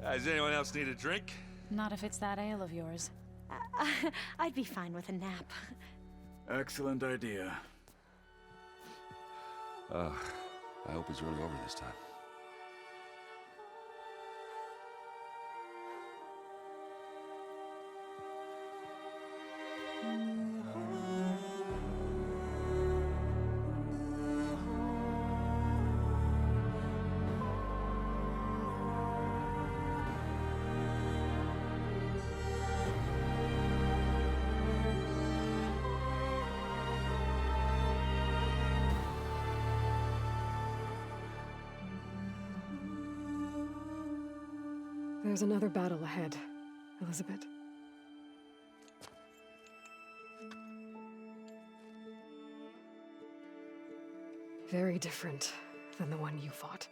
Does anyone else need a drink? Not if it's that ale of yours. I'd be fine with a nap. Excellent idea. I hope it's really over this time. There's another battle ahead, Elizabeth. Very different than the one you fought.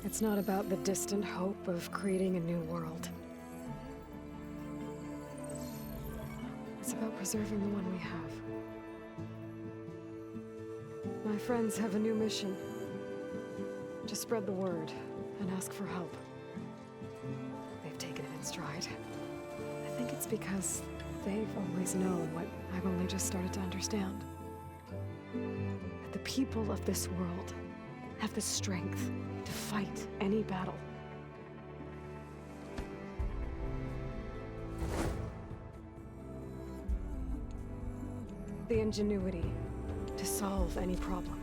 It's not about the distant hope of creating a new world. It's about preserving the one we have. My friends have a new mission. To spread the word and ask for help. They've taken it in stride. I think it's because they've always known what I've only just started to understand. That the people of this world have the strength to fight any battle. The ingenuity to solve any problem.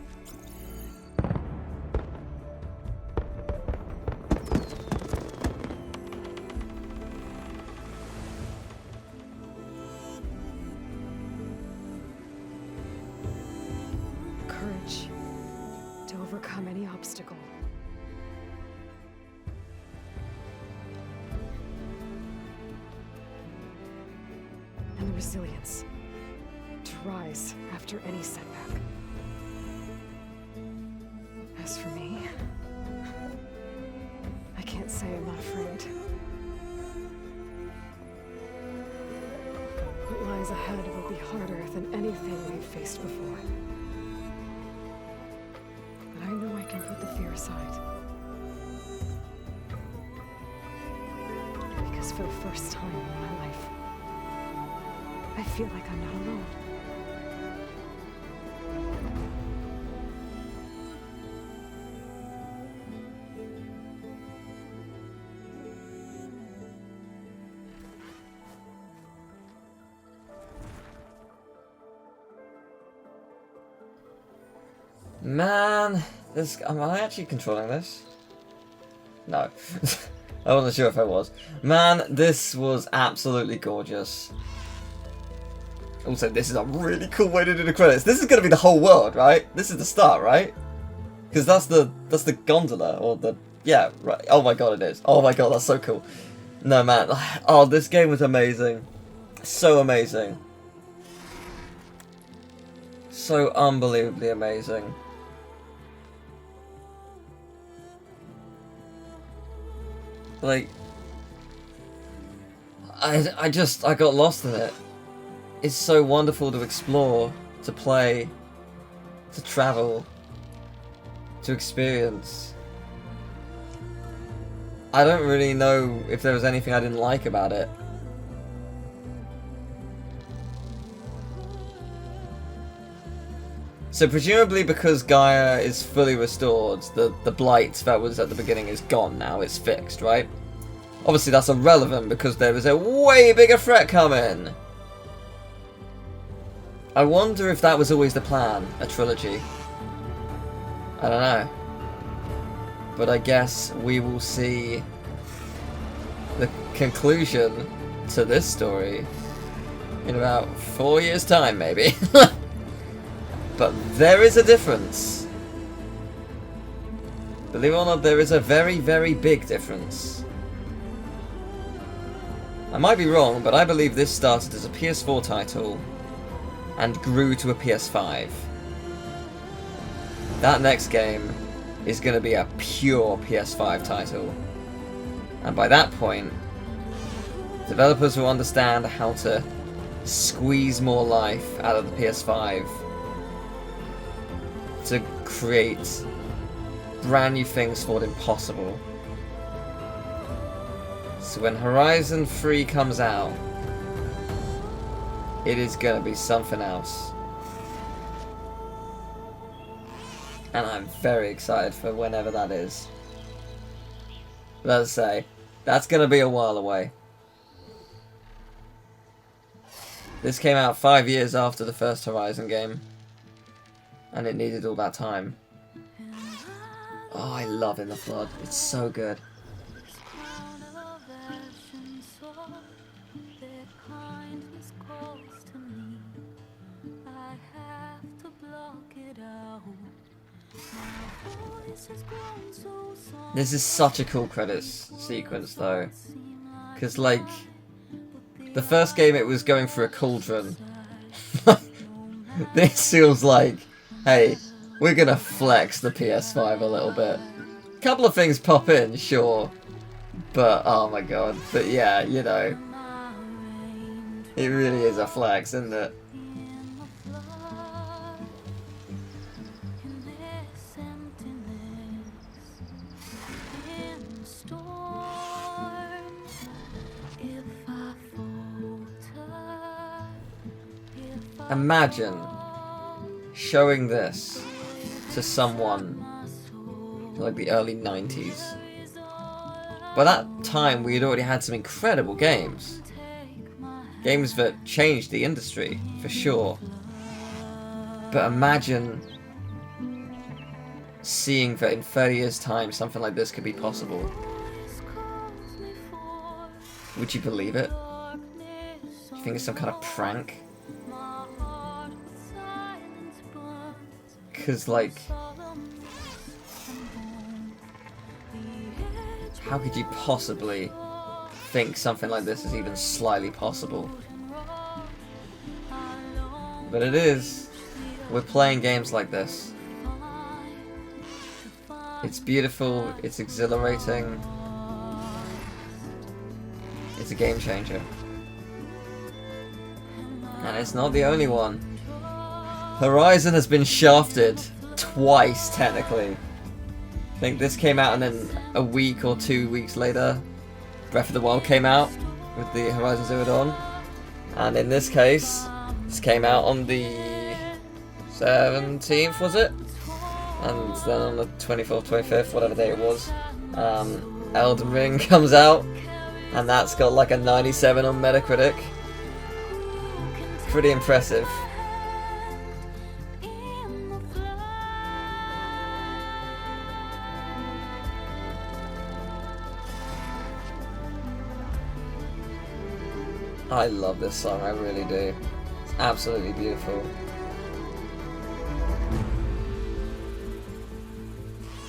Courage to overcome any obstacle. And the resilience to rise after any setback. As for me, I can't say I'm not afraid. What lies ahead will be harder than anything we've faced before. But I know I can put the fear aside. Because for the first time in my life, I feel like I'm not alone. Man, this... Am I actually controlling this? No. I wasn't sure if I was. Man, this was absolutely gorgeous. Also, this is a really cool way to do the credits. This is going to be the whole world, right? This is the start, right? Because that's the gondola, or the... Yeah, right. Oh my god, it is. Oh my god, that's so cool. No, man. Oh, this game was amazing. So amazing. So unbelievably amazing. Like... I got lost in it. It's so wonderful to explore, to play, to travel, to experience. I don't really know if there was anything I didn't like about it. So presumably because Gaia is fully restored, the blight that was at the beginning is gone now, it's fixed, right? Obviously that's irrelevant because there is a way bigger threat coming! I wonder if that was always the plan, a trilogy. I don't know. But I guess we will see the conclusion to this story in about 4 years' time, maybe. But there is a difference. Believe it or not, there is a very, very big difference. I might be wrong, but I believe this started as a PS4 title and grew to a PS5. That next game is going to be a pure PS5 title. And by that point, developers will understand how to squeeze more life out of the PS5 to create brand new things thought impossible. So when Horizon 3 comes out, it is going to be something else. And I'm very excited for whenever that is. Let's say, that's going to be a while away. This came out 5 years after the first Horizon game. And it needed all that time. Oh, I love In the Flood. It's so good. This is such a cool credits sequence though, because like the first game it was going through a cauldron. This feels like, hey, we're gonna flex the PS5 a little bit. A couple of things pop in, sure, but oh my god, but yeah, you know, it really is a flex, isn't it? Imagine showing this to someone in like the early 90s. By that time we had already had some incredible games. Games that changed the industry, for sure. But imagine seeing that in 30 years' time something like this could be possible. Would you believe it? Do you think it's some kind of prank? Because, like, how could you possibly think something like this is even slightly possible? But it is. We're playing games like this. It's beautiful, it's exhilarating. It's a game changer. And it's not the only one. Horizon has been shafted twice, technically. I think this came out and then a week or 2 weeks later, Breath of the Wild came out with the Horizon Zero Dawn. And in this case, this came out on the 17th, was it? And then on the 24th, 25th, whatever day it was, Elden Ring comes out. And that's got like a 97 on Metacritic. Pretty impressive. I love this song, I really do. It's absolutely beautiful.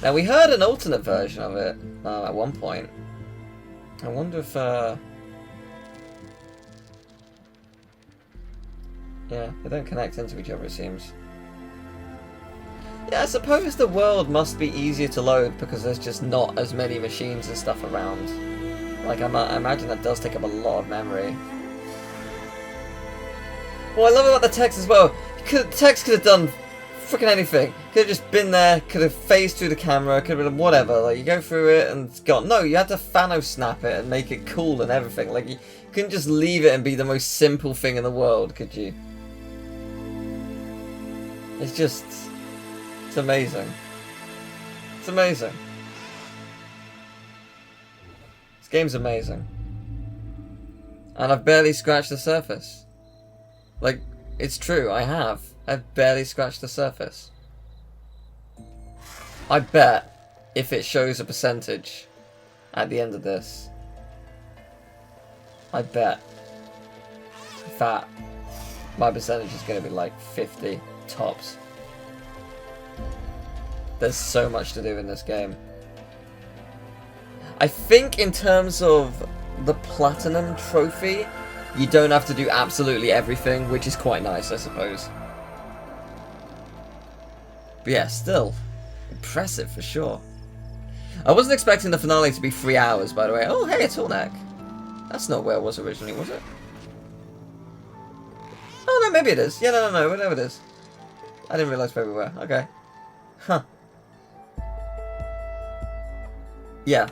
Now we heard an alternate version of it at one point. I wonder if yeah, they don't connect into each other, it seems. Yeah, I suppose the world must be easier to load because there's just not as many machines and stuff around. Like, I imagine that does take up a lot of memory. Well, I love about the text as well. The text could have done freaking anything. Could have just been there, could have phased through the camera, could have been whatever. Like, you go through it and it's gone. No, you had to Thanos snap it and make it cool and everything. Like, you couldn't just leave it and be the most simple thing in the world, could you? It's just... it's amazing. It's amazing. This game's amazing. And I've barely scratched the surface. Like, it's true, I have. I've barely scratched the surface. I bet if it shows a percentage at the end of this, I bet that my percentage is going to be like 50 tops. There's so much to do in this game. I think in terms of the Platinum Trophy, you don't have to do absolutely everything, which is quite nice, I suppose. But yeah, still, impressive for sure. I wasn't expecting the finale to be 3 hours, by the way. Oh, hey, it's Hornak. That's not where it was originally, was it? Oh, no, maybe it is. Yeah, no, whatever it is. I didn't realise where we were. Okay. Huh. Yeah,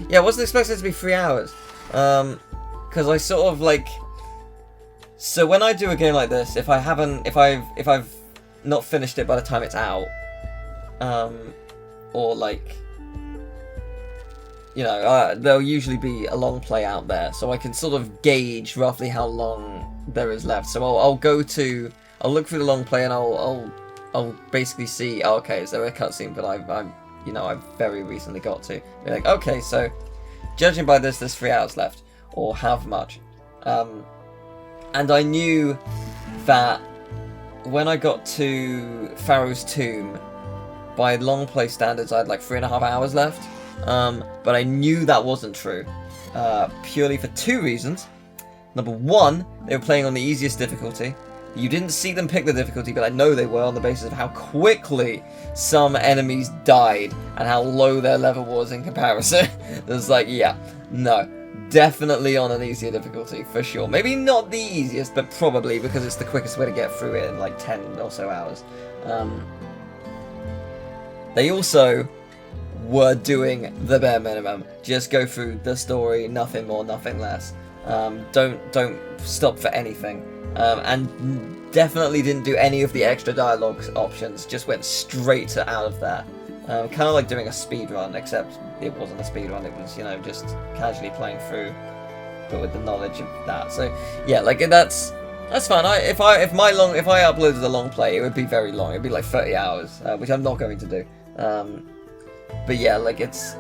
yeah, I wasn't expecting it to be 3 hours. Because I sort of, like... So when I do a game like this, if I've not finished it by the time it's out, or, like... You know, there'll usually be a long play out there, so I can sort of gauge roughly how long there is left. So I'll look through the long play and I'll basically see, oh, okay, is there a cutscene that I've very recently got to. Be like, okay, so judging by this, there's 3 hours left, or however much. And I knew that when I got to Pharaoh's Tomb, by long play standards, I had like 3.5 hours left. But I knew that wasn't true, purely for 2 reasons. Number 1, they were playing on the easiest difficulty. You didn't see them pick the difficulty, but I know they were on the basis of how quickly some enemies died and how low their level was in comparison. It was like, yeah, no, definitely on an easier difficulty, for sure. Maybe not the easiest, but probably because it's the quickest way to get through it in like 10 or so hours. They also were doing the bare minimum. Just go through the story, nothing more, nothing less. Don't stop for anything. And definitely didn't do any of the extra dialogue options, just went straight to out of that. Kind of like doing a speed run, except it wasn't a speed run, it was, you know, just casually playing through, but with the knowledge of that. So yeah, like that's fine. If I uploaded a long play, it would be very long. It'd be like 30 hours, which I'm not going to do. But yeah, like it's...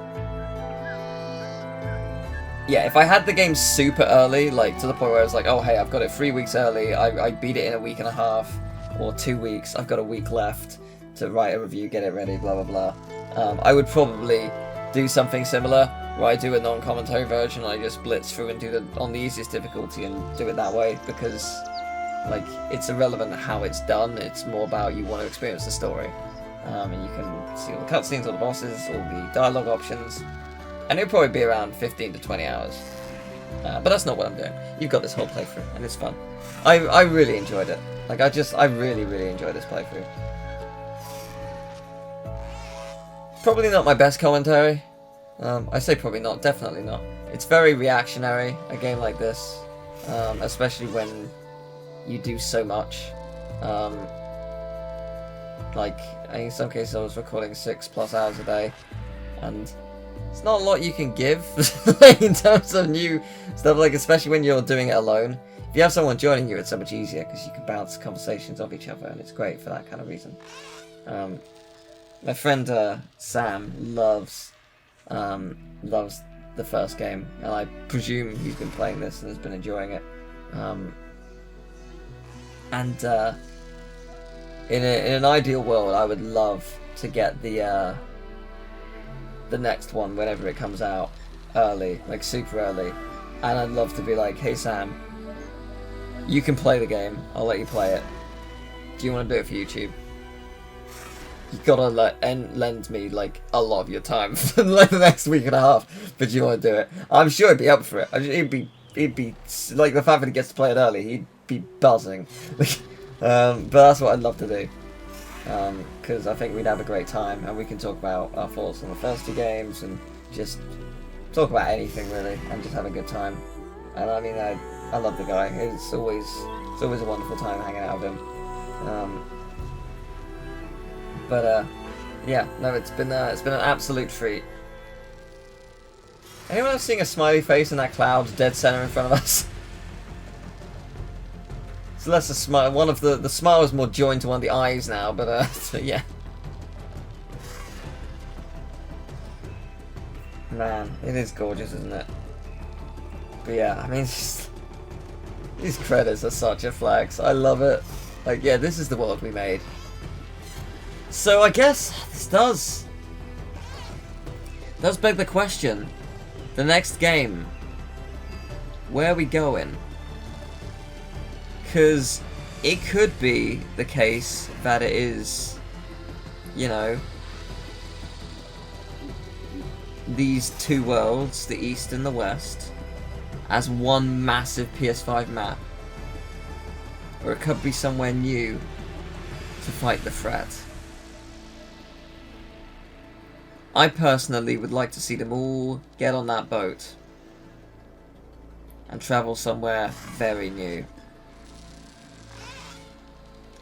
Yeah, if I had the game super early, like to the point where I was like, oh hey, I've got it 3 weeks early, I beat it in a week and a half, or 2 weeks, I've got a week left to write a review, get it ready, blah blah blah. I would probably do something similar, where I do a non-commentary version, I just blitz through and do on the easiest difficulty and do it that way, because like it's irrelevant how it's done, it's more about you want to experience the story. And you can see all the cutscenes, all the bosses, all the dialogue options. And it'll probably be around 15 to 20 hours. But that's not what I'm doing. You've got this whole playthrough, and it's fun. I really enjoyed it. Like, I really, really enjoyed this playthrough. Probably not my best commentary. I say probably not, definitely not. It's very reactionary, a game like this. Especially when you do so much. Like, in some cases I was recording 6+ hours a day. And it's not a lot you can give in terms of new stuff, like especially when you're doing it alone. If you have someone joining you, it's so much easier because you can bounce conversations off each other, and it's great for that kind of reason. My friend Sam loves the first game, and I presume he's been playing this and has been enjoying it. In an ideal world, I would love to get the next one whenever it comes out early, like super early, and I'd love to be like, hey Sam, you can play the game, I'll let you play it. Do you want to do it for YouTube? You gotta lend me like a lot of your time for like the next week and a half, but you want to do it? I'm sure he'd be up for it. He'd be like, the fact that he gets to play it early, he'd be buzzing. But that's what I'd love to do. Because I think we'd have a great time, and we can talk about our thoughts on the first 2 games, and just talk about anything really, and just have a good time. And I mean, I love the guy. It's always a wonderful time hanging out with him. Yeah, no, it's been an absolute treat. Anyone else seeing a smiley face in that cloud dead center in front of us? So that's a smile. One of the smile is more joined to one of the eyes now, but so yeah. Man, it is gorgeous, isn't it? But yeah, I mean, these credits are such a flex. I love it. Like, yeah, this is the world we made. So I guess this does beg the question: The next game. Where are we going? Because it could be the case that it is, you know, these two worlds, the East and the West, as one massive PS5 map. Or it could be somewhere new to fight the threat. I personally would like to see them all get on that boat and travel somewhere very new.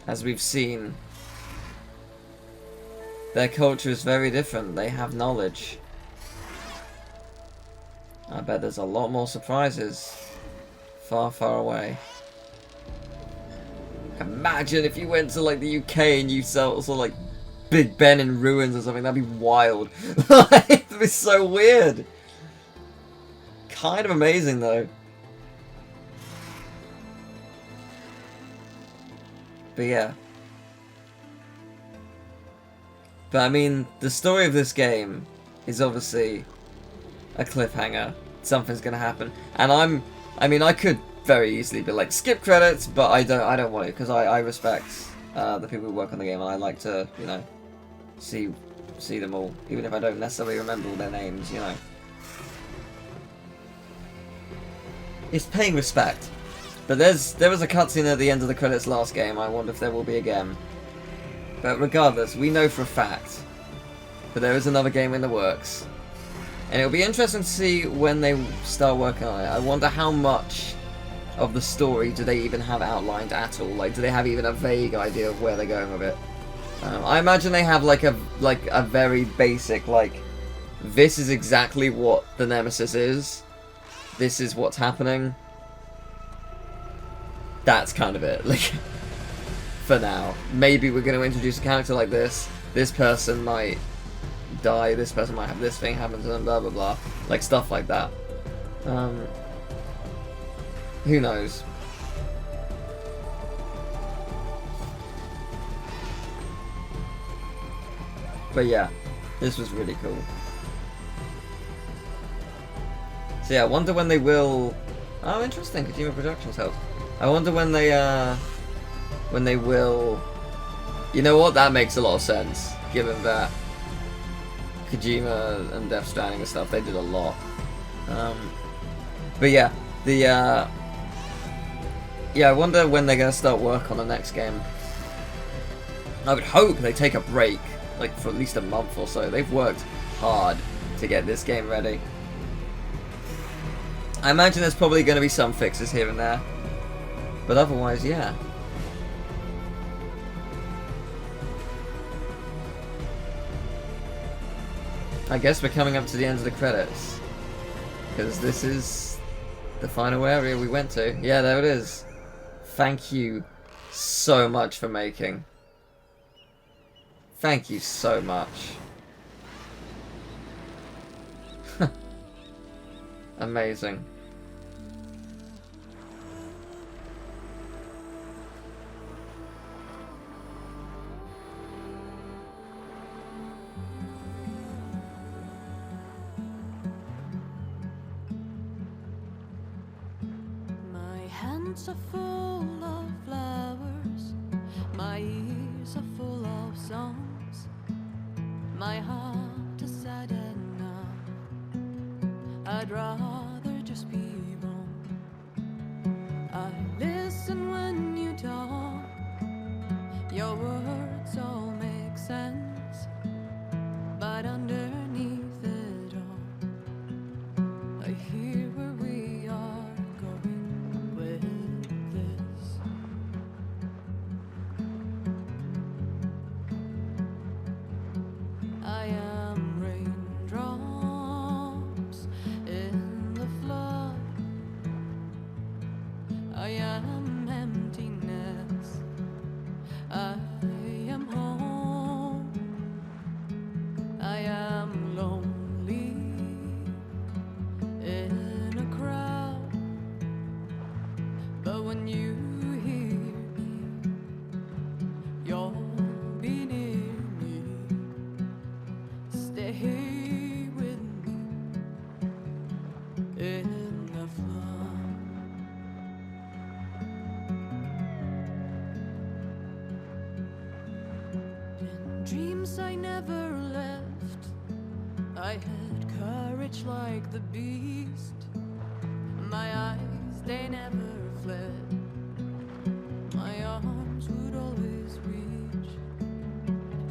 As we've seen, their culture is very different. They have knowledge. I bet there's a lot more surprises far, far away. Imagine if you went to like the UK and you saw like Big Ben in ruins or something. That'd be wild. It'd be so weird. Kind of amazing though. But yeah. But I mean, the story of this game is obviously a cliffhanger. Something's gonna happen, and I mean, I could very easily be like skip credits, but I don't want it because I respect the people who work on the game, and I like to, you know, see them all, even if I don't necessarily remember all their names. You know, it's paying respect. But there was a cutscene at the end of the credits last game. I wonder if there will be again. But regardless, we know for a fact that there is another game in the works. And it'll be interesting to see when they start working on it. I wonder how much of the story do they even have outlined at all? Like, do they have even a vague idea of where they're going with it? I imagine they have like a very basic, like, this is exactly what the Nemesis is. This is what's happening. That's kind of it, like, for now. Maybe we're going to introduce a character like this. This person might die, this person might have this thing happen to them, blah blah blah. Like, stuff like that. Who knows? But yeah, this was really cool. So yeah, I wonder when they will... Oh, interesting, Kojima Productions helped. I wonder when they will... You know what? That makes a lot of sense, given that Kojima and Death Stranding and stuff, they did a lot. But yeah, yeah, I wonder when they're gonna start work on the next game. I would hope they take a break, like for at least a month or so. They've worked hard to get this game ready. I imagine there's probably going to be some fixes here and there. But otherwise, yeah. I guess we're coming up to the end of the credits. Because this is the final area we went to. Yeah, there it is. Thank you so much for making. Thank you so much. Amazing. Hands are full of flowers, my ears are full of songs, my heart is sad enough, I'd rather just be wrong. I listen when you talk, your words all make sense, but underneath it all, I hear where we are going with this. I am raindrops in the flood. I am emptiness. I am home. I am lonely in a crowd. But when you hear me, you'll be near me. Stay with me. I had courage like the beast. My eyes, they never fled. My arms would always reach.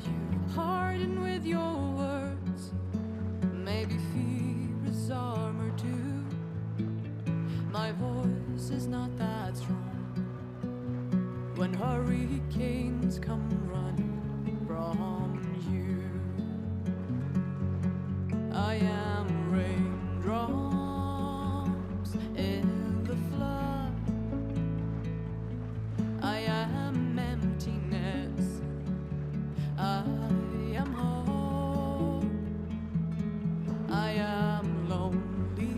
You harden with your words. Maybe fear is armor too. My voice is not that strong. When hurricanes come running from you, I am raindrops in the flood. I am emptiness. I am home. I am lonely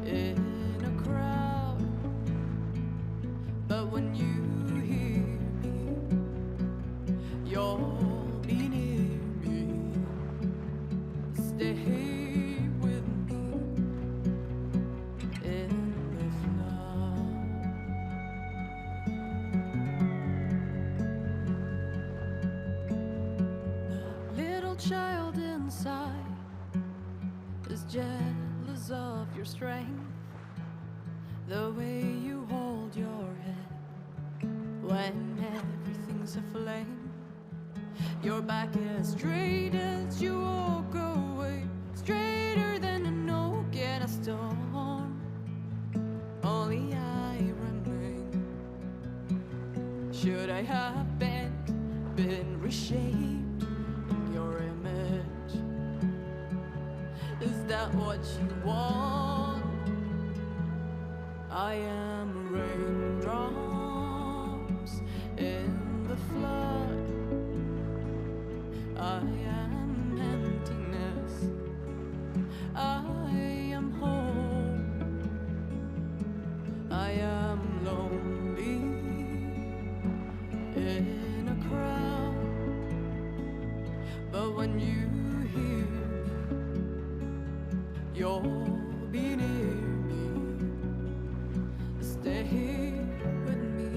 in a crowd. But when you hear me, you'll be near me. Stay with me in the flood. The little child inside is jealous of your strength. The way you hold your head when everything's aflame. Your back as straight as you walk away, straighter than an oak in a storm. Only I remain. Should I have been reshaped in your image? Is that what you want? I am raindrops in the flood. I am emptiness. I am home. I am lonely in a crowd. But when you hear me, you'll be near me. Stay here with me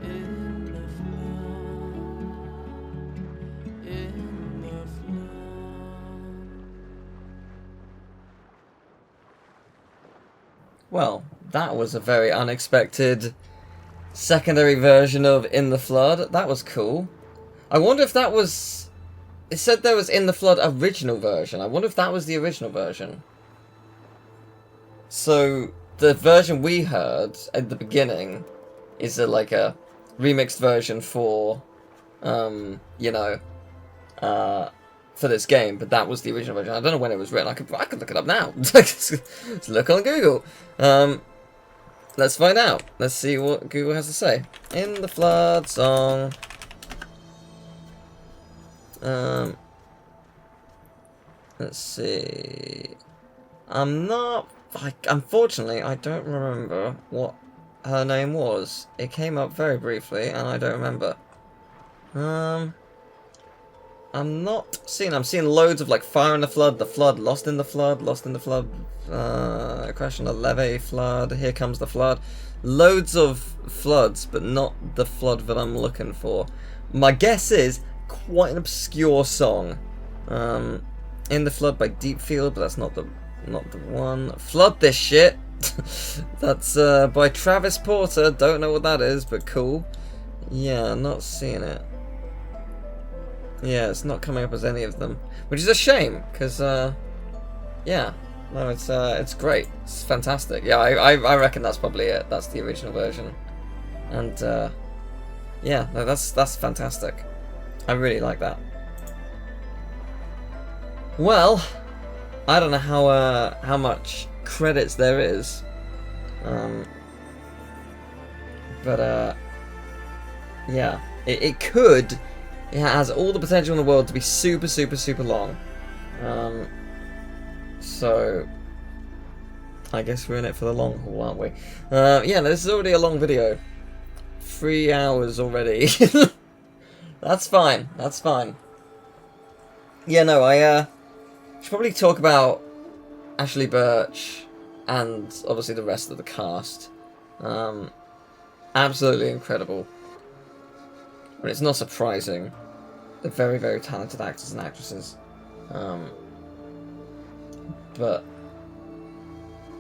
in the flood, in the flood. Well, that was a very unexpected secondary version of In the Flood. That was cool. I wonder if that was... It said there was In the Flood original version. I wonder if that was the original version. So, the version we heard at the beginning is like a remixed version for, for this game, but that was the original version. I don't know when it was written. I could look it up now. Let's look on Google. Let's find out. Let's see what Google has to say. In the Flood song. Let's see. Unfortunately, I don't remember what her name was. It came up very briefly, and I don't remember. I'm not seeing. I'm seeing loads of like Fire in the Flood, Lost in the Flood, Crash on the Levee Flood, Here Comes the Flood. Loads of floods, but not the flood that I'm looking for. My guess is quite an obscure song. In the Flood by Deepfield, but that's not the one. Flood This Shit. That's by Travis Porter. Don't know what that is, but cool. Yeah, not seeing it. Yeah, it's not coming up as any of them, which is a shame, because, yeah, no, it's great, it's fantastic. Yeah, I reckon that's probably it. That's the original version, and yeah, no, that's fantastic. I really like that. Well, I don't know how much credits there is, but yeah, it could. It has all the potential in the world to be super, super, super long. So, I guess we're in it for the long haul, aren't we? Yeah, this is already a long video. 3 hours already. That's fine. That's fine. Yeah, no, I should probably talk about Ashley Birch and obviously the rest of the cast. Absolutely incredible. But it's not surprising They're very, very talented actors and actresses. But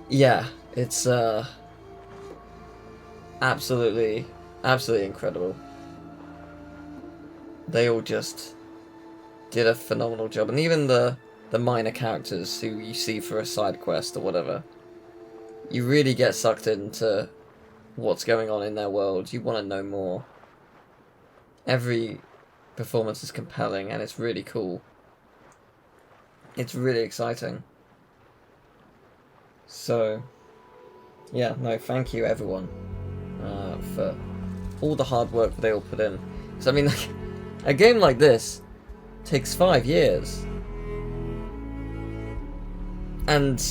yeah, it's absolutely incredible. They all just did a phenomenal job, and even the minor characters who you see for a side quest or whatever, you really get sucked into what's going on in their world. You want to know more. Every performance is compelling, and it's really cool. It's really exciting. So, yeah, no, thank you everyone for all the hard work that they all put in. So, I mean, like, a game like this takes 5 years. And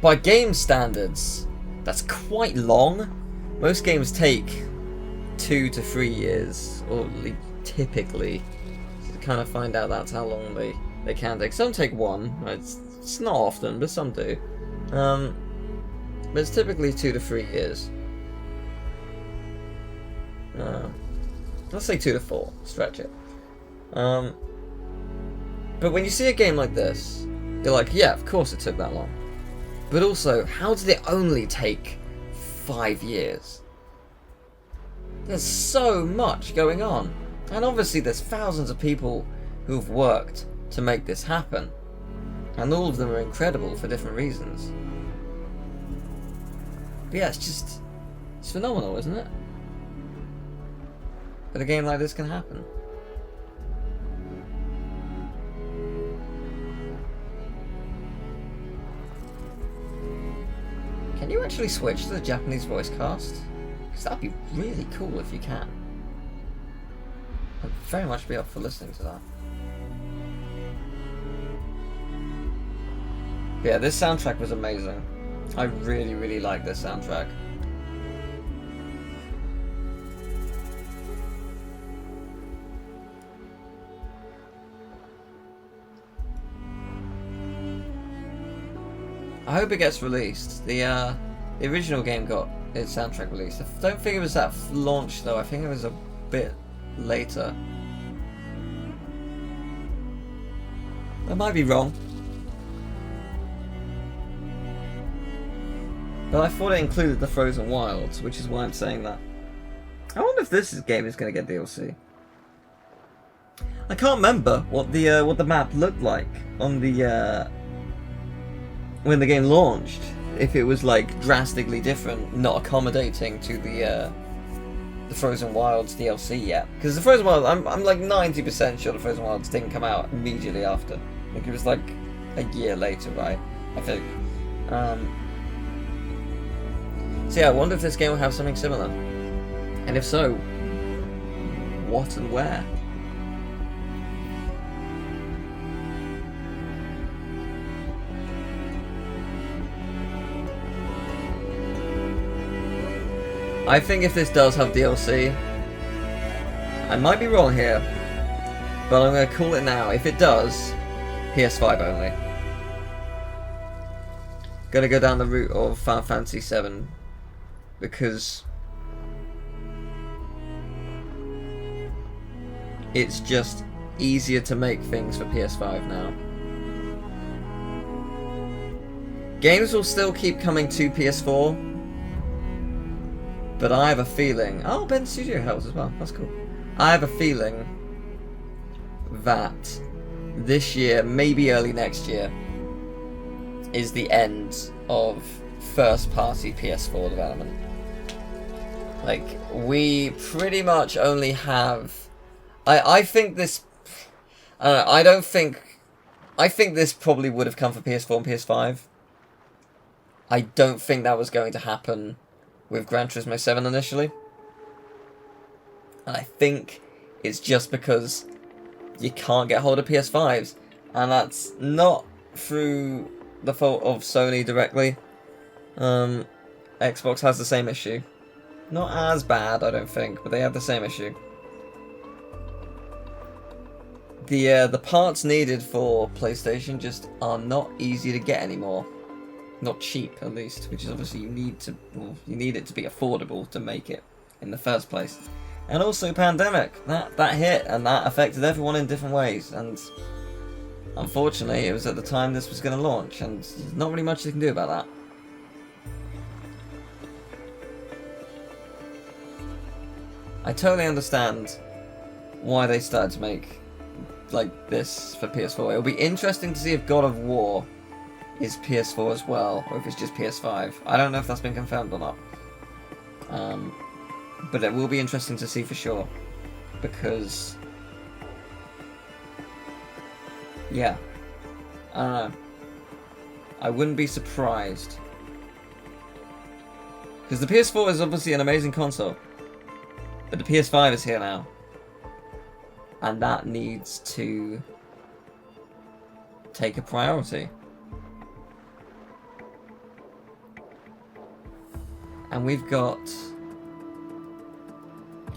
by game standards, that's quite long. Most games take 2 to 3 years, or typically. So to kind of find out that's how long they can take. Some take 1. It's not often, but some do. But it's typically 2 to 3 years. Let's say 2 to 4. Stretch it. But when you see a game like this, you're like, yeah, of course it took that long. But also, how did it only take 5 years? There's so much going on. And obviously there's thousands of people who've worked to make this happen. And all of them are incredible for different reasons. But yeah, it's phenomenal, isn't it? That a game like this can happen. Can you actually switch to the Japanese voice cast? Because that'd be really cool if you can. I'd very much be up for listening to that. But yeah, this soundtrack was amazing. I really, really like this soundtrack. I hope it gets released. The original game got its soundtrack released. I don't think it was at launch though. I think it was a bit later. I might be wrong. But I thought it included the Frozen Wilds, which is why I'm saying that. I wonder if this game is going to get DLC. I can't remember what the map looked like on the when the game launched. If it was like drastically different, not accommodating to the Frozen Wilds DLC yet. Because the Frozen Wilds, I'm like 90% sure the Frozen Wilds didn't come out immediately after. I think it was like a year later, right? I think. So yeah, I wonder if this game will have something similar. And if so, what and where? I think if this does have DLC, I might be wrong here, but I'm going to call it now. If it does, PS5 only. Gonna go down the route of Final Fantasy VII, because it's just easier to make things for PS5 now. Games will still keep coming to PS4, but I have a feeling... Oh, Ben Studio helps as well. That's cool. I have a feeling that this year, maybe early next year, is the end of first-party PS4 development. Like, we pretty much only have... I think this... I don't think... I think this probably would have come for PS4 and PS5. I don't think that was going to happen with Gran Turismo 7 initially. And I think it's just because you can't get hold of PS5s. And that's not through the fault of Sony directly. Xbox has the same issue. Not as bad, I don't think, but they have the same issue. The parts needed for PlayStation just are not easy to get anymore. Not cheap, at least, which is obviously you need it to be affordable to make it in the first place. And also pandemic. That hit, and that affected everyone in different ways. And unfortunately, it was at the time this was going to launch, and there's not really much you can do about that. I totally understand why they started to make like this for PS4. It'll be interesting to see if God of War is PS4 as well, or if it's just PS5. I don't know if that's been confirmed or not. But it will be interesting to see for sure, because yeah, I don't know. I wouldn't be surprised, because the PS4 is obviously an amazing console, but the PS5 is here now, and that needs to take a priority. And we've got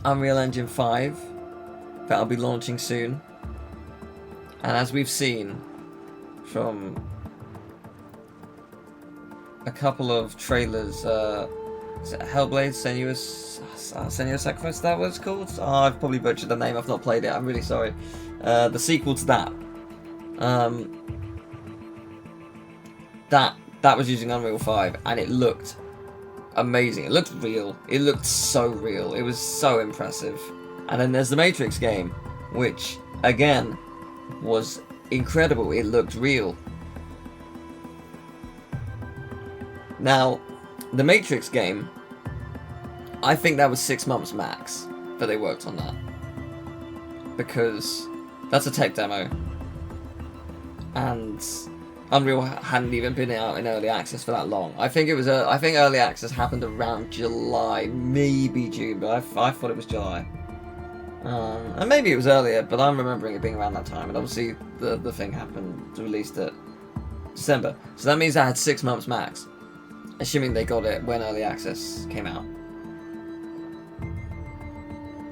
Unreal Engine 5 that'll be launching soon. And as we've seen from a couple of trailers, is it Hellblade Senua's Sacrifice, that was called? Oh, I've probably butchered the name, I've not played it, I'm really sorry. The sequel to that. That was using Unreal 5, and it looked amazing. It looked real. It looked so real. It was so impressive. And then there's the Matrix game, which, again, was incredible. It looked real. Now, the Matrix game, I think that was 6 months max that they worked on that. Because that's a tech demo. And Unreal hadn't even been out in early access for that long. I think it was. I think early access happened around July, maybe June, but I thought it was July. And maybe it was earlier, but I'm remembering it being around that time. And obviously, the thing happened, released at December, so that means I had 6 months max, assuming they got it when early access came out.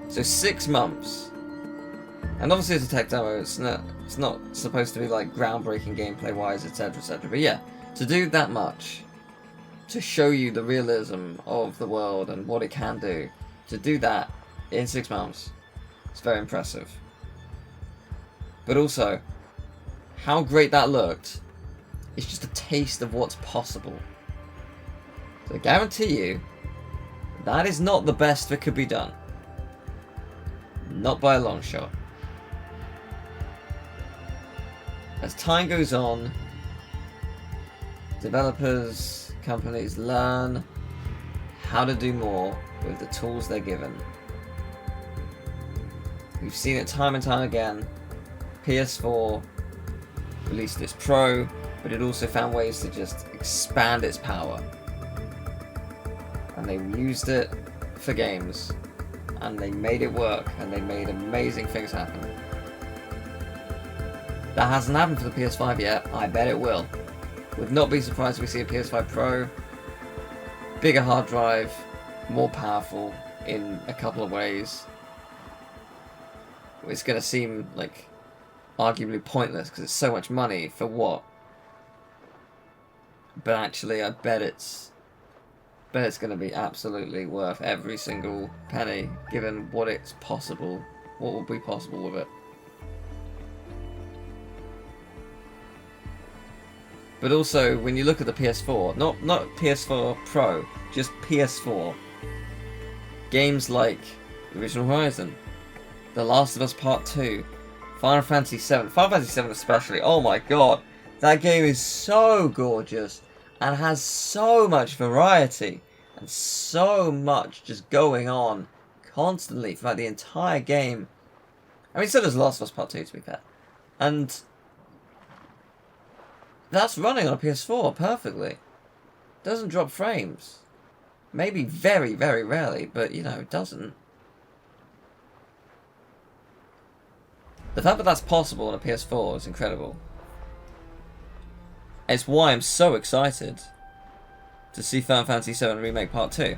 So 6 months. And obviously it's a tech demo, it's not supposed to be like groundbreaking gameplay wise, etc, etc. But yeah, to do that much, to show you the realism of the world and what it can do, to do that in 6 months, it's very impressive. But also, how great that looked is just a taste of what's possible. So I guarantee you, that is not the best that could be done. Not by a long shot. As time goes on, developers, companies learn how to do more with the tools they're given. We've seen it time and time again. PS4 released its Pro, but it also found ways to just expand its power. And they used it for games, and they made it work, and they made amazing things happen. That hasn't happened for the PS5 yet. I bet it will. Would not be surprised if we see a PS5 Pro, bigger hard drive, more powerful in a couple of ways. It's going to seem like arguably pointless because it's so much money for what? But actually, I bet it's going to be absolutely worth every single penny, given what it's possible, what will be possible with it. But also, when you look at the PS4, not PS4 Pro, just PS4, games like Original Horizon, The Last of Us Part 2, Final Fantasy VII, Final Fantasy VII especially, oh my god, that game is so gorgeous, and has so much variety, and so much just going on constantly throughout the entire game. I mean, so does The Last of Us Part 2, to be fair. And that's running on a PS4 perfectly. Doesn't drop frames. Maybe very, very rarely, but you know, it doesn't. The fact that that's possible on a PS4 is incredible. It's why I'm so excited to see Final Fantasy VII Remake Part 2.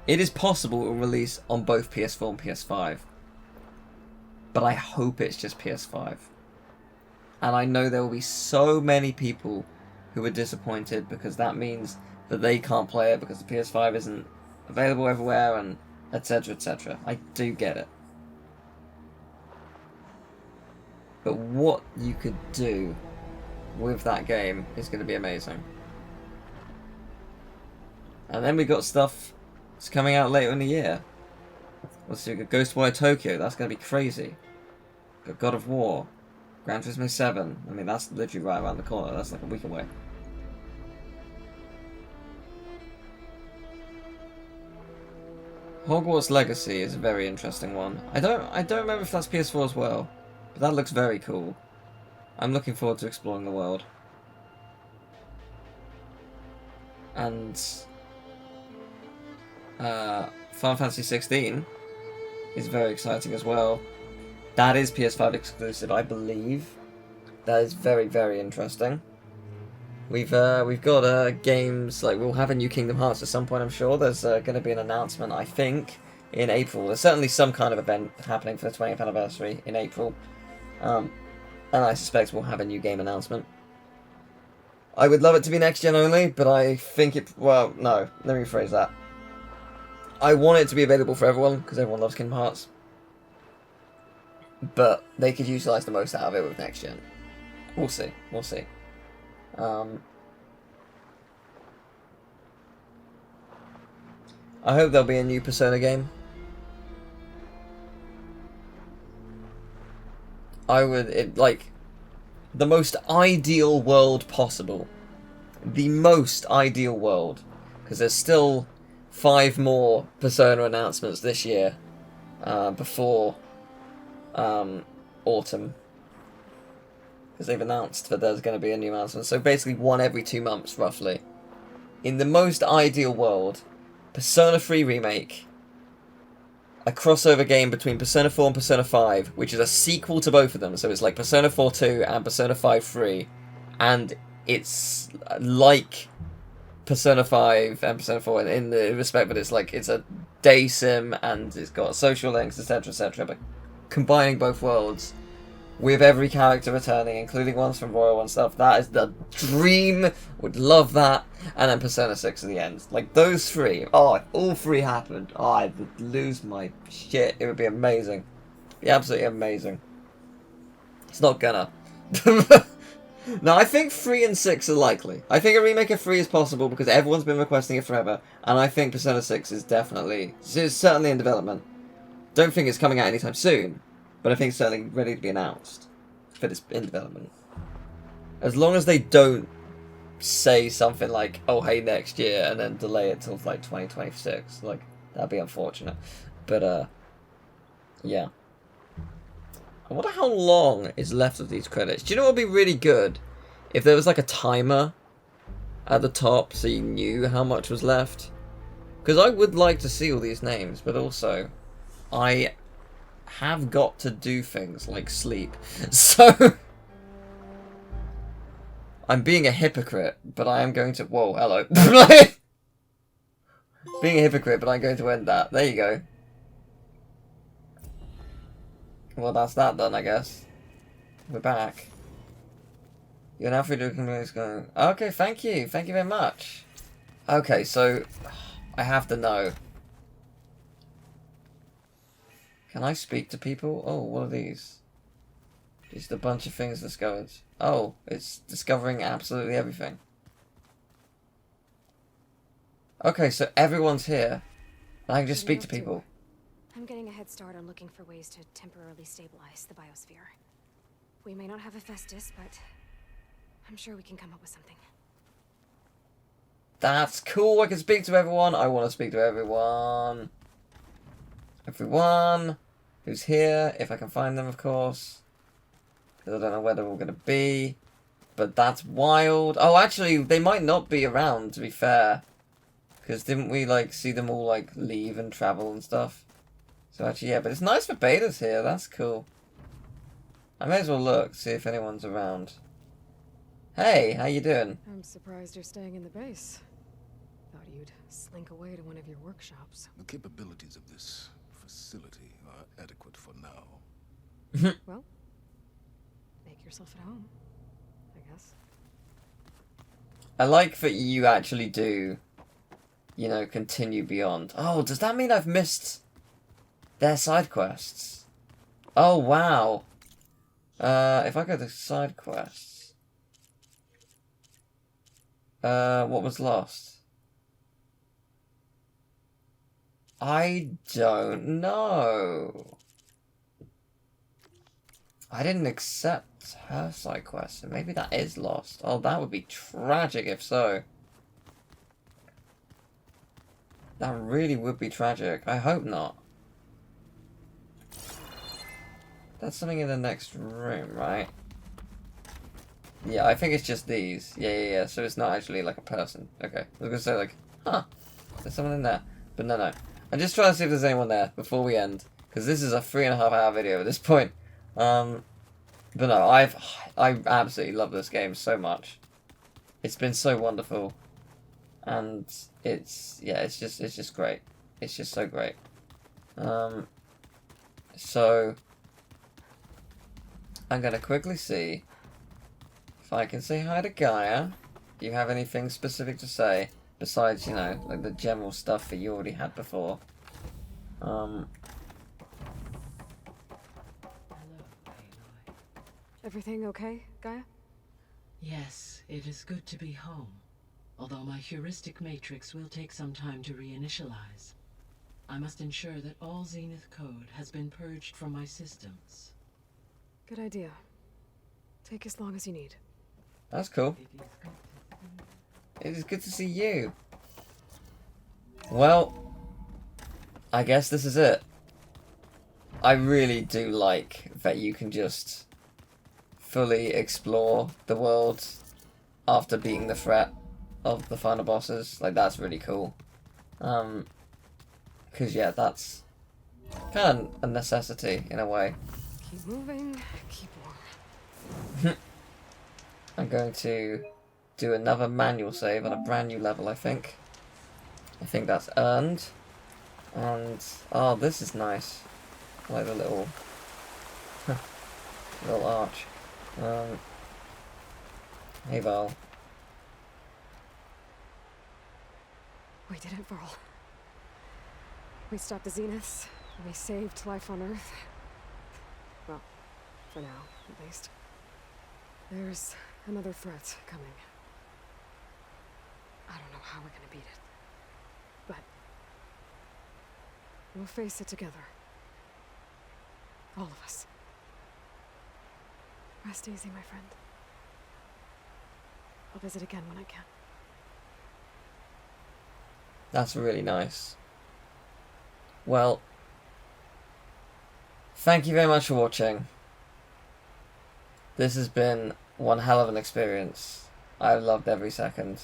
It is possible it will release on both PS4 and PS5. But I hope it's just PS5. And I know there will be so many people who are disappointed because that means that they can't play it because the PS5 isn't available everywhere, and etc., etc. I do get it. But what you could do with that game is going to be amazing. And then we got stuff that's coming out later in the year. Let's see, we got Ghostwire Tokyo, that's going to be crazy. Got God of War, Gran Turismo 7. I mean, that's literally right around the corner. That's like a week away. Hogwarts Legacy is a very interesting one. I don't remember if that's PS4 as well, but that looks very cool. I'm looking forward to exploring the world. And Final Fantasy 16 is very exciting as well. That is PS5 exclusive, I believe. That is very, very interesting. We've got games, like we'll have a new Kingdom Hearts at some point, I'm sure. There's going to be an announcement, I think, in April. There's certainly some kind of event happening for the 20th anniversary in April. And I suspect we'll have a new game announcement. I would love it to be next gen only, but I think it... Well, no, let me rephrase that. I want it to be available for everyone, because everyone loves Kingdom Hearts. But they could utilise the most out of it with next gen. We'll see, we'll see. I hope there'll be a new Persona game. Like, the most ideal world possible. The most ideal world. Because there's still 5 more Persona announcements this year. Before autumn. Because they've announced that there's going to be a new announcement. So basically one every 2 months, roughly. In the most ideal world, Persona 3 Remake, a crossover game between Persona 4 and Persona 5, which is a sequel to both of them. So it's like Persona 4 2 and Persona 5 3. And it's like Persona 5 and Persona 4 in the respect that it's a day sim and it's got social links, etc., etc. But combining both worlds with every character returning, including ones from Royal and stuff, that is the dream. Would love that. And then Persona 6 at the end. Like, those 3. Oh, if all 3 happened, oh, I would lose my shit. It would be amazing. Be absolutely amazing. It's not gonna. No, I think 3 and 6 are likely. I think a remake of 3 is possible because everyone's been requesting it forever. And I think Persona 6 is certainly in development. Don't think it's coming out anytime soon. But I think it's certainly ready to be announced. But it's in development. As long as they don't say something like, oh, hey, next year, and then delay it till, like, 2026. Like, that'd be unfortunate. But, yeah. I wonder how long is left of these credits. Do you know what would be really good? If there was, like, a timer at the top so you knew how much was left. Because I would like to see all these names, but also, I have got to do things like sleep. So I'm being a hypocrite, but I am going to... Whoa, hello. Being a hypocrite, but I'm going to end that. There you go. Well, that's that done, I guess. We're back. You're now free to go. Okay, thank you. Thank you very much. Okay, so I have to know. Can I speak to people? Oh, what are these? Just a bunch of things discovered. Oh, it's discovering absolutely everything. Okay, so everyone's here. And I can just speak to people. I'm getting a head start on looking for ways to temporarily stabilize the biosphere. We may not have a Festus, but I'm sure we can come up with something. That's cool. I can speak to everyone. I want to speak to everyone. Everyone who's here, if I can find them, of course. Because I don't know where they're all going to be. But that's wild. Oh, actually, they might not be around, to be fair. Because didn't we, like, see them all, like, leave and travel and stuff? So actually, yeah, but it's nice for betas here. That's cool. I may as well look, see if anyone's around. Hey, how you doing? I'm surprised you're staying in the base. Thought you'd slink away to one of your workshops. The capabilities of this facility are adequate for now. Well, make yourself at home, I guess. I like that you actually do, you know, continue beyond. Oh, does that mean I've missed They're side quests. Oh, wow. If I go to side quests. What was lost? I don't know. I didn't accept her side quest, so maybe that is lost. Oh, that would be tragic if so. That really would be tragic. I hope not. That's something in the next room, right? Yeah, I think it's just these. Yeah. So it's not actually like a person. Okay. I was gonna say like, huh, there's someone in there. But no. I'm just trying to see if there's anyone there before we end. Because this is a 3.5 hour video at this point. But no, I absolutely love this game so much. It's been so wonderful. And it's just great. It's just so great. So I'm gonna quickly see if I can say hi to Gaia. Do you have anything specific to say besides, you know, like the general stuff that you already had before? Everything okay, Gaia? Yes, it is good to be home. Although my heuristic matrix will take some time to reinitialize. I must ensure that all Zenith code has been purged from my systems. Good idea. Take as long as you need. That's cool. It is good to see you. Well, I guess this is it. I really do like that you can just fully explore the world after beating the threat of the final bosses. Like, that's really cool. Because yeah, that's kind of a necessity in a way. Keep moving, keep warm. I'm going to do another manual save on a brand new level, I think. I think that's earned. And oh, this is nice. I like the little little arch. Hey Varl. We did it, Varl. We stopped the Zeniths. We saved life on Earth. Well, for now, at least. There's another threat coming. I don't know how we're gonna beat it. But we'll face it together. All of us. Rest easy, my friend. I'll visit again when I can. That's really nice. Well, thank you very much for watching. This has been one hell of an experience. I've loved every second.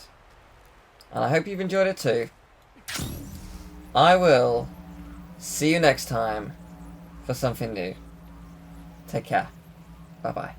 And I hope you've enjoyed it too. I will see you next time for something new. Take care. Bye-bye.